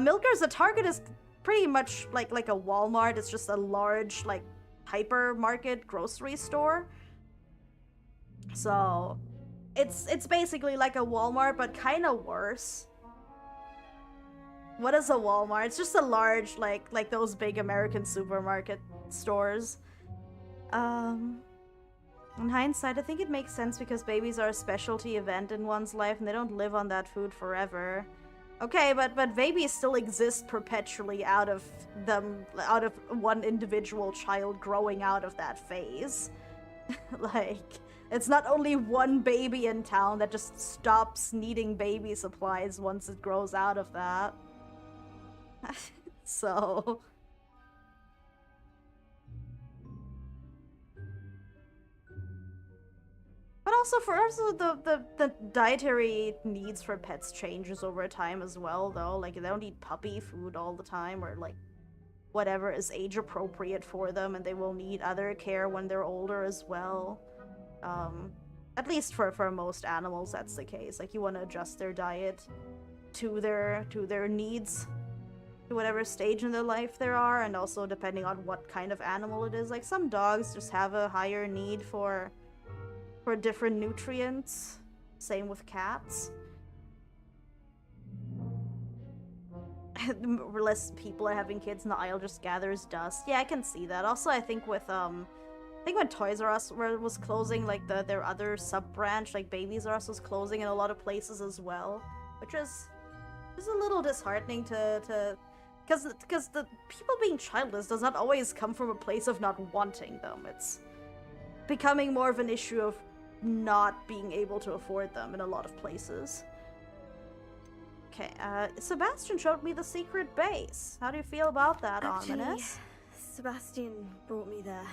Milker's, a Target is pretty much like a Walmart. It's just a large, like, hypermarket grocery store. So it's basically like a Walmart, but kind of worse. What is a Walmart? It's just a large, like those big American supermarket stores. In hindsight, I think it makes sense because babies are a specialty event in one's life and they don't live on that food forever. Okay, but babies still exist perpetually out of one individual child growing out of that phase. Like, it's not only one baby in town that just stops needing baby supplies once it grows out of that. So... But also, the dietary needs for pets changes over time as well, though. Like, they don't eat puppy food all the time, or, like, whatever is age-appropriate for them, and they will need other care when they're older as well. At least for most animals, that's the case. Like, you want to adjust their diet to their needs, to whatever stage in their life they are, and also depending on what kind of animal it is. Like, some dogs just have a higher need for different nutrients. Same with cats. Less people are having kids in the aisle just gathers dust. Yeah, I can see that. Also, I think with when Toys R Us was closing, like their other sub-branch, like Babies R Us, was closing in a lot of places as well, which is a little disheartening because the people being childless does not always come from a place of not wanting them. It's becoming more of an issue of not being able to afford them in a lot of places. Okay, Sebastian showed me the secret base. How do you feel about that, Ominous? Sebastian brought me there,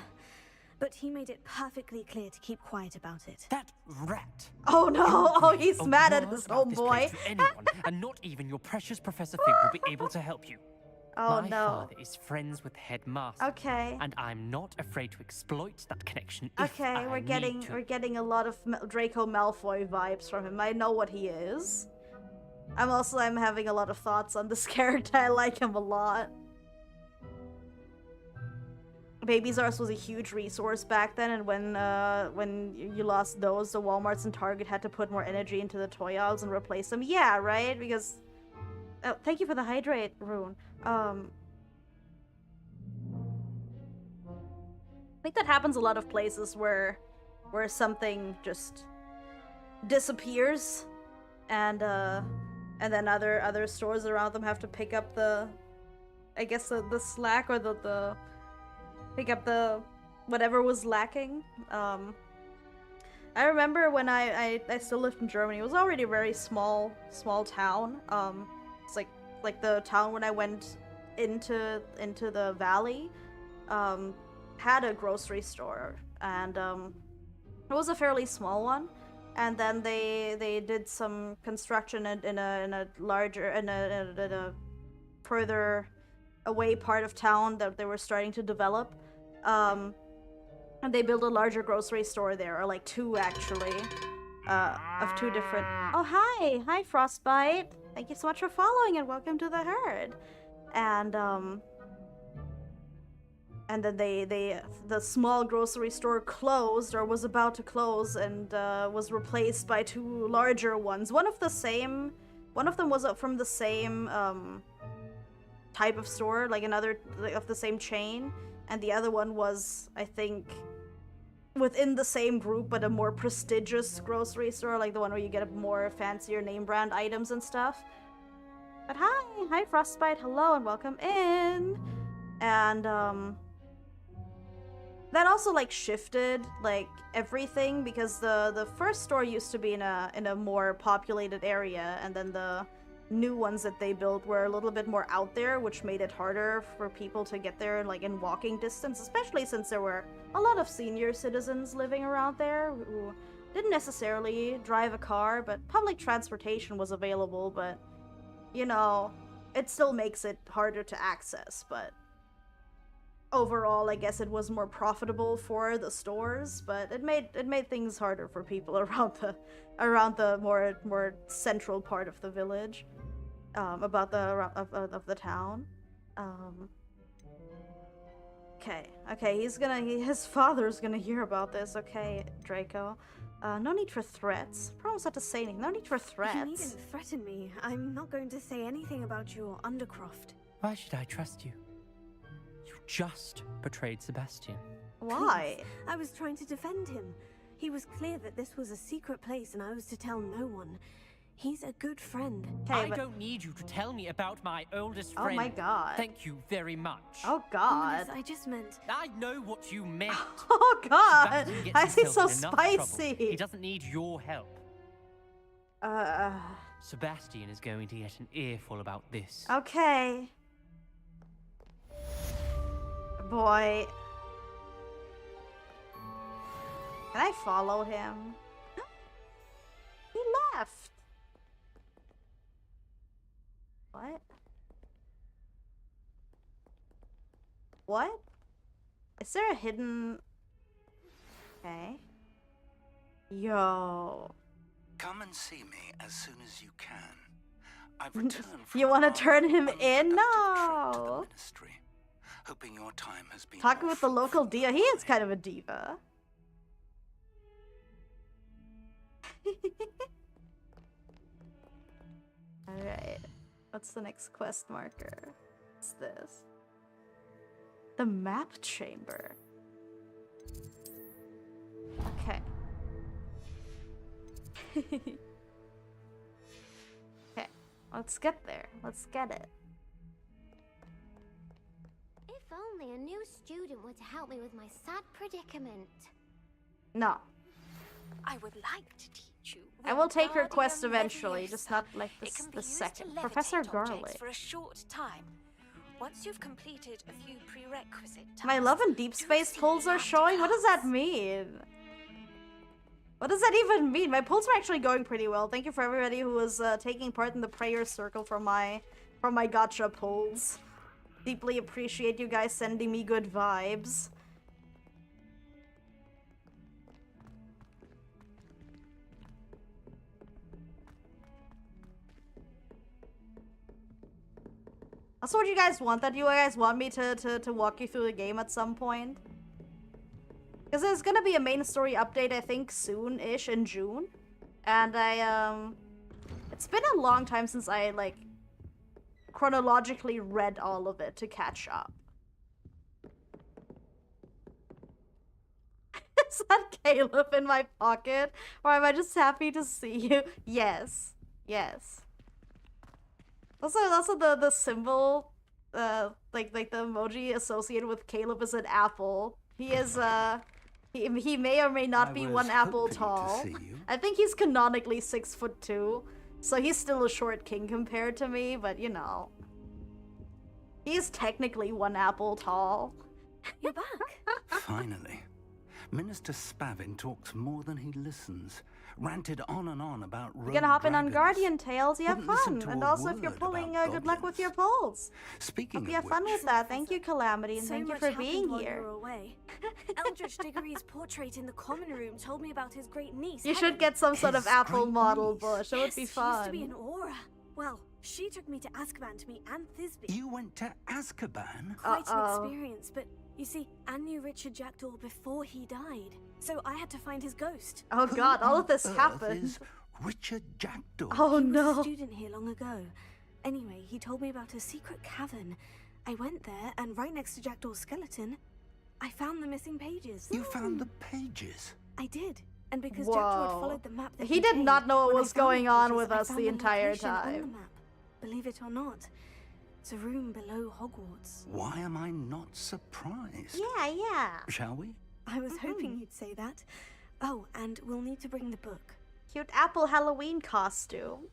but he made it perfectly clear to keep quiet about it. That rat! Oh no! Oh, he's mad at his homeboy! And not even your precious Professor Fig will be able to help you. Oh My no. father is friends with Headmaster. Okay. And I'm not afraid to exploit that connection Okay, we're getting a lot of Draco Malfoy vibes from him. I know what he is. I'm having a lot of thoughts on this character. I like him a lot. Babies R Us was a huge resource back then, and when you lost those, the Walmarts and Target had to put more energy into the toy aisles and replace them. Yeah, right? Because oh, thank you for the hydrate, Rune. I think that happens a lot of places where something just disappears, and then other stores around them have to pick up the, I guess the slack, or the pick up the whatever was lacking. I remember when I still lived in Germany. It was already a very small town. It's like the town when I went into the valley had a grocery store, and it was a fairly small one. And then they did some construction in a larger in a further away part of town that they were starting to develop. And they built a larger grocery store there, or like two actually, of two different. Oh hi Frostbite! Thank you so much for following and welcome to the herd. And then the small grocery store closed, or was about to close, and was replaced by two larger ones. One of them was from the same type of store, like another of the same chain, and the other one was, I think, within the same group, but a more prestigious grocery store, like the one where you get more fancier name brand items and stuff. But hi Frostbite, hello and welcome in. And that also like shifted like everything, because the first store used to be in a more populated area, and then the new ones that they built were a little bit more out there, which made it harder for people to get there like in walking distance, especially since there were a lot of senior citizens living around there who didn't necessarily drive a car, but public transportation was available. But you know, it still makes it harder to access. But overall, I guess it was more profitable for the stores, but it made things harder for people around the more central part of the village, of the town. Okay, his father's gonna hear about this. Okay, Draco. No need for threats. Promise not to say anything. No need for threats. You needn't threaten me. I'm not going to say anything about your Undercroft. Why should I trust you? You just betrayed Sebastian. Why? Please, I was trying to defend him. He was clear that this was a secret place and I was to tell no one. He's a good friend. I don't need you to tell me about my oldest friend. Oh my god. Thank you very much. Oh god. Yes, I just meant... I know what you meant. Oh god. Sebastian I gets think so himself in enough spicy. trouble. He doesn't need your help. Sebastian is going to get an earful about this. Okay. Boy. Can I follow him? He left. What? What? Is there a hidden... Okay. Yo. Come and see me as soon as you can. I've returned from You want to turn him in? No. ministry, hoping your time has been Talking with the local diva. He is kind of a diva. Alright. What's the next quest marker? What's this? The map chamber. Okay. Okay. Let's get there. Let's get it. If only a new student were to help me with my sad predicament. No. I would like to teach you. I will take her quest eventually, just not like the second. Professor Garlic. Garlic. For a short time. Once you've completed a few prerequisite tasks, My love and deep space pulls are showing? What does that mean? What does that even mean? My pulls are actually going pretty well. Thank you for everybody who was taking part in the prayer circle for my gacha pulls. Deeply appreciate you guys sending me good vibes. That's what you guys want. That you guys want me to walk you through the game at some point. Because there's gonna be a main story update, I think, soon-ish in June. And it's been a long time since I, like, chronologically read all of it to catch up. Is that Caleb in my pocket? Or am I just happy to see you? Yes. Yes. Also the symbol, like the emoji associated with Caleb is an apple. He is, he may or may not be one apple tall. I think he's canonically 6'2", so he's still a short king compared to me, but you know. He's technically one apple tall. You're back. Finally. Minister Spavin talks more than he listens. Ranted on and on about rogue You're gonna hop in on dragons. Guardian Tales, you have Wouldn't listen fun. to And a also if you're word pulling, about good luck with your polls. Speaking Hope of you have fun which, with that. Thank you, Calamity, and So thank you much for happened being while here. You were away. Eldritch Diggory's portrait in the common room told me about his great niece. You should Helen. get some sort of apple model bush. That would Yes, be she used to be fun. an aura. Well, she took me to Azkaban to meet Anne Thisbe. You went to Azkaban? Quite an experience, but you see, Anne knew Richard Jackdaw before he died, so I had to find his ghost. Oh god, all of this Earth happened. is Richard Jackdaw. Oh He was no. a student here long ago. Anyway, he told me about a secret cavern. I went there, and right next to Jackdaw's skeleton, I found the missing pages. You found the pages? I did. And because Jackdaw had Whoa. followed the map that He did contained, not know what when I was found going the on pages, with I us found the entire location on the time. map. Believe it or not, it's a room below Hogwarts. Why am I not surprised? Yeah. Shall we? I was hoping you'd say that. Oh, and we'll need to bring the book. Cute apple Halloween costume.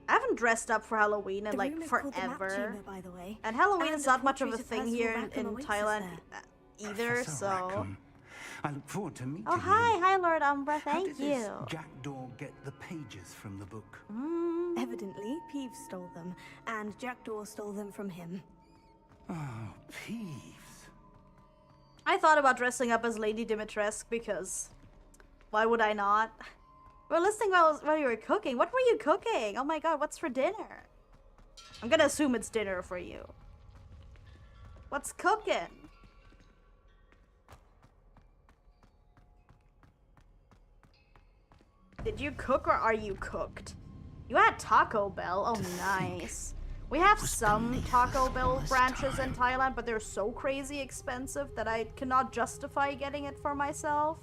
I haven't dressed up for Halloween in The like room is called the map forever. chamber, by the way. And Halloween And is a not much of a portrait of thing Percival here Rackham in awaits us Thailand there. either, Professor so. Rackham. I look forward to meeting Oh, you. hi, Lord Umbra, How thank did this you. Jackdaw get the pages from the book? Evidently, Peeves stole them, and Jackdaw stole them from him. Oh, Peeves. I thought about dressing up as Lady Dimitrescu because why would I not? We're listening while you were cooking. What were you cooking? Oh my god, what's for dinner? I'm gonna assume it's dinner for you. What's cooking? Did you cook or are you cooked? You had Taco Bell. Oh, nice. We have some Taco Bell branches in Thailand, but they're so crazy expensive that I cannot justify getting it for myself.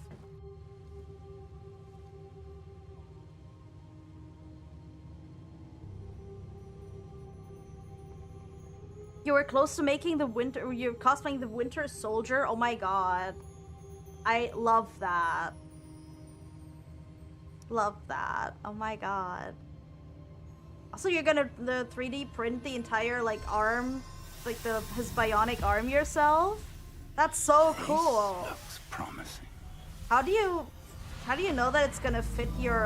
You were close to making the winter. You're cosplaying the Winter Soldier. Oh my god. I love that. Love that. Oh my god. Also, you're gonna the 3D print the entire like arm, like his bionic arm yourself? That's so cool. Looks promising. How do you know that it's gonna fit your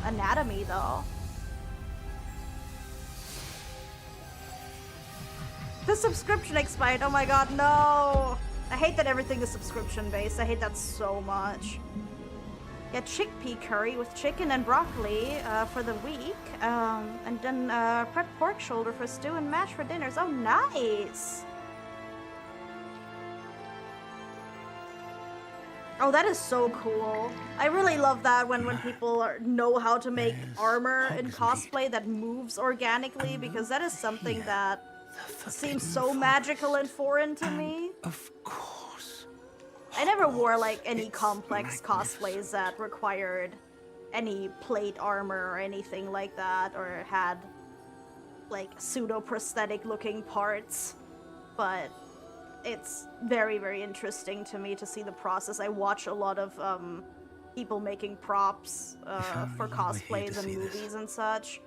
anatomy though? The subscription expired. Oh my god, no! I hate that everything is subscription based. I hate that so much. Yeah, chickpea curry with chicken and broccoli for the week. And then prep pork shoulder for stew and mash for dinners. Oh, nice! Oh, that is so cool. I really love that when people know how to make armor in cosplay that moves organically, because that is something that seems so magical and foreign to me. Of course. I never wore like any complex cosplays that required any plate armor or anything like that, or had like pseudo-prosthetic looking parts, but it's very, very interesting to me to see the process. I watch a lot of people making props for cosplays and movies and such.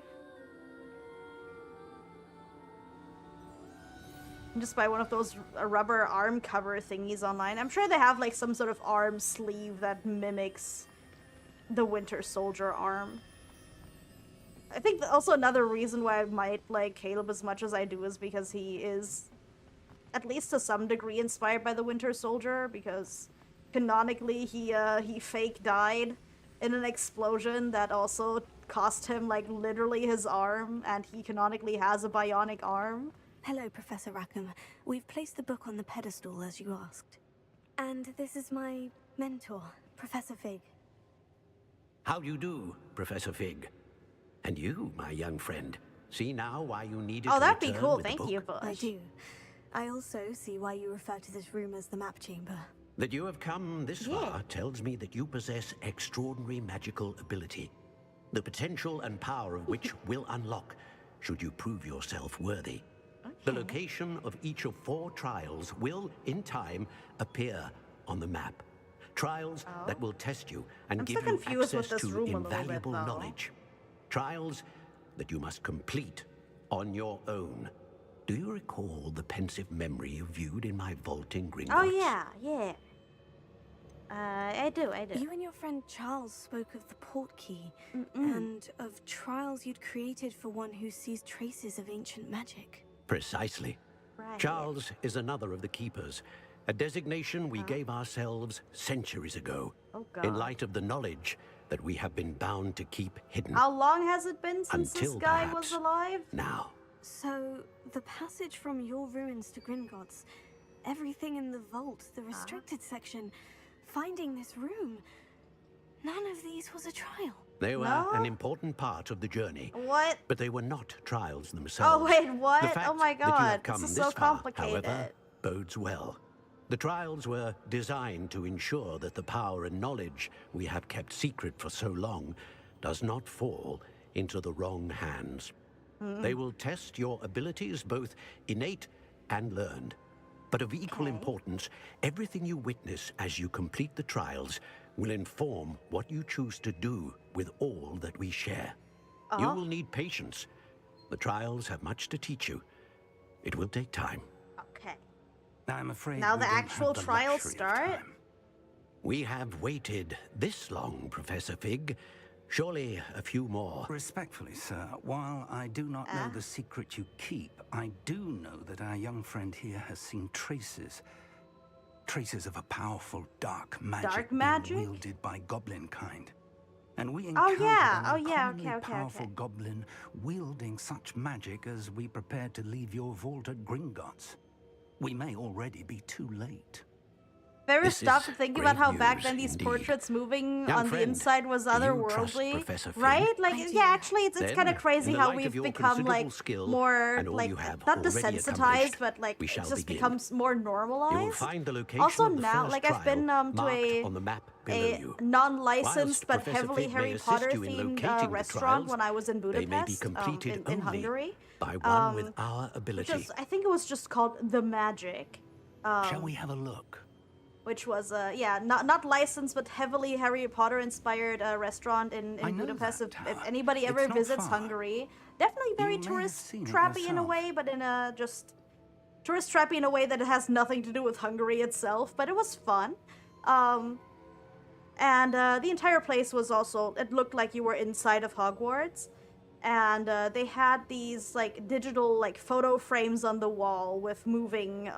Just buy one of those rubber arm cover thingies online. I'm sure they have like some sort of arm sleeve that mimics the Winter Soldier arm. I think also another reason why I might like Caleb as much as I do is because he is, at least to some degree, inspired by the Winter Soldier, because canonically he fake died in an explosion that also cost him, like, literally his arm, and he canonically has a bionic arm. Hello, Professor Rackham. We've placed the book on the pedestal, as you asked. And this is my mentor, Professor Fig. How do you do, Professor Fig? And you, my young friend, see now why you needed to that'd be return cool, with the thank book? you, Bush. I do. I also see why you refer to this room as the map chamber. That you have come this far tells me that you possess extraordinary magical ability, the potential and power of which will unlock should you prove yourself worthy. The location of each of 4 trials will, in time, appear on the map. Trials that will test you and give you access to invaluable knowledge. Trials that you must complete on your own. Do you recall the pensive memory you viewed in my vault in Gringotts? Oh, yeah. I do. You and your friend Charles spoke of the port key and of trials you'd created for one who sees traces of ancient magic. Precisely. Right. Charles is another of the keepers, a designation we gave ourselves centuries ago, in light of the knowledge that we have been bound to keep hidden. How long has it been since Until this guy perhaps was alive? now. So, the passage from your ruins to Gringotts, everything in the vault, the restricted section, finding this room, none of these was a trial. They were an important part of the journey. What? But they were not trials themselves. Oh, wait, what? The fact Oh my that you have god, come this is this so far, complicated. however, bodes well. The trials were designed to ensure that the power and knowledge we have kept secret for so long does not fall into the wrong hands. They will test your abilities, both innate and learned. But of equal importance, everything you witness as you complete the trials will inform what you choose to do with all that we share. You will need patience. The trials have much to teach you. It will take time. Okay. I'm afraid now we the don't actual have the trials luxury of start? time. We have waited this long, Professor Fig. Surely a few more. Respectfully, sir, while I do not know the secret you keep, I do know that our young friend here has seen traces of a powerful dark magic being wielded by goblin kind. And we encountered an uncommonly powerful goblin wielding such magic as we prepared to leave your vault at Gringotts. We may already be too late. Very stuff to think about how back then these portraits moving on the inside was otherworldly, right? Like, yeah, actually, it's kind of crazy how we've become like more like not desensitized, but like it just becomes more normalized. Also now, like I've been to a non-licensed but heavily Harry Potter themed restaurant when I was in Budapest, in Hungary. By one with our ability. I think it was just called The Magic. Shall we have a look? Which was not licensed but heavily Harry Potter inspired restaurant in Budapest. If anybody ever visits Hungary, definitely very tourist trappy in a way, but in a just tourist trappy in a way that it has nothing to do with Hungary itself. But it was fun, and the entire place was also, it looked like you were inside of Hogwarts, and they had these like digital like photo frames on the wall with moving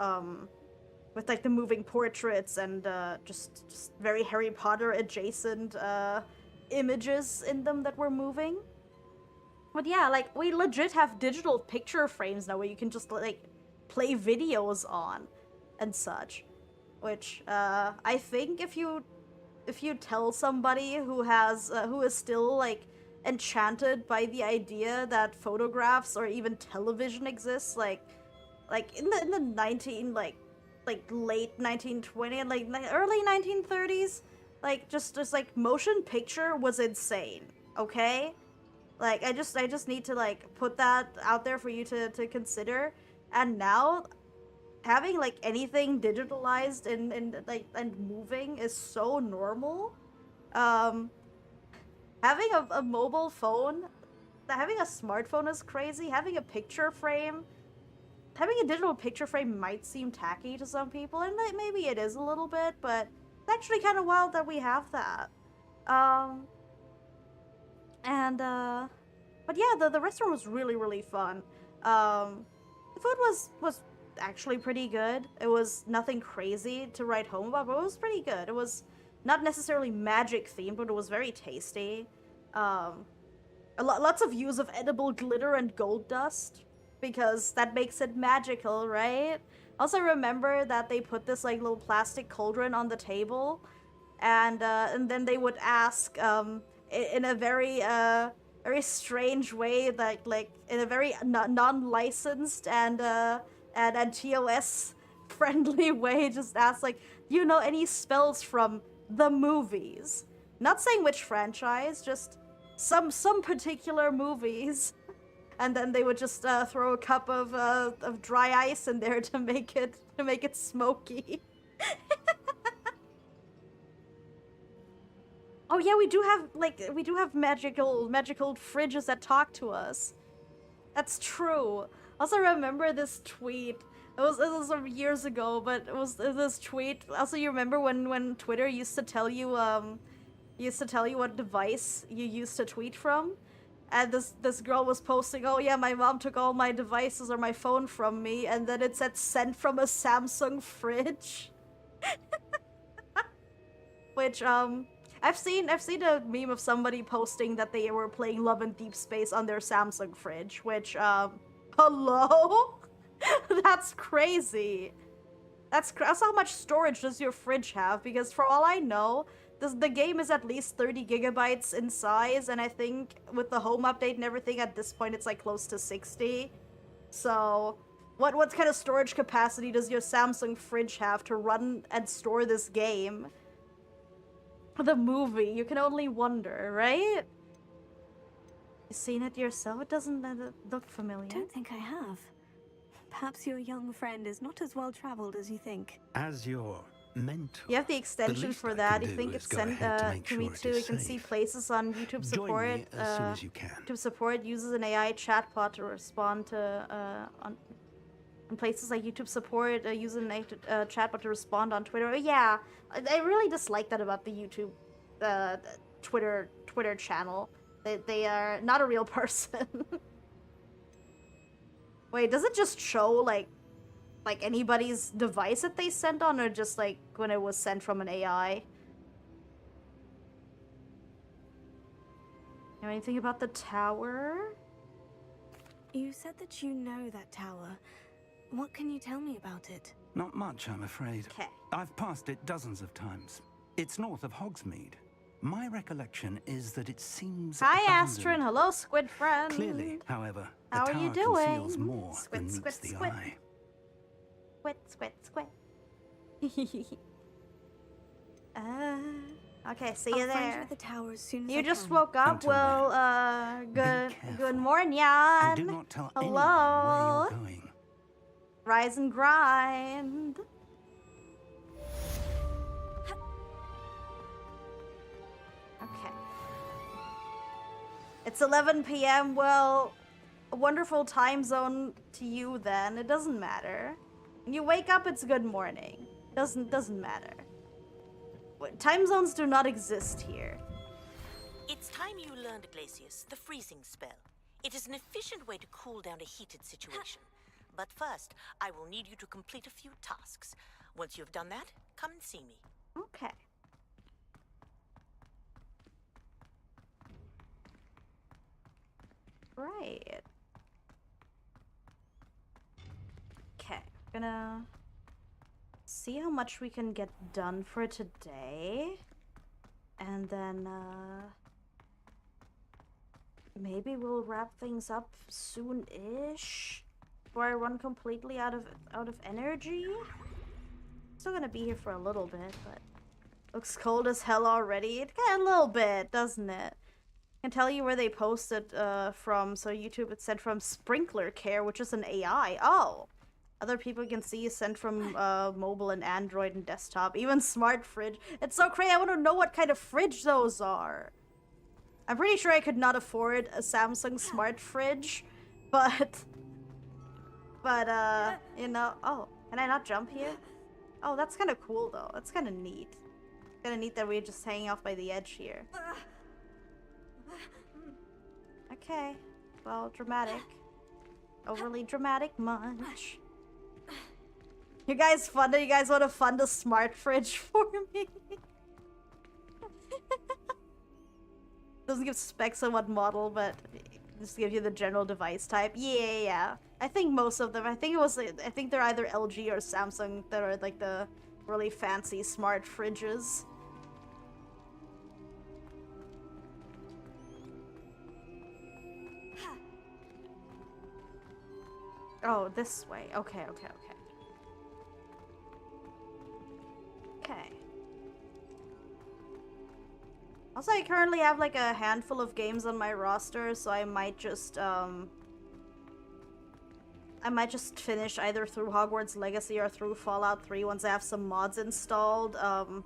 with like the moving portraits and just very Harry Potter adjacent images in them that were moving. But yeah, like we legit have digital picture frames now where you can just like play videos on and such. Which I think if you tell somebody who is still like enchanted by the idea that photographs or even television exists, like in the late 1920s and like early 1930s, like just like motion picture was insane. Okay, like I just need to like put that out there for you to consider. And now having like anything digitalized and moving is so normal. Having a mobile phone, having a smartphone is crazy. Having a picture frame, having a digital picture frame might seem tacky to some people, and maybe it is a little bit, but it's actually kind of wild that we have that. But yeah, the restaurant was really, really fun. The food was actually pretty good. It was nothing crazy to write home about, but it was pretty good. It was not necessarily magic themed, but it was very tasty. Lots of use of edible glitter and gold dust, because that makes it magical, right? Also remember that they put this like little plastic cauldron on the table, and then they would ask in a very very strange way, like in a very non-licensed and TOS friendly way, just ask like, do you know any spells from the movies? Not saying which franchise, just some particular movies. And then they would just throw a cup of dry ice in there to make it smoky. Oh yeah, we do have magical fridges that talk to us. That's true. Also remember this tweet. It was some years ago, but it was this tweet. Also, you remember when Twitter used to tell you what device you used to tweet from? And this girl was posting, oh yeah, my mom took all my devices or my phone from me, and then it said sent from a Samsung fridge. Which I've seen a meme of somebody posting that they were playing Love and Deep Space on their Samsung fridge, which hello? That's crazy. That's how much storage does your fridge have? Because for all I know, the game is at least 30 gigabytes in size, and I think with the home update and everything at this point it's like close to 60. So what kind of storage capacity does your Samsung fridge have to run and store this game? The movie, you can only wonder, right? You seen it yourself? It doesn't look familiar. Don't think I have. Perhaps your young friend is not as well traveled as you think. As your mentor. You have the extension for that. You think it's sent to me too. You can see places on YouTube support. Join me as soon as you can. YouTube support uses an AI chatbot to respond to on places like YouTube support uses an AI chatbot to respond on Twitter. Oh, yeah, I really dislike that about the YouTube Twitter channel. They are not a real person. Wait, does it just show like anybody's device that they sent on, or just like when it was sent from an AI? Know anything about the tower? You said that you know that tower. What can you tell me about it? Not much, I'm afraid. Okay. I've passed it dozens of times. It's north of Hogsmeade. My recollection is that it seems Hi, abandoned. Astrid. Hello, squid friend. Clearly, however, the how are tower you doing? conceals more than meets the eye. Squid. Okay, see you I'll find you there. at the tower as soon as You I just can. woke up. Until Well, good morning, And do not tell anyone where Hello. you're going. Rise and grind. Okay. It's 11 p.m. Well, a wonderful time zone to you then. It doesn't matter. When you wake up, it's good morning. Doesn't matter. Time zones do not exist here. It's time you learned, Glacius, the freezing spell. It is an efficient way to cool down a heated situation. But first, I will need you to complete a few tasks. Once you've done that, come and see me. Okay. Right. Okay, gonna see how much we can get done for today. And then, maybe we'll wrap things up soon-ish. Before I run completely out of energy. Still gonna be here for a little bit, but looks cold as hell already. It got a little bit, doesn't it? I can tell you where they posted from. So YouTube, it said from Sprinkler Care, which is an AI. Oh, other people can see sent from mobile and Android and desktop, even smart fridge. It's so crazy. I want to know what kind of fridge those are. I'm pretty sure I could not afford a Samsung smart fridge, but you know. Oh, can I not jump here? Oh, that's kind of cool though. That's kind of neat. Kind of neat that we're just hanging off by the edge here. Okay, well, dramatic. Overly dramatic much. You guys want to fund a smart fridge for me? Doesn't give specs on what model, but just gives you the general device type. Yeah. I think most of them. I think they're either LG or Samsung that are like the really fancy smart fridges. Oh, this way. Okay. Also, I currently have like a handful of games on my roster, so I might just finish either through Hogwarts Legacy or through Fallout 3 once I have some mods installed. And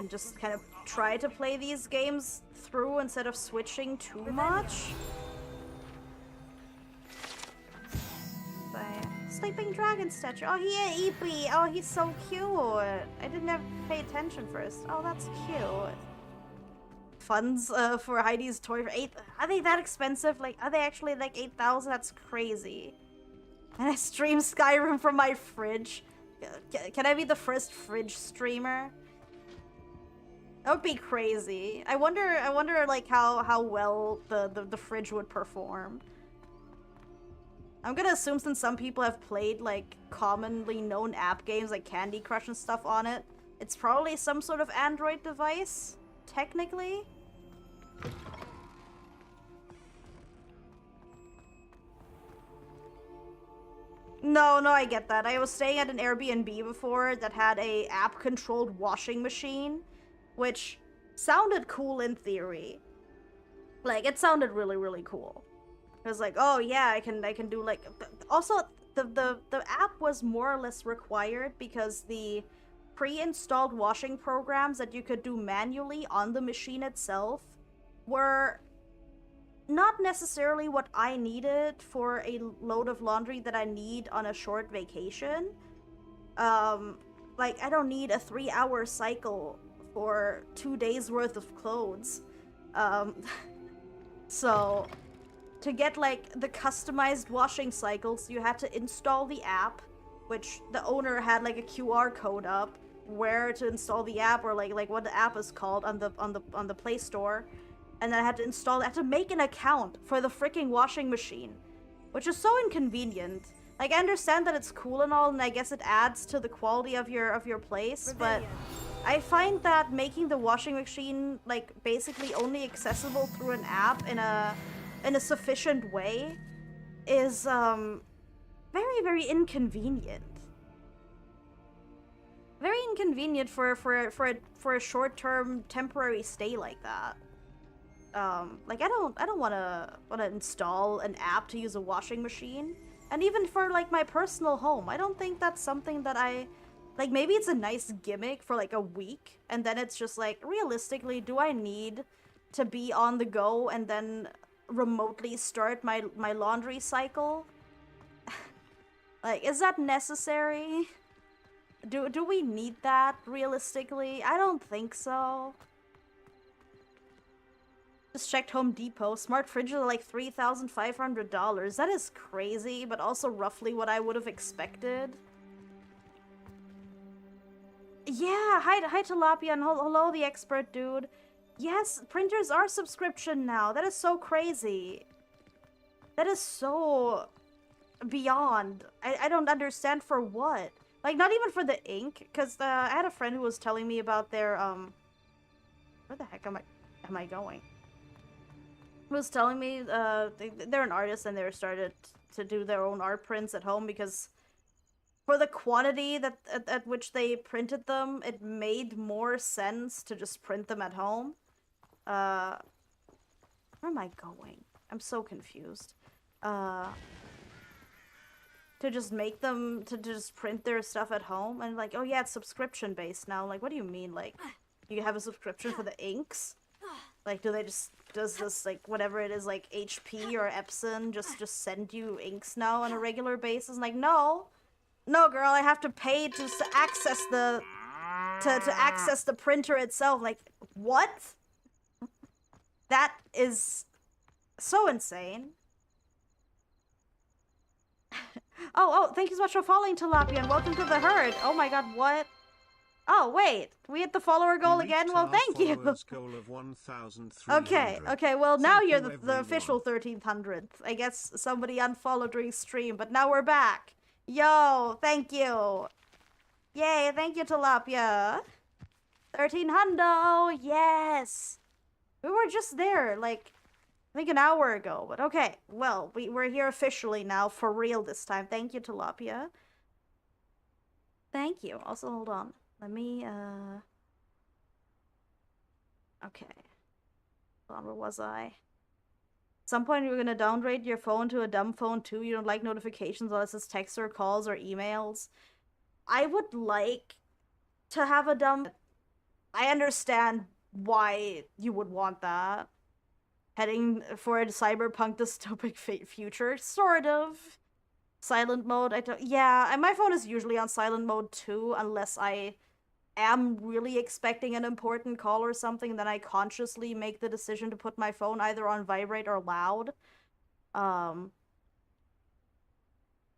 just kind of try to play these games through instead of switching too much. Sleeping dragon statue. Oh, yeah, Eepy. Oh, he's so cute. I didn't have to pay attention first. Oh, that's cute. Funds for Heidi's toy for 8. Are they that expensive? Like, are they actually like 8,000? That's crazy. And I stream Skyrim from my fridge. Can I be the first fridge streamer? That would be crazy. I wonder like how well the fridge would perform. I'm gonna assume since some people have played like commonly known app games like Candy Crush and stuff on it, it's probably some sort of Android device, technically. No, I get that. I was staying at an Airbnb before that had a app-controlled washing machine, which sounded cool in theory. Like, it sounded really, really cool. It was like, oh yeah, I can do like... Also, the app was more or less required because the pre-installed washing programs that you could do manually on the machine itself were not necessarily what I needed for a load of laundry that I need on a short vacation. Like, I don't need a 3-hour cycle for 2 days worth of clothes. So, to get, like, the customized washing cycles, you had to install the app, which the owner had, like, a QR code up where to install the app, or, like what the app is called on the Play Store. And then I had to install, I had to make an account for the freaking washing machine, which is so inconvenient. Like, I understand that it's cool and all, and I guess it adds to the quality of your place, but I find that making the washing machine, like, basically only accessible through an app in a sufficient way is, very, very inconvenient. Very inconvenient for a short-term temporary stay like that. Like, I don't wanna install an app to use a washing machine. And even for, like, my personal home, I don't think that's something that like, maybe it's a nice gimmick for, like, a week, and then it's just, like, realistically, do I need to be on the go and then remotely start my laundry cycle? Like, is that necessary? Do we need that, realistically? I don't think so. Just checked Home Depot. Smart fridges are like $3,500. That is crazy, but also roughly what I would have expected. Yeah, hi Tilapia, and hello the expert dude. Yes, printers are subscription now. That is so crazy. That is so beyond. I don't understand for what. Like, not even for the ink, because I had a friend who was telling me about their, where the heck am I going? Was telling me they're an artist and they started to do their own art prints at home because for the quantity that at which they printed them, it made more sense to just print them at home. Where am I going? I'm so confused. To just make them, to just print their stuff at home, and like, oh yeah, it's subscription based now. Like, what do you mean? Like, you have a subscription for the inks? Like, does this, like, whatever it is, like, HP or Epson just send you inks now on a regular basis? Like, no, girl, I have to pay to access the, to access the printer itself. Like, what? That is so insane. Oh, thank you so much for following, Tilapia, and welcome to the herd. Oh my god, what? Oh, wait. We hit the follower goal again? Well, thank you. Goal of 1,300. Okay, well, now Thank you're you, the official 1300th. I guess somebody unfollowed during stream, but now we're back. Yo, thank you. Yay, thank you, Tilapia. 1300, yes. We were just there, like, I think an hour ago, but okay. Well, we're here officially now, for real this time. Thank you, Tilapia. Thank you. Also, hold on. Let me, okay. Hold on, where was I? At some point, you're gonna downgrade your phone to a dumb phone, too. You don't like notifications unless it's texts or calls or emails. I would like to have a dumb... I understand why you would want that. Heading for a cyberpunk dystopic future? Sort of. Silent mode, I don't... Yeah, and my phone is usually on silent mode too, unless I am really expecting an important call or something, then I consciously make the decision to put my phone either on vibrate or loud.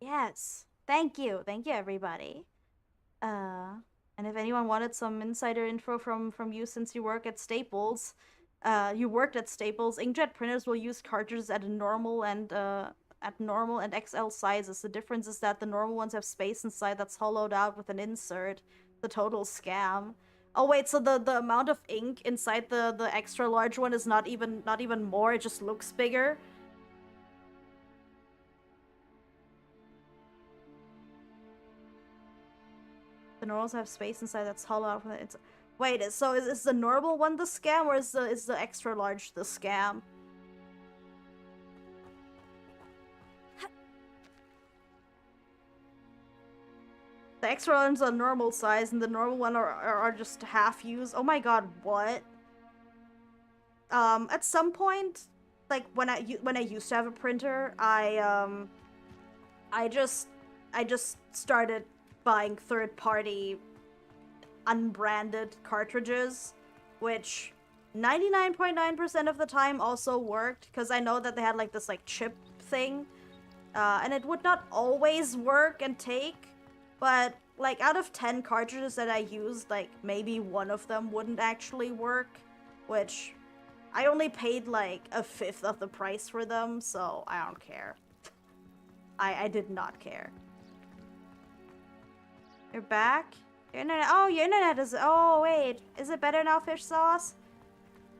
Yes. Thank you. Thank you, everybody. And if anyone wanted some insider info from you since you work at Staples, you worked at Staples, inkjet printers will use cartridges at normal and XL sizes. The difference is that the normal ones have space inside that's hollowed out with an insert. The total scam. Oh wait, so the amount of ink inside the extra large one is not even more, it just looks bigger. The normals have space inside that's hollowed out from the inside. Wait, so is the normal one the scam, or is the extra large the scam? The extra one's a normal size, and the normal one are just half used. Oh my god, what? At some point, like when I used to have a printer, I just started buying third-party unbranded cartridges, which 99.9% of the time also worked, because I know that they had like this like chip thing, and it would not always work and take. But, like, out of 10 cartridges that I used, like, maybe one of them wouldn't actually work, which I only paid, like, a fifth of the price for them, so I don't care. I did not care. You're back? Your internet... Oh, your internet is... Oh, wait. Is it better now, Fish Sauce?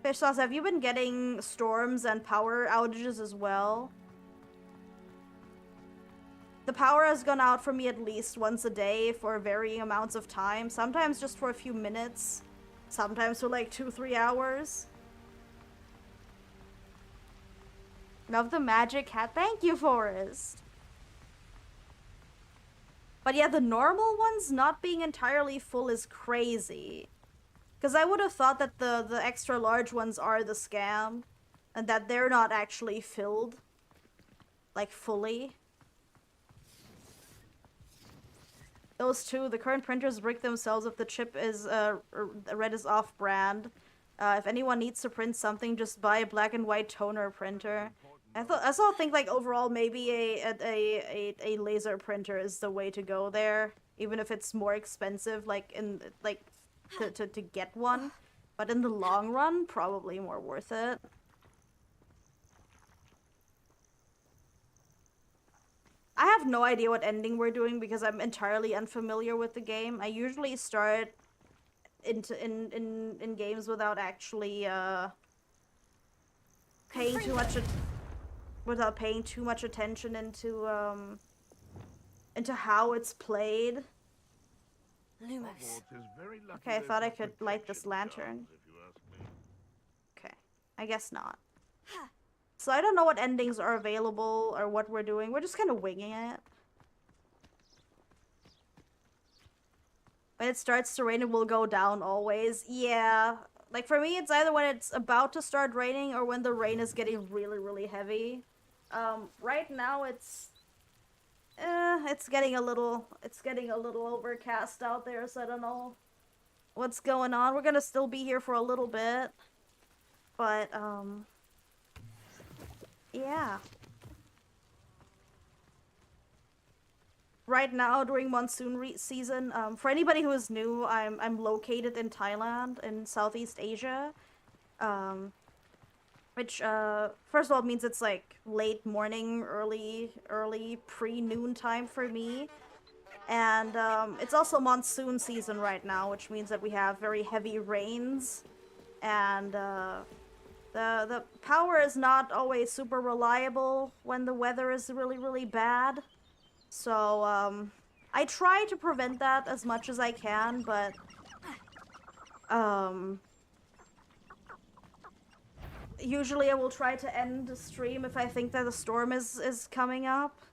Fish Sauce, have you been getting storms and power outages as well? The power has gone out for me at least once a day for varying amounts of time. Sometimes just for a few minutes. Sometimes for like 2-3 hours. Love the magic hat. Thank you, Forrest. But yeah, the normal ones not being entirely full is crazy. Because I would have thought that the extra large ones are the scam. And that they're not actually filled. Like, fully. Those two, the current printers brick themselves if the chip is red is off-brand. If anyone needs to print something, just buy a black and white toner printer. I also think like overall maybe a laser printer is the way to go there, even if it's more expensive, like to get one. But in the long run, probably more worth it. I have no idea what ending we're doing because I'm entirely unfamiliar with the game. I usually start in games without actually paying too much attention into how it's played. Lumos. Okay, I thought I could light this lantern. Okay, I guess not. So I don't know what endings are available or what we're doing. We're just kind of winging it. When it starts to rain, it will go down always. Yeah. Like for me, it's either when it's about to start raining or when the rain is getting really, really heavy. Right now it's getting a little overcast out there, so I don't know what's going on. We're gonna still be here for a little bit. But, yeah. right now during monsoon season. For anybody who is new, I'm located in Thailand in Southeast Asia, which first of all means it's like late morning, early pre-noon time for me, and it's also monsoon season right now, which means that we have very heavy rains, and the power is not always super reliable when the weather is really bad. So, I try to prevent that as much as I can, but, usually I will try to end the stream if I think that a storm is coming up.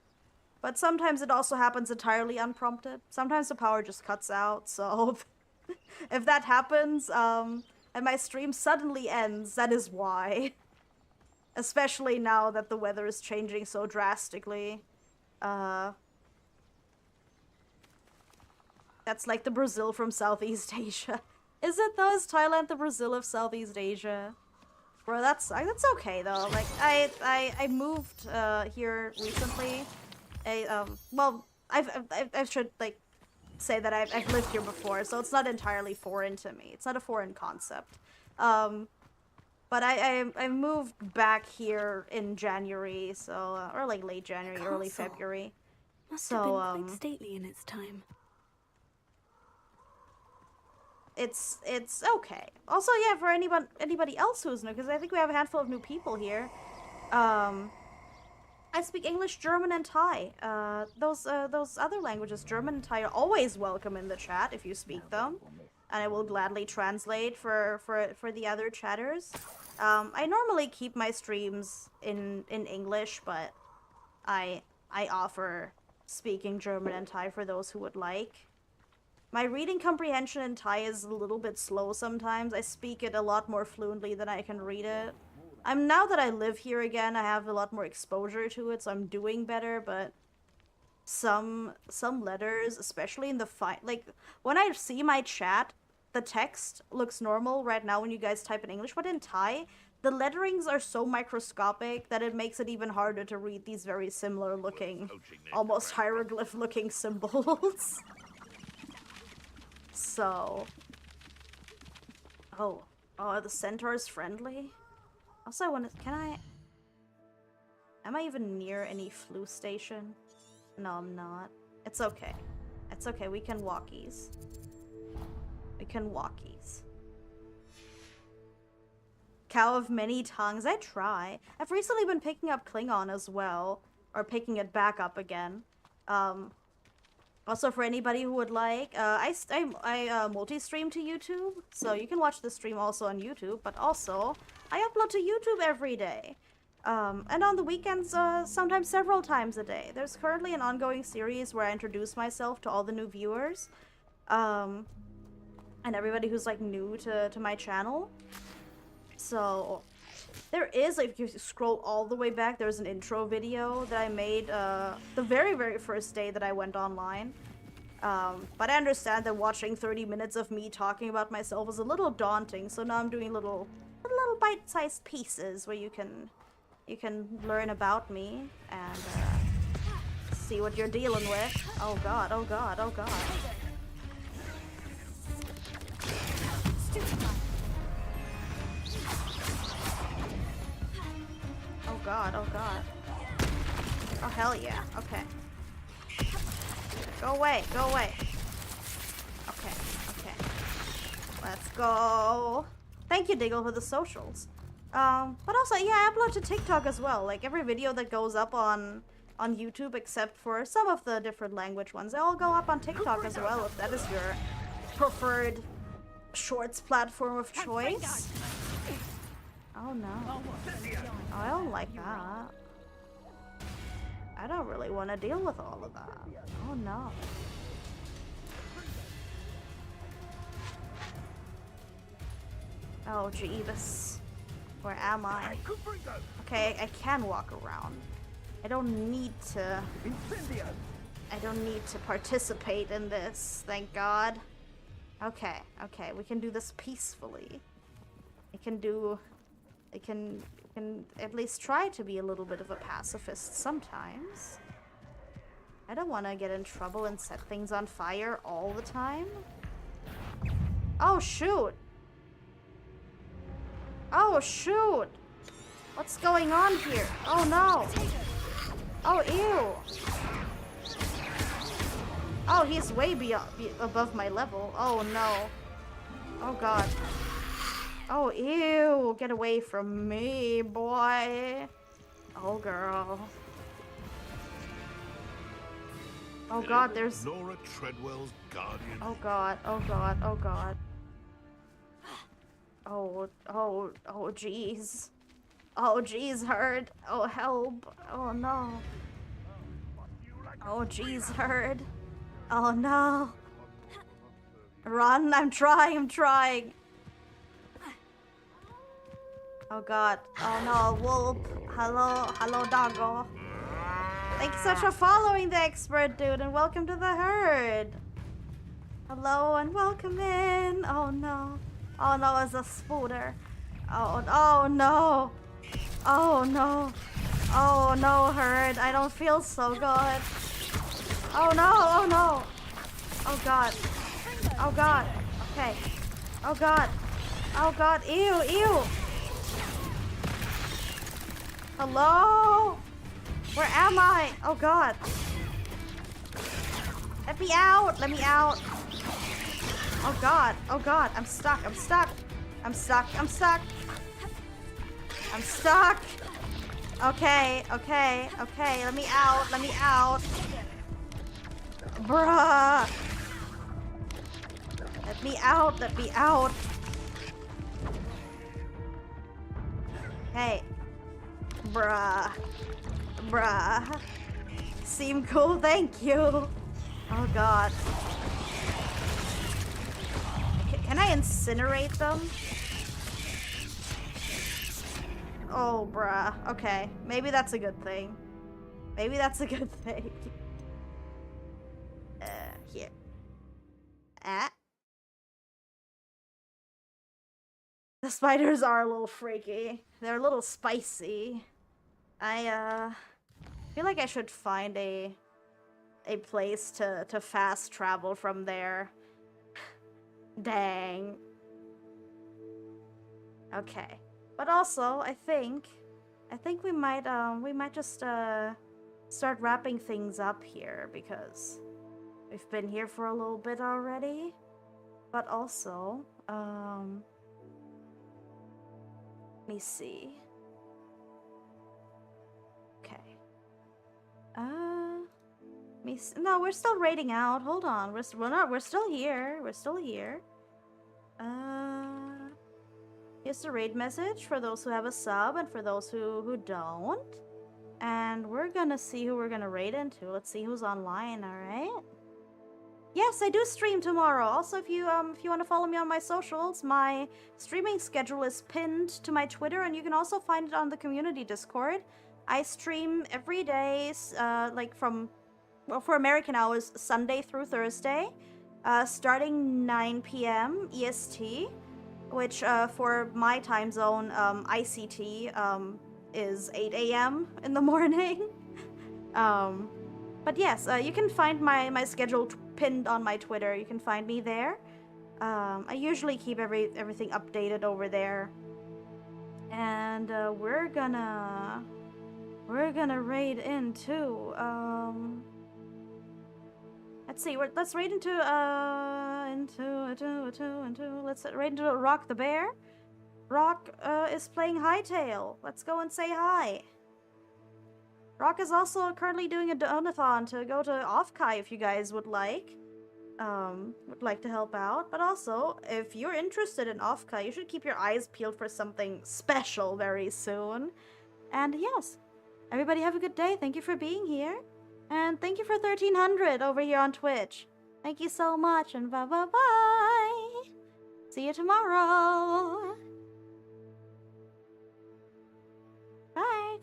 But sometimes it also happens entirely unprompted. Sometimes the power just cuts out, so if that happens, and my stream suddenly ends, that is why. Especially now that the weather is changing so drastically. That's like the Brazil from Southeast Asia. Is it though? Is Thailand the Brazil of Southeast Asia? Bro, that's okay though. Like I moved here recently. Well, I should like say that I've lived here before, so it's not entirely foreign to me. It's not a foreign concept. But I moved back here in January, so or like late January, early February. Must have been quite stately in its time. It's okay. Also, yeah, for anybody else who's new, because I think we have a handful of new people here. I speak English, German, and Thai. Those other languages, German and Thai, are always welcome in the chat if you speak them, and I will gladly translate for the other chatters. I normally keep my streams in English, but I offer speaking German and Thai for those who would like. My reading comprehension in Thai is a little bit slow sometimes. I speak it a lot more fluently than I can read it. Now that I live here again, I have a lot more exposure to it, so I'm doing better, but some letters, especially in the like, when I see my chat, the text looks normal right now when you guys type in English, but in Thai, the letterings are so microscopic that it makes it even harder to read these very similar looking, almost hieroglyph looking symbols. So, are the centaurs friendly? Also, I want to, am I even near any flu station? No, I'm not. It's okay. It's okay, we can walkies. We can walkies. Cow of many tongues, I try. I've recently been picking up Klingon as well, or picking it back up again. Also, for anybody who would like, I multi-stream to YouTube, so you can watch the stream also on YouTube, but also, I upload to YouTube every day. And on the weekends, sometimes several times a day. There's currently an ongoing series where I introduce myself to all the new viewers, and everybody who's, like, new to my channel. So, there is, like, if you scroll all the way back, there's an intro video that I made the very first day that I went online. But I understand that watching 30 minutes of me talking about myself is a little daunting, so now I'm doing little bite-sized pieces where you can learn about me and see what you're dealing with. Oh god, oh god, oh god. Oh god, oh god. Oh hell yeah, okay. Go away, go away. Okay, okay. Let's go. Thank you, Diggle, for the socials. But also, yeah, I upload to TikTok as well. Like, every video that goes up on YouTube, except for some of the different language ones, they all go up on TikTok as well, if that is your preferred shorts platform of choice. Oh no. Oh, I don't like that. I don't really want to deal with all of that. Oh no. Oh Jeebus. Where am I? Okay, I can walk around. I don't need to participate in this, thank God. Okay, okay, we can do this peacefully. I can at least try to be a little bit of a pacifist sometimes. I don't want to get in trouble and set things on fire all the time. Oh, shoot. Oh, shoot. What's going on here? Oh, no. Oh, ew. Oh, he's way above my level. Oh, no. Oh, God. Oh, ew. Get away from me, boy. Oh, girl. Oh, God, there's... Laura Treadwell's guardian. Oh, God. Oh, God. Oh, God. Oh, jeez. Oh, jeez, hurt. Oh, help. Oh, no. Oh, jeez, hurt. Oh, no. Run, I'm trying. Oh, God. Oh, no, wolf. Hello, doggo. Thanks so much for following the expert, dude, and welcome to the herd. Hello and welcome in. Oh, no. Oh, no, it's a spooter. Oh, no. Oh, no. Oh, no, herd. I don't feel so good. Oh, no. Oh, God. Oh, God. Okay. Oh, God. Oh, God. Ew. Hello? Where am I? Oh, God. Let me out. Oh, God. I'm stuck. Okay. Let me out. Bruh. Let me out. Hey. Bruh. Seem cool, thank you. Oh, God. Can I incinerate them? Oh, bruh. Okay. Maybe that's a good thing. Here. The spiders are a little freaky. They're a little spicy. I feel like I should find a place to fast travel from there. Dang. Okay. But also, I think we might just start wrapping things up here because we've been here for a little bit already. But also, let me see. Okay. No, we're still raiding out. Hold on. We're still here. Here's the raid message for those who have a sub and for those who don't. And we're gonna see who we're gonna raid into. Let's see who's online, alright? Yes, I do stream tomorrow. Also, if you want to follow me on my socials, my streaming schedule is pinned to my Twitter, and you can also find it on the community Discord. I stream every day, for American hours, Sunday through Thursday, starting 9 p.m. EST, which for my time zone, ICT, is 8 a.m. in the morning. But yes, you can find my schedule pinned on my Twitter. You can find me there. I usually keep everything updated over there. And we're gonna raid into let's see. Let's raid into let's raid into Rock the Bear. Rock is playing Hightail. Let's go and say hi. Rock is also currently doing a donathon to go to Offkai if you guys would like to help out. But also, if you're interested in Offkai, you should keep your eyes peeled for something special very soon. And yes, everybody have a good day. Thank you for being here. And thank you for 1300 over here on Twitch. Thank you so much, and bye-bye-bye. See you tomorrow. Bye.